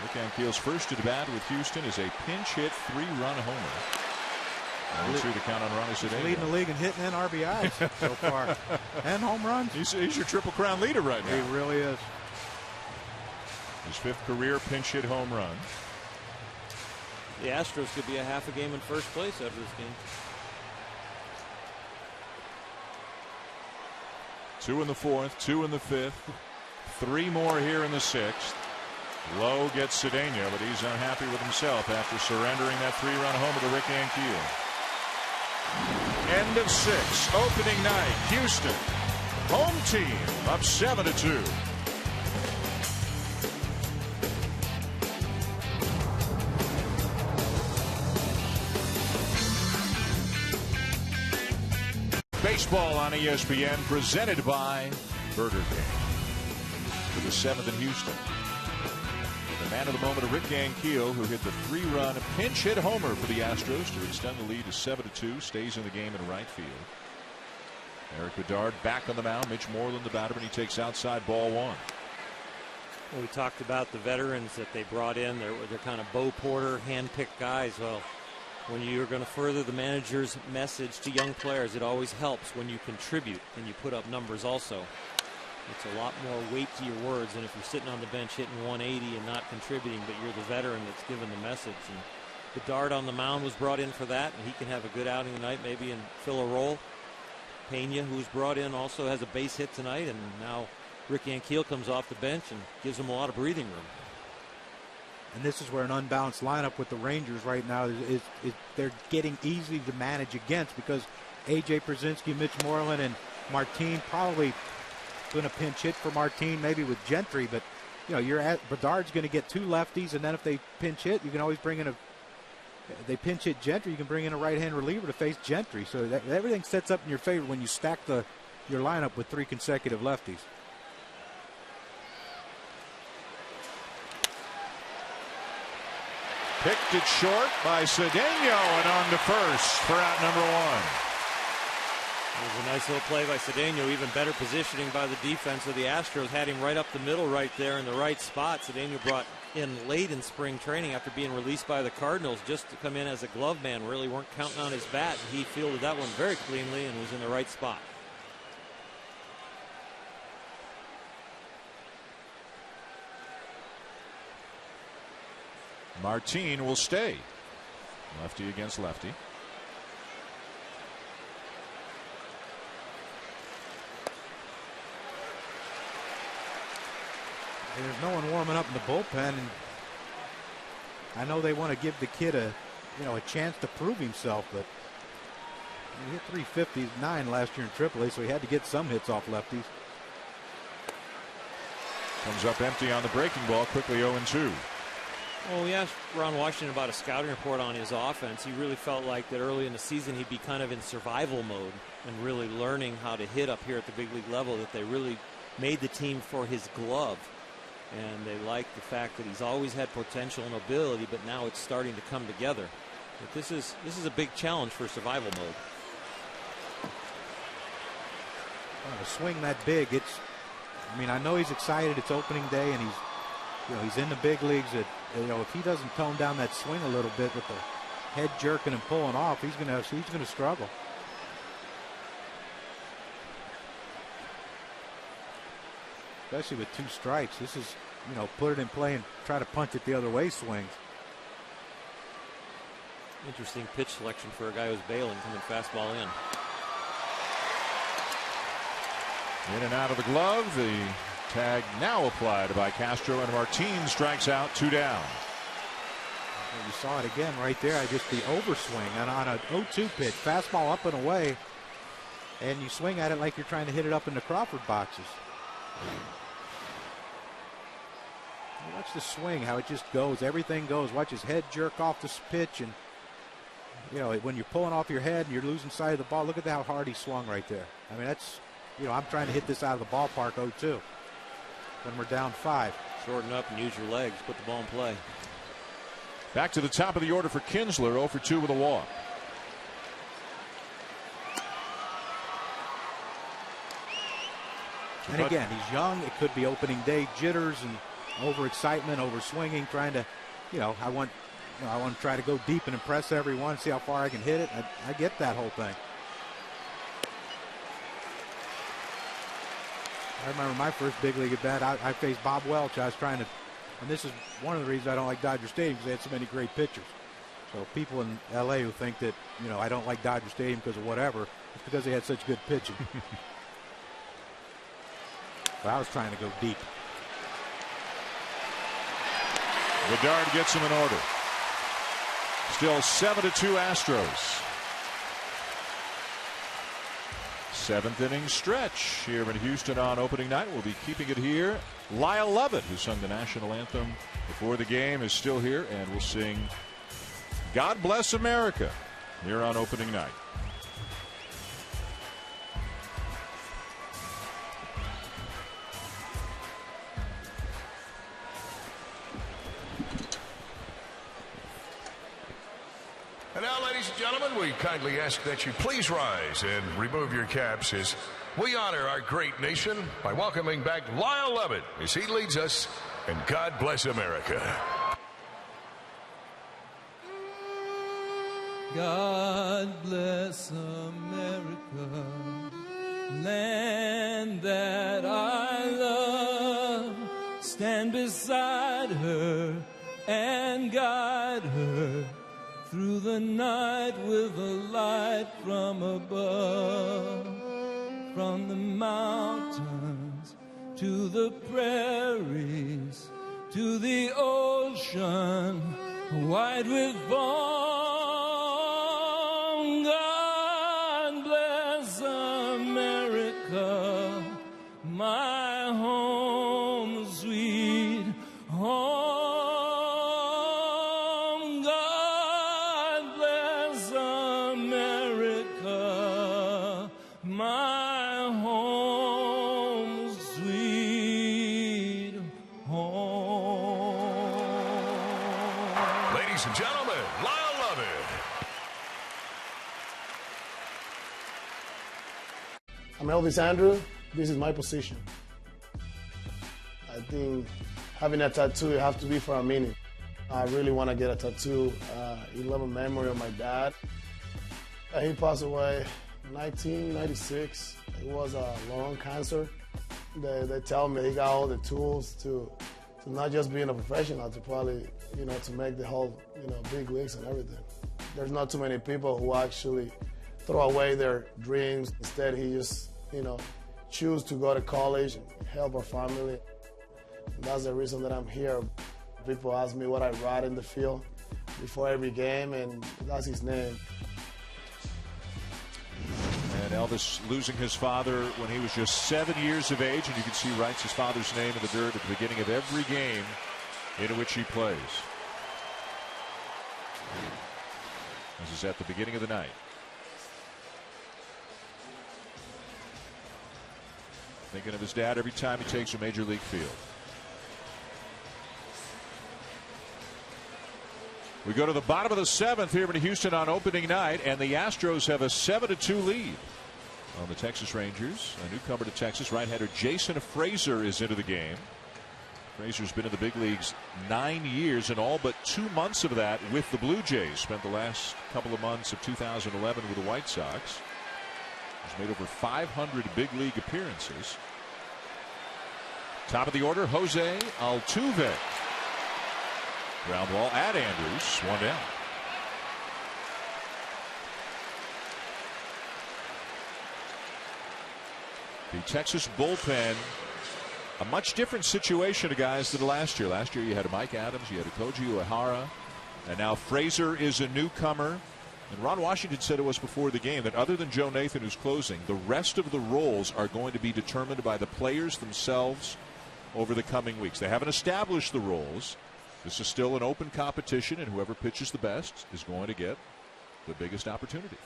Rick Ankiel's first at bat with Houston is a pinch hit 3-run homer. And the count on Ronnie Cedeno. Leading the league in hitting and RBIs so far, and home runs. He's your Triple Crown leader right now. He really is. His 5th career pinch hit home run. The Astros could be a half a game in first place after this game. 2 in the 4th, 2 in the 5th, 3 more here in the 6th. Lowe gets Cedeno, but he's unhappy with himself after surrendering that 3-run homer to Rick Ankiel. End of 6, opening night, Houston. Home team up 7-2. Baseball on ESPN, presented by Burger King. For the 7th in Houston. The man of the moment, Rick Ankiel, who hit the 3-run pinch hit homer for the Astros to extend the lead to 7-2, stays in the game in right field. Eric Bedard back on the mound. Mitch Moreland, the batter, and he takes outside ball 1. Well, we talked about the veterans that they brought in. They're kind of Bo Porter, hand-picked guys. Well, when you're going to further the manager's message to young players, it always helps when you contribute and you put up numbers also. It's a lot more weight to your words than if you're sitting on the bench hitting 180 and not contributing, but you're the veteran that's given the message. And Bedard on the mound was brought in for that, and he can have a good outing tonight, maybe, and fill a role. Pena, who's brought in, also has a base hit tonight, and now Rick Ankiel comes off the bench and gives him a lot of breathing room. And this is where an unbalanced lineup with the Rangers right now is they're getting easy to manage against, because A.J. Przinsky, Mitch Moreland, and Martin probably going to pinch hit for Martin, maybe with Gentry, but you know, Bedard's going to get 2 lefties, and then if they pinch hit, you can always bring in they pinch hit Gentry, you can bring in a right-hand reliever to face Gentry. So everything sets up in your favor when you stack your lineup with 3 consecutive lefties. Picked it short by Cedeno, and on to first for out number 1. It was a nice little play by Cedeno. Even better positioning by the defense of the Astros. Had him right up the middle right there in the right spot. Cedeno brought in late in spring training after being released by the Cardinals just to come in as a glove man. Really weren't counting on his bat. He fielded that one very cleanly and was in the right spot. Martin will stay. Lefty against lefty. There's no one warming up in the bullpen, and I know they want to give the kid a a chance to prove himself. But he hit 359 last year in AAA, so he had to get some hits off lefties. Comes up empty on the breaking ball, quickly 0-2. Well, we asked Ron Washington about a scouting report on his offense. He really felt like that early in the season he'd be kind of in survival mode and really learning how to hit up here at the big league level, that they really made the team for his glove. And they like the fact that he's always had potential and ability, but now it's starting to come together. But this is a big challenge for survival mode. Well, to swing that big, I know he's excited. It's opening day, and he's in the big leagues. If he doesn't tone down that swing a little bit with the head jerking and pulling off, he's gonna struggle. Especially with 2 strikes. This is, put it in play and try to punch it the other way swings. Interesting pitch selection for a guy who's bailing, coming fastball in. In and out of the glove. The tag now applied by Castro, and Martin strikes out, 2 down. You saw it again right there. Just the overswing and on a 0-2 pitch, fastball up and away, and you swing at it like you're trying to hit it up in the Crawford boxes. Watch the swing, how it just goes. Everything goes. Watch his head jerk off this pitch, and when you're pulling off your head and you're losing sight of the ball, look at how hard he swung right there. That's, I'm trying to hit this out of the ballpark 0-2 when we're down 5. Shorten up and use your legs. Put the ball in play. Back to the top of the order for Kinsler, 0-2 with a walk. And again, he's young. It could be opening day jitters and overexcitement, overswinging, trying to, I want to try to go deep and impress everyone, see how far I can hit it. I get that whole thing. I remember my first big league at bat. I faced Bob Welch. I was trying to, and this is one of the reasons I don't like Dodger Stadium, because they had so many great pitchers. So people in LA who think that, I don't like Dodger Stadium because of whatever, it's because they had such good pitching. But I was trying to go deep. Bedard gets him in order. Still 7-2 Astros. 7th inning stretch here in Houston on opening night. We'll be keeping it here. Lyle Lovett, who sung the national anthem before the game, is still here, and we'll sing God Bless America here on opening night. And now, ladies and gentlemen, we kindly ask that you please rise and remove your caps as we honor our great nation by welcoming back Lyle Lovett as he leads us in God Bless America. God bless America, land that I love. Stand beside her and guide her through the night with a light from above. From the mountains to the prairies to the ocean white with foam. God bless America, my home sweet home. God bless America, my home sweet home. Ladies and gentlemen, Lyle Lovett. I'm Elvis Andrew. This is my position. I think having a tattoo, you have to be for a meaning. I really want to get a tattoo in love and memory of my dad. He passed away in 1996. It was a lung cancer. They tell me he got all the tools to not just being a professional, to probably, to make the whole, big leagues and everything. There's not too many people who actually throw away their dreams. Instead, he just, choose to go to college and help our family. And that's the reason that I'm here. People ask me what I ride in the field. before every game, and that's his name. And Elvis losing his father when he was just 7 years of age, and you can see writes his father's name in the dirt at the beginning of every game in which he plays. This is at the beginning of the night. Thinking of his dad every time he takes a major league field. We go to the bottom of the 7th here in Houston on opening night, and the Astros have a 7-2 lead on the Texas Rangers. A newcomer to Texas, right-hander Jason Frazier is into the game. Frazier's been in the big leagues 9 years, and all but 2 months of that with the Blue Jays. Spent the last couple of months of 2011 with the White Sox. He's made over 500 big league appearances. Top of the order, Jose Altuve. Ground ball at Andrews, 1 down. The Texas bullpen, a much different situation to guys than last year. Last year you had Mike Adams, you had Koji Uehara, and now Frazier is a newcomer. And Ron Washington said it was before the game that other than Joe Nathan, who's closing, the rest of the roles are going to be determined by the players themselves over the coming weeks. They haven't established the roles. This is still an open competition, and whoever pitches the best is going to get the biggest opportunity.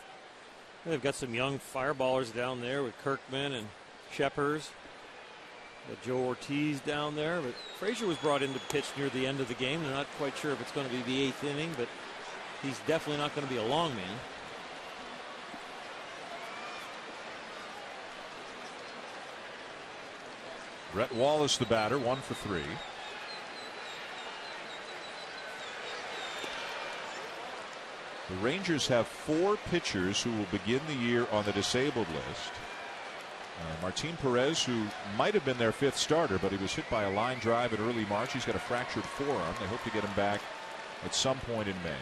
They've got some young fireballers down there with Kirkman and Sheppers. Got Joe Ortiz down there, but Frazier was brought in to pitch near the end of the game. They're not quite sure if it's going to be the 8th inning, but he's definitely not going to be a long man. Brett Wallace, the batter, 1 for 3. The Rangers have 4 pitchers who will begin the year on the disabled list. Martin Perez, who might have been their 5th starter, but he was hit by a line drive in early March. He's got a fractured forearm. They hope to get him back at some point in May.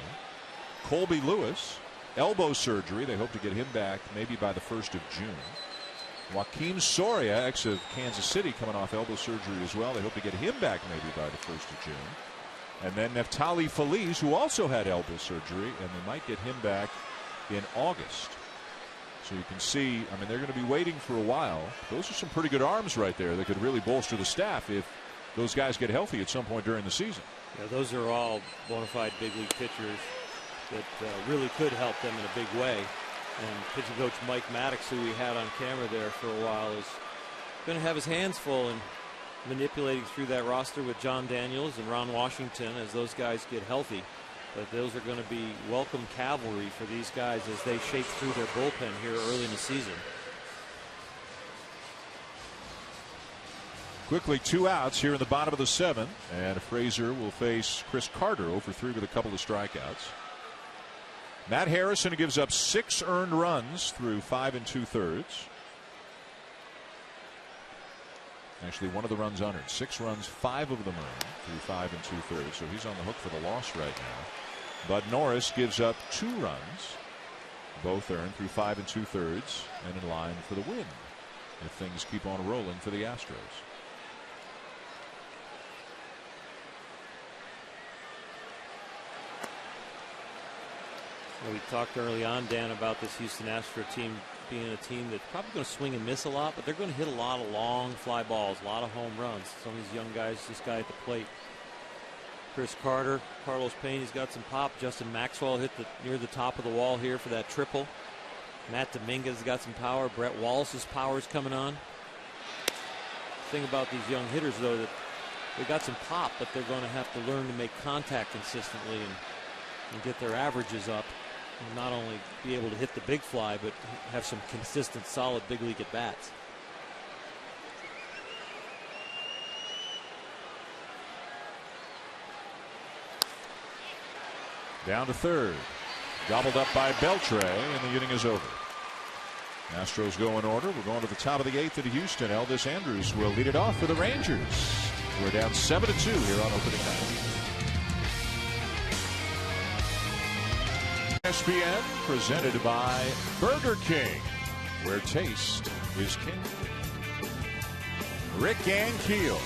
Colby Lewis, elbow surgery. They hope to get him back maybe by the 1st of June. Joaquin Soria, ex of Kansas City, coming off elbow surgery as well. They hope to get him back maybe by the 1st of June. And then Neftali Feliz, who also had elbow surgery, and they might get him back in August. So you can see, I mean, they're going to be waiting for a while. Those are some pretty good arms right there that could really bolster the staff if those guys get healthy at some point during the season. Yeah, those are all bona fide big league pitchers that really could help them in a big way. And pitching coach Mike Maddox, who we had on camera there for a while, is going to have his hands full in manipulating through that roster with John Daniels and Ron Washington as those guys get healthy. But those are going to be welcome cavalry for these guys as they shake through their bullpen here early in the season. Quickly, 2 outs here in the bottom of the 7th, and Frazier will face Chris Carter, 0 for 3 with a couple of strikeouts. Matt Harrison gives up 6 earned runs through 5 2/3. Actually, one of the runs unearned. 6 runs, 5 of them earned through 5 2/3. So he's on the hook for the loss right now. Bud Norris gives up 2 runs, both earned through 5 2/3, and in line for the win if things keep on rolling for the Astros. We talked early on, Dan, about this Houston Astros team being a team that's probably going to swing and miss a lot, but they're going to hit a lot of long fly balls, a lot of home runs. Some of these young guys, this guy at the plate, Chris Carter, Carlos Payne, he's got some pop. Justin Maxwell hit near the top of the wall here for that triple. Matt Dominguez got some power. Brett Wallace's power is coming on. The thing about these young hitters, though, that they got some pop, but they're going to have to learn to make contact consistently and get their averages up. And not only be able to hit the big fly, but have some consistent, solid big league at bats. Down to third. Gobbled up by Beltre, and the inning is over. Astros go in order. We're going to the top of the 8th at Houston. Elvis Andrews will lead it off for the Rangers. We're down 7-2 here on opening night. ESPN presented by Burger King, where taste is king. Rick Ankiel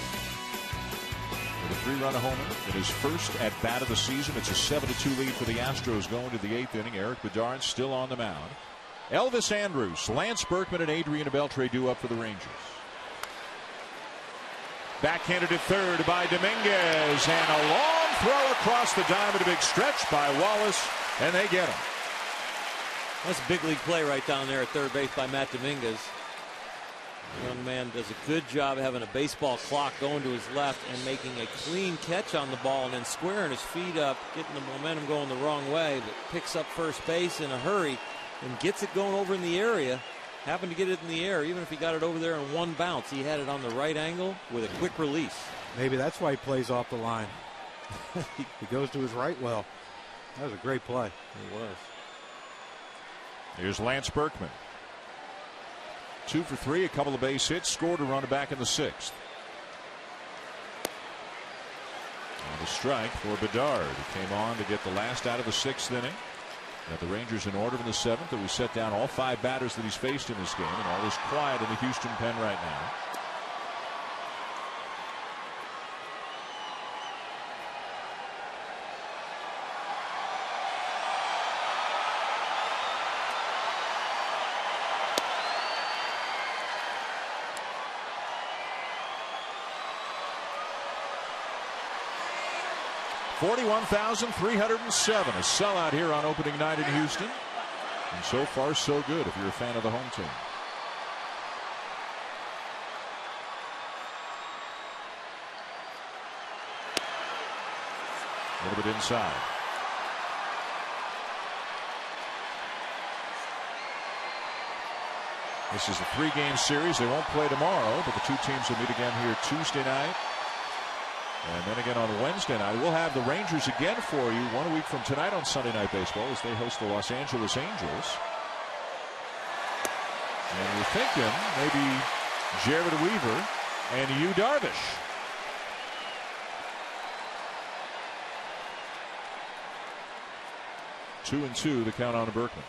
for the 3-run homer in his first at bat of the season. It's a 7-2 lead for the Astros going to the 8th inning. Eric Bedard still on the mound. Elvis Andrus, Lance Berkman, and Adrian Beltre due up for the Rangers. Backhanded at third by Dominguez, and a long throw across the diamond, a big stretch by Wallace, and they get him. That's a big league play right down there at third base by Matt Dominguez. The young man does a good job of having a baseball clock going to his left and making a clean catch on the ball and then squaring his feet up, getting the momentum going the wrong way, but picks up first base in a hurry and gets it going over in the area. Happened to get it in the air, even if he got it over there in one bounce. He had it on the right angle with a quick release. Maybe that's why he plays off the line. He goes to his right well. That was a great play. It was. Here's Lance Berkman. 2 for 3, a couple of base hits, scored a run back in the 6th. And a strike for Bedard, who came on to get the last out of the 6th inning. Got the Rangers in order in the 7th, and we set down all 5 batters that he's faced in this game, and all is quiet in the Houston pen right now. $41,307, a sellout here on opening night in Houston. And so far, so good if you're a fan of the home team. A little bit inside. This is a 3-game series. They won't play tomorrow, but the two teams will meet again here Tuesday night. And then again on Wednesday night. We'll have the Rangers again for you 1 week from tonight on Sunday Night Baseball as they host the Los Angeles Angels. And we're thinking maybe Jared Weaver and Yu Darvish. Two and 2, the count on to Berkman.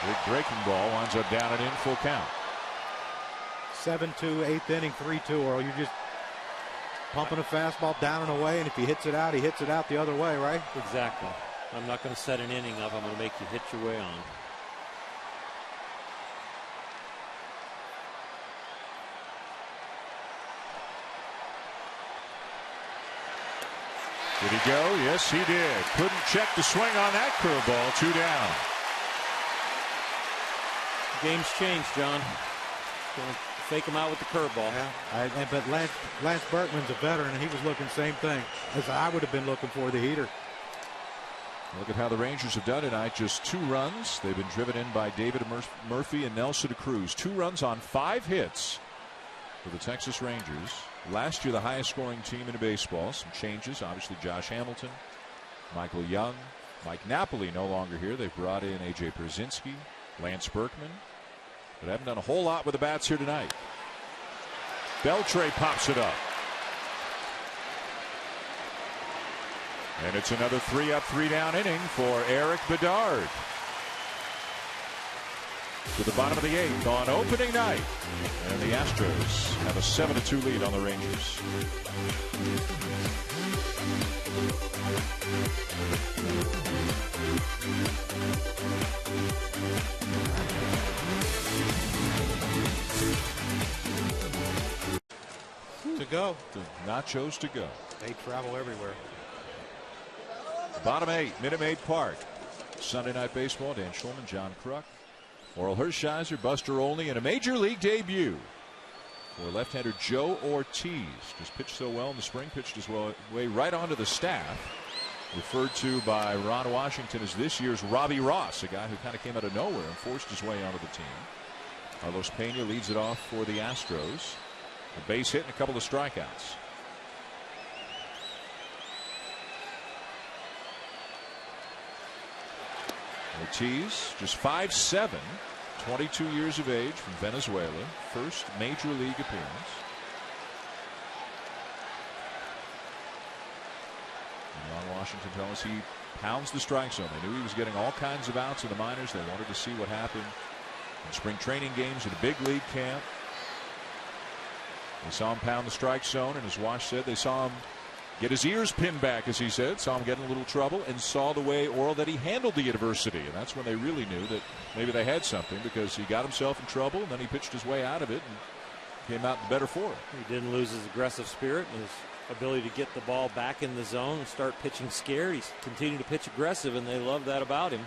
Big breaking ball winds up down and in, full count. 7-2, 8th inning, 3-2, or you're just pumping a fastball down and away, and if he hits it out the other way, right? Exactly. I'm not going to set an inning up. I'm going to make you hit your way on. Did he go? Yes, he did. Couldn't check the swing on that curveball. 2 down. Game's changed, John. Gonna fake him out with the curveball. Yeah, but Lance Berkman's a veteran, and he was looking same thing as I would have been looking for, the heater. Look at how the Rangers have done tonight. Just 2 runs. They've been driven in by David Murphy and Nelson Cruz. 2 runs on 5 hits for the Texas Rangers. Last year, the highest scoring team in baseball. Some changes. Obviously, Josh Hamilton, Michael Young, Mike Napoli no longer here. They've brought in A.J. Pierzynski, Lance Berkman. But haven't done a whole lot with the bats here tonight. Beltre pops it up. And it's another 3-up, 3-down inning for Eric Bedard. To the bottom of the 8th on opening night. And the Astros have a 7-2 lead on the Rangers. To go. The nachos to go. They travel everywhere. Bottom 8, Minute Maid Park. Sunday Night Baseball. Dan Schulman, John Kruk, Oral Hershiser, Buster Olney, and a major league debut for left-hander Joe Ortiz. Just pitched so well in the spring, pitched his way right onto the staff. Referred to by Ron Washington as this year's Robbie Ross, a guy who kind of came out of nowhere and forced his way onto the team. Carlos Pena leads it off for the Astros. A base hit and a couple of strikeouts. Ortiz, just 5'7", 22 years of age, from Venezuela. First major league appearance. Washington tell us he pounds the strike zone. They knew he was getting all kinds of outs in the minors. They wanted to see what happened in spring training games, in a big league camp. They saw him pound the strike zone, and as Wash said, they saw him get his ears pinned back, as he said, saw him get in a little trouble, and saw the way, Oral, that he handled the adversity. And that's when they really knew that maybe they had something, because he got himself in trouble, and then he pitched his way out of it and came out better for it. He didn't lose his aggressive spirit and his ability to get the ball back in the zone and start pitching scared. He's continuing to pitch aggressive, and they love that about him.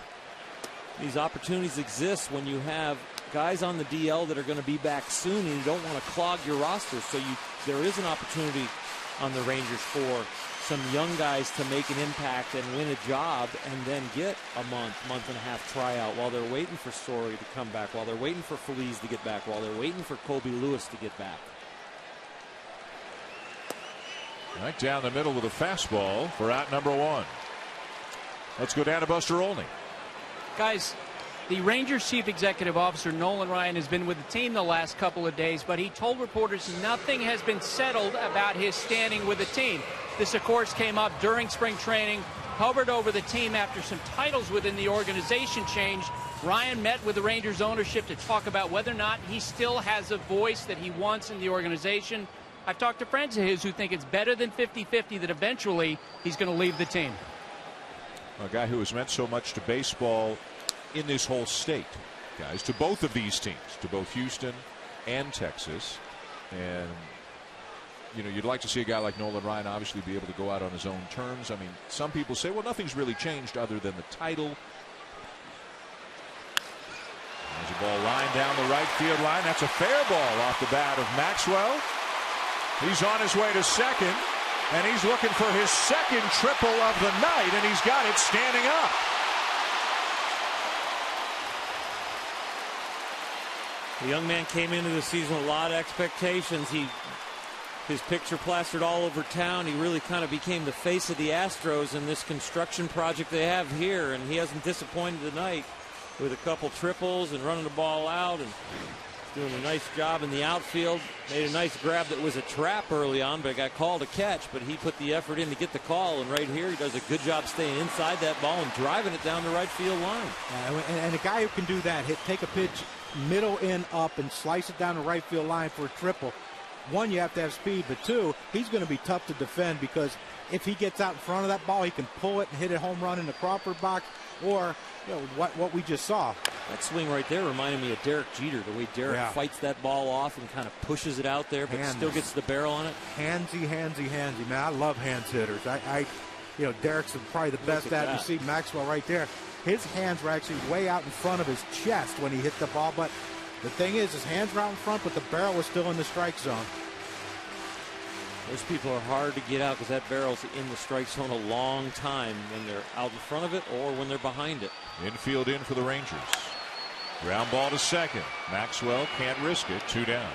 These opportunities exist when you have guys on the DL that are going to be back soon, and you don't want to clog your roster. So there is an opportunity on the Rangers for some young guys to make an impact and win a job, and then get a month and a half tryout while they're waiting for Story to come back, while they're waiting for Feliz to get back, while they're waiting for Kobe Lewis to get back. Right down the middle with a fastball for out number 1. Let's go down to Buster Olney. Guys, the Rangers chief executive officer Nolan Ryan has been with the team the last couple of days, but he told reporters nothing has been settled about his standing with the team. This, of course, came up during spring training, hovered over the team after some titles within the organization changed. Ryan met with the Rangers ownership to talk about whether or not he still has a voice that he wants in the organization. I've talked to friends of his who think it's better than 50-50 that eventually he's going to leave the team. A guy who has meant so much to baseball in this whole state, guys, to both of these teams, to both Houston and Texas. And, you know, you'd like to see a guy like Nolan Ryan obviously be able to go out on his own terms. I mean, some people say, well, nothing's really changed other than the title. There's a ball line down the right field line. That's a fair ball off the bat of Maxwell. He's on his way to second, and he's looking for his second triple of the night, and he's got it standing up. The young man came into the season with a lot of expectations. His picture plastered all over town. He really kind of became the face of the Astros in this construction project they have here, and he hasn't disappointed tonight with a couple triples and running the ball out and doing a nice job in the outfield. Made a nice grab that was a trap early on, but got called a catch, but he put the effort in to get the call, and right here he does a good job staying inside that ball and driving it down the right field line. And a guy who can do that, take a pitch middle in up and slice it down the right field line for a triple. One, you have to have speed, but two, he's going to be tough to defend, because if he gets out in front of that ball, he can pull it and hit a home run in the Crawford box, or what we just saw. That swing right there reminded me of Derek Jeter, the way Derek fights that ball off and kind of pushes it out there, but still gets the barrel on it. Handsy. Man, I love hands hitters. Derek's probably the best at it. You see Maxwell right there. His hands were actually way out in front of his chest when he hit the ball, but the thing is, his hands were out in front, but the barrel was still in the strike zone. Those people are hard to get out because that barrel's in the strike zone a long time when they're out in front of it or when they're behind it. Infield in for the Rangers. Ground ball to second. Maxwell can't risk it. 2 down.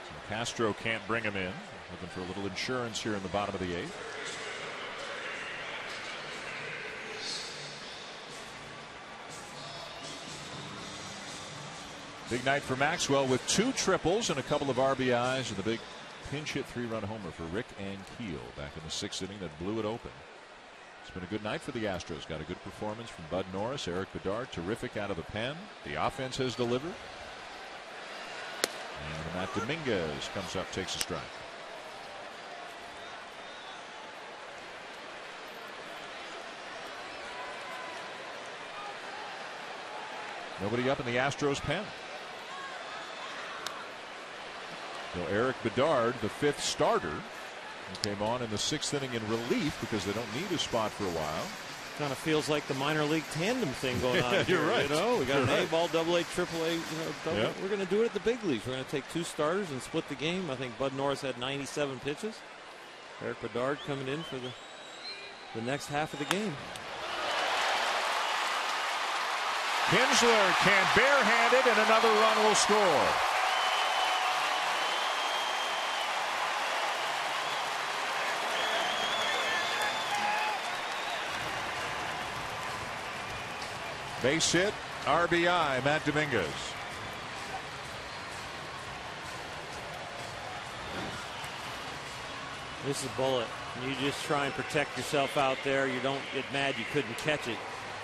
So Castro can't bring him in. Looking for a little insurance here in the bottom of the 8th. Big night for Maxwell with 2 triples and a couple of RBIs and the big pinch hit 3-run homer for Rick Ankiel back in the 6th inning that blew it open. It's been a good night for the Astros. Got a good performance from Bud Norris, Eric Bedard, terrific out of the pen. The offense has delivered. And Matt Dominguez comes up, takes a strike. Nobody up in the Astros pen. So Eric Bedard, the 5th starter, who came on in the 6th inning in relief because they don't need a spot for a while. Kind of feels like the minor league tandem thing going on. You're here, right. You know, we got an A-ball, AA, AAA. We're going to do it at the big leagues. We're going to take 2 starters and split the game. I think Bud Norris had 97 pitches. Eric Bedard coming in for the next half of the game. Kinsler can barehand it, and another run will score. Base hit, RBI, Matt Dominguez. This is Bullet. You just try and protect yourself out there. You don't get mad you couldn't catch it.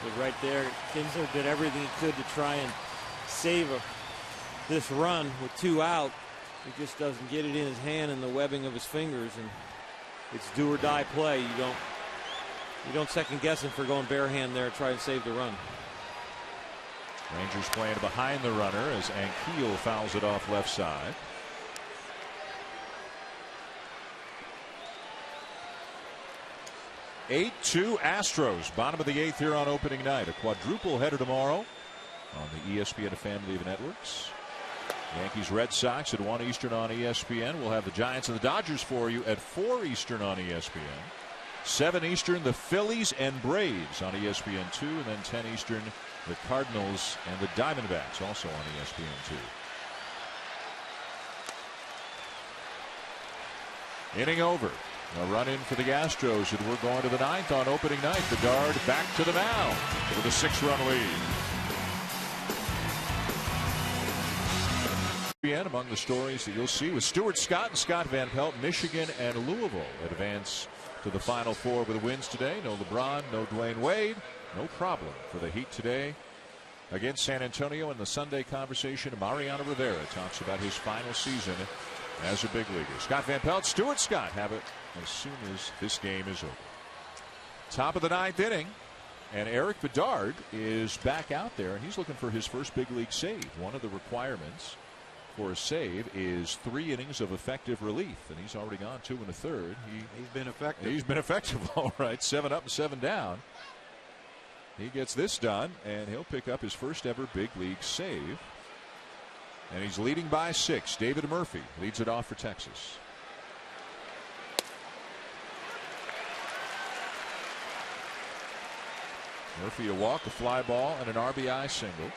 But right there, Kinsler did everything he could to try and save this run with 2 out. He just doesn't get it in his hand and the webbing of his fingers, and it's do or die play. You don't second guess him for going bare hand there and try and save the run. Rangers playing behind the runner as Ankiel fouls it off left side. Eight 2 Astros, bottom of the 8th here on opening night. A quadruple header tomorrow on the ESPN family of networks. Yankees Red Sox at 1 Eastern on ESPN. We'll have the Giants and the Dodgers for you at 4 Eastern on ESPN. 7 Eastern, the Phillies and Braves on ESPN2, and then 10 Eastern, the Cardinals and the Diamondbacks also on ESPN2. Inning over. A run in for the Astros, and we're going to the 9th on opening night. Bedard back to the mound with a 6-run lead. Among the stories that you'll see with Stuart Scott and Scott Van Pelt, Michigan and Louisville advance to the Final Four with wins today. No LeBron, no Dwayne Wade. No problem for the Heat today against San Antonio. In the Sunday conversation, Mariano Rivera talks about his final season as a big leaguer. Scott Van Pelt, Stuart Scott have it as soon as this game is over. Top of the 9th inning, and Eric Bedard is back out there, and he's looking for his first big league save. One of the requirements for a save is 3 innings of effective relief, and he's already gone 2 1/3. He's been effective. He's been effective, all right. 7 up and 7 down. He gets this done, and he'll pick up his first ever big league save. And he's leading by 6. David Murphy leads it off for Texas. Murphy a walk, a fly ball, and an RBI single.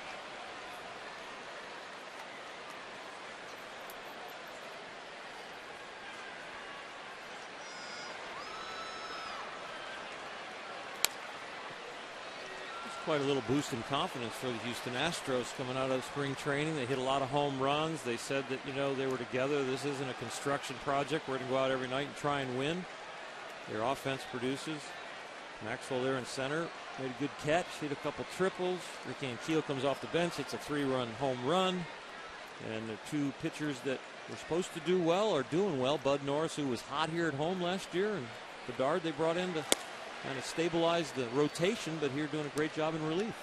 Quite a little boost in confidence for the Houston Astros coming out of spring training. They hit a lot of home runs. They said that, they were together. This isn't a construction project. We're going to go out every night and try and win. Their offense produces. Maxwell there in center made a good catch, hit a couple triples. Ricky Ankiel comes off the bench, hits a 3-run home run. And the 2 pitchers that were supposed to do well are doing well. Bud Norris, who was hot here at home last year, and Bedard they brought in to kind of stabilize the rotation, but here doing a great job in relief.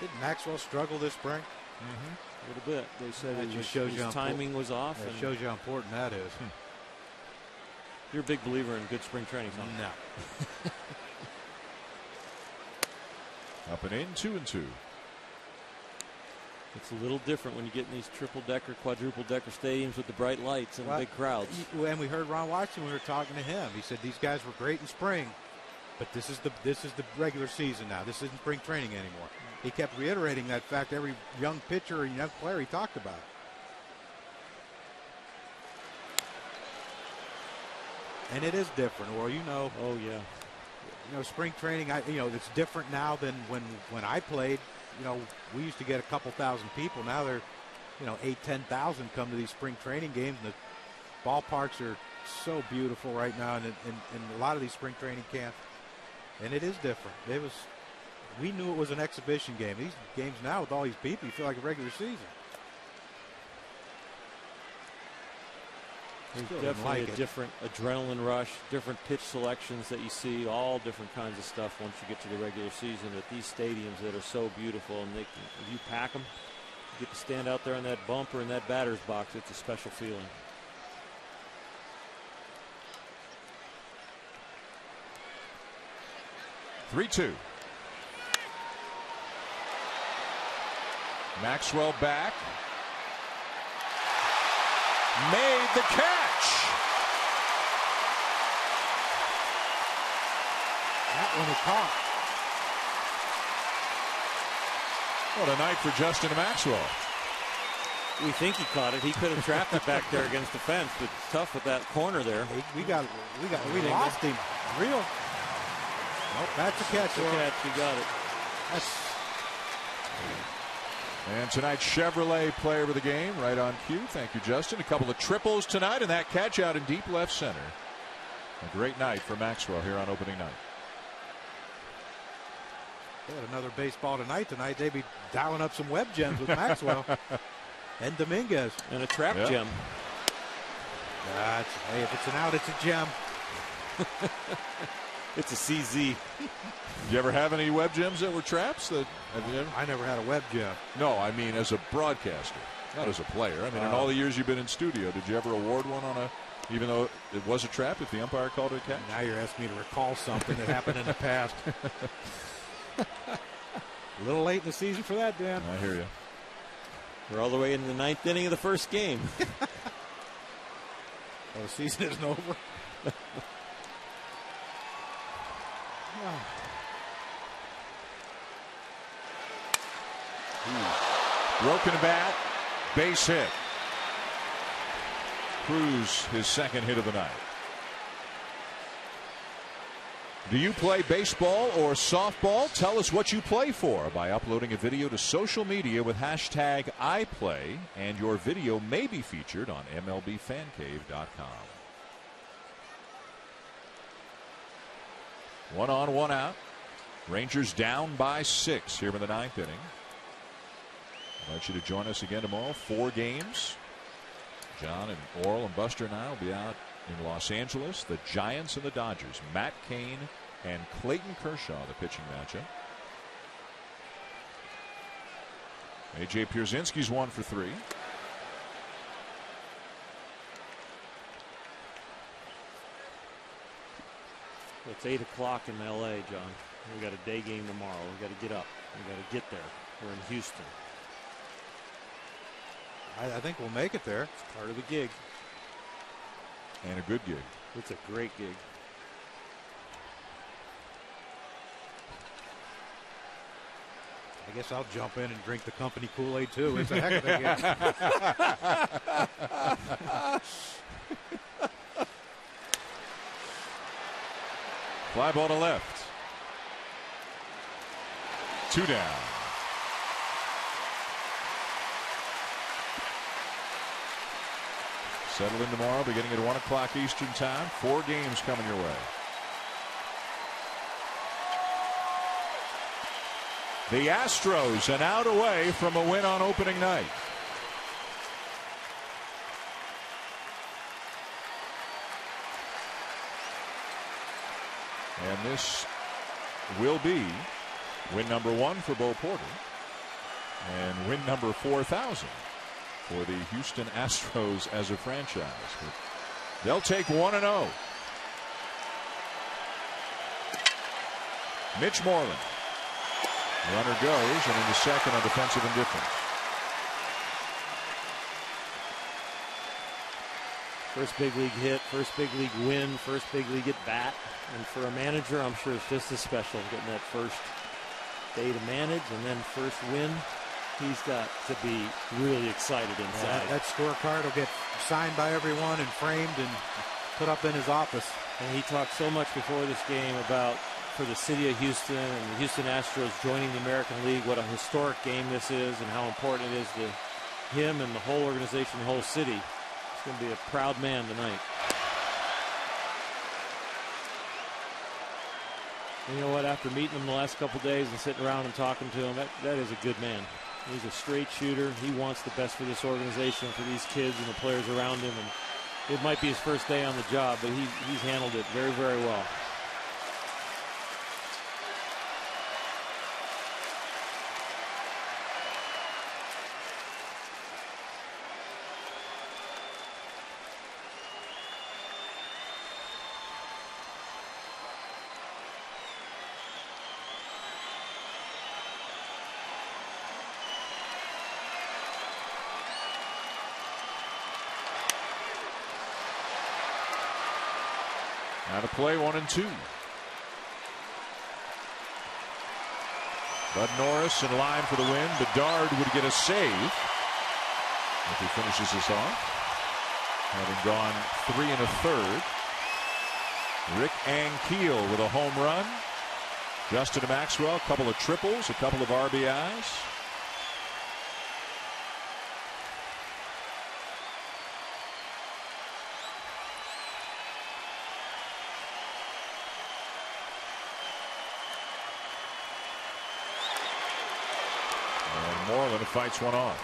Did Maxwell struggle this spring? A little bit. They said that just shows his timing was off. It shows you how important that is. You're a big believer in good spring training, huh? No. Up and in, 2-2. It's a little different when you get in these triple-decker, quadruple-decker stadiums with the bright lights and the big crowds. And we heard Ron Washington when we were talking to him. He said these guys were great in spring, but this is the regular season now. This isn't spring training anymore. He kept reiterating that fact every young pitcher and young player he talked about. And it is different, or Oh yeah. Spring training. It's different now than when I played. We used to get a couple thousand people. Now they're, 8,000-10,000 come to these spring training games. And the ballparks are so beautiful right now, and in a lot of these spring training camps. And it is different. We knew it was an exhibition game. These games now with all these people, you feel like a regular season. There's definitely a different adrenaline rush, different pitch selections that you see, all different kinds of stuff once you get to the regular season at these stadiums that are so beautiful. And if you pack them, you get to stand out there in that bump or in that batter's box. It's a special feeling. (3-2). Maxwell back. Made the catch. That one is caught. What a night for Justin Maxwell. We think he caught it. He could have trapped it back there against the fence, but it's tough with that corner there. We lost him. Real. Nope, that's a catch. That's a catch. You got it. And tonight's Chevrolet player of the game, right on cue. Thank you, Justin. A couple of triples tonight, and that catch out in deep left center. A great night for Maxwell here on opening night. They had another baseball tonight. They'd be dialing up some web gems with Maxwell and Dominguez. And a trap gem. Hey, if it's an out, it's a gem. It's a CZ. Did you ever have any web gems that were traps? I never had a web gem. No, I mean as a broadcaster, not as a player. I mean, in all the years you've been in studio, did you ever award one on even though it was a trap, if the umpire called it a catch? Now you're asking me to recall something that happened in the past. A little late in the season for that, Dan. I hear you. We're all the way in the 9th inning of the first game. The season isn't over. Broken bat, base hit. Cruz, his second hit of the night. Do you play baseball or softball? Tell us what you play for by uploading a video to social media with hashtag #IPLAY, and your video may be featured on MLBFanCave.com. 1 on, 1 out. Rangers down by 6 here in the 9th inning. I invite you to join us again tomorrow. 4 games. John and Oral and Buster and I will be out in Los Angeles. The Giants and the Dodgers. Matt Cain and Clayton Kershaw, the pitching matchup. A.J. Pierzynski's 1 for 3. It's 8 o'clock in L.A., John. We got a day game tomorrow. We got to get up. We got to get there. We're in Houston. I think we'll make it there. It's part of the gig. And a good gig. It's a great gig. I guess I'll jump in and drink the company Kool-Aid too. It's a heck of a gig. Fly ball to left. 2 down. Settle in tomorrow beginning at 1 o'clock Eastern time. 4 games coming your way. The Astros an out away from a win on opening night. And this will be win number 1 for Bo Porter and win number 4,000 for the Houston Astros as a franchise. But they'll take 1-0. Mitch Moreland. Runner goes, and into second on defensive indifference. First big league hit, first big league win, first big league at bat. And for a manager, I'm sure it's just as special getting that first day to manage and then first win. He's got to be really excited inside. That scorecard will get signed by everyone and framed and put up in his office. And he talked so much before this game about, for the city of Houston and the Houston Astros joining the American League, what a historic game this is and how important it is to him and the whole organization, the whole city. He's going to be a proud man tonight. And you know what? After meeting him the last couple days and sitting around and talking to him, that is a good man. He's a straight shooter. He wants the best for this organization, for these kids and the players around him. And it might be his first day on the job, but he's handled it very, very well. Now to play 1-2. Bud Norris in line for the win. Bedard would get a save if he finishes this off, having gone 3 1/3. Rick Ankiel with a home run. Justin Maxwell, a couple of triples, a couple of RBIs. And Moreland fights one off.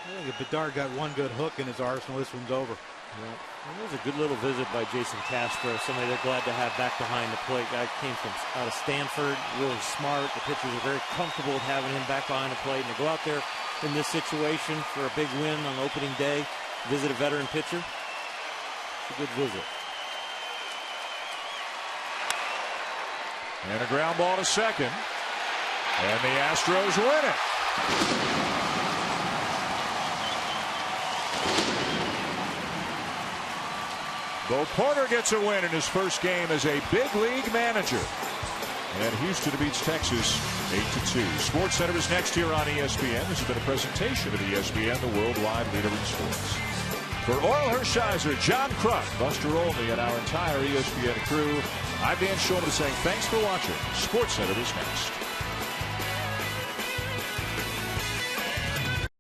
I think if Bedard got one good hook in his arsenal, this one's over. Yeah. It was a good little visit by Jason Castro, somebody they're glad to have back behind the plate. Guy came from out of Stanford, really smart. The pitchers are very comfortable with having him back behind the plate. And to go out there in this situation for a big win on opening day, visit a veteran pitcher, it's a good visit. And a ground ball to second. And the Astros win it. Bo Porter gets a win in his first game as a big league manager. And Houston beats Texas 8-2. SportsCenter is next here on ESPN. This has been a presentation of ESPN, the worldwide leader in sports. For Oral Hershiser, John Crump, Buster Olney, and our entire ESPN crew, I'm Dan Shulman saying thanks for watching. SportsCenter is next.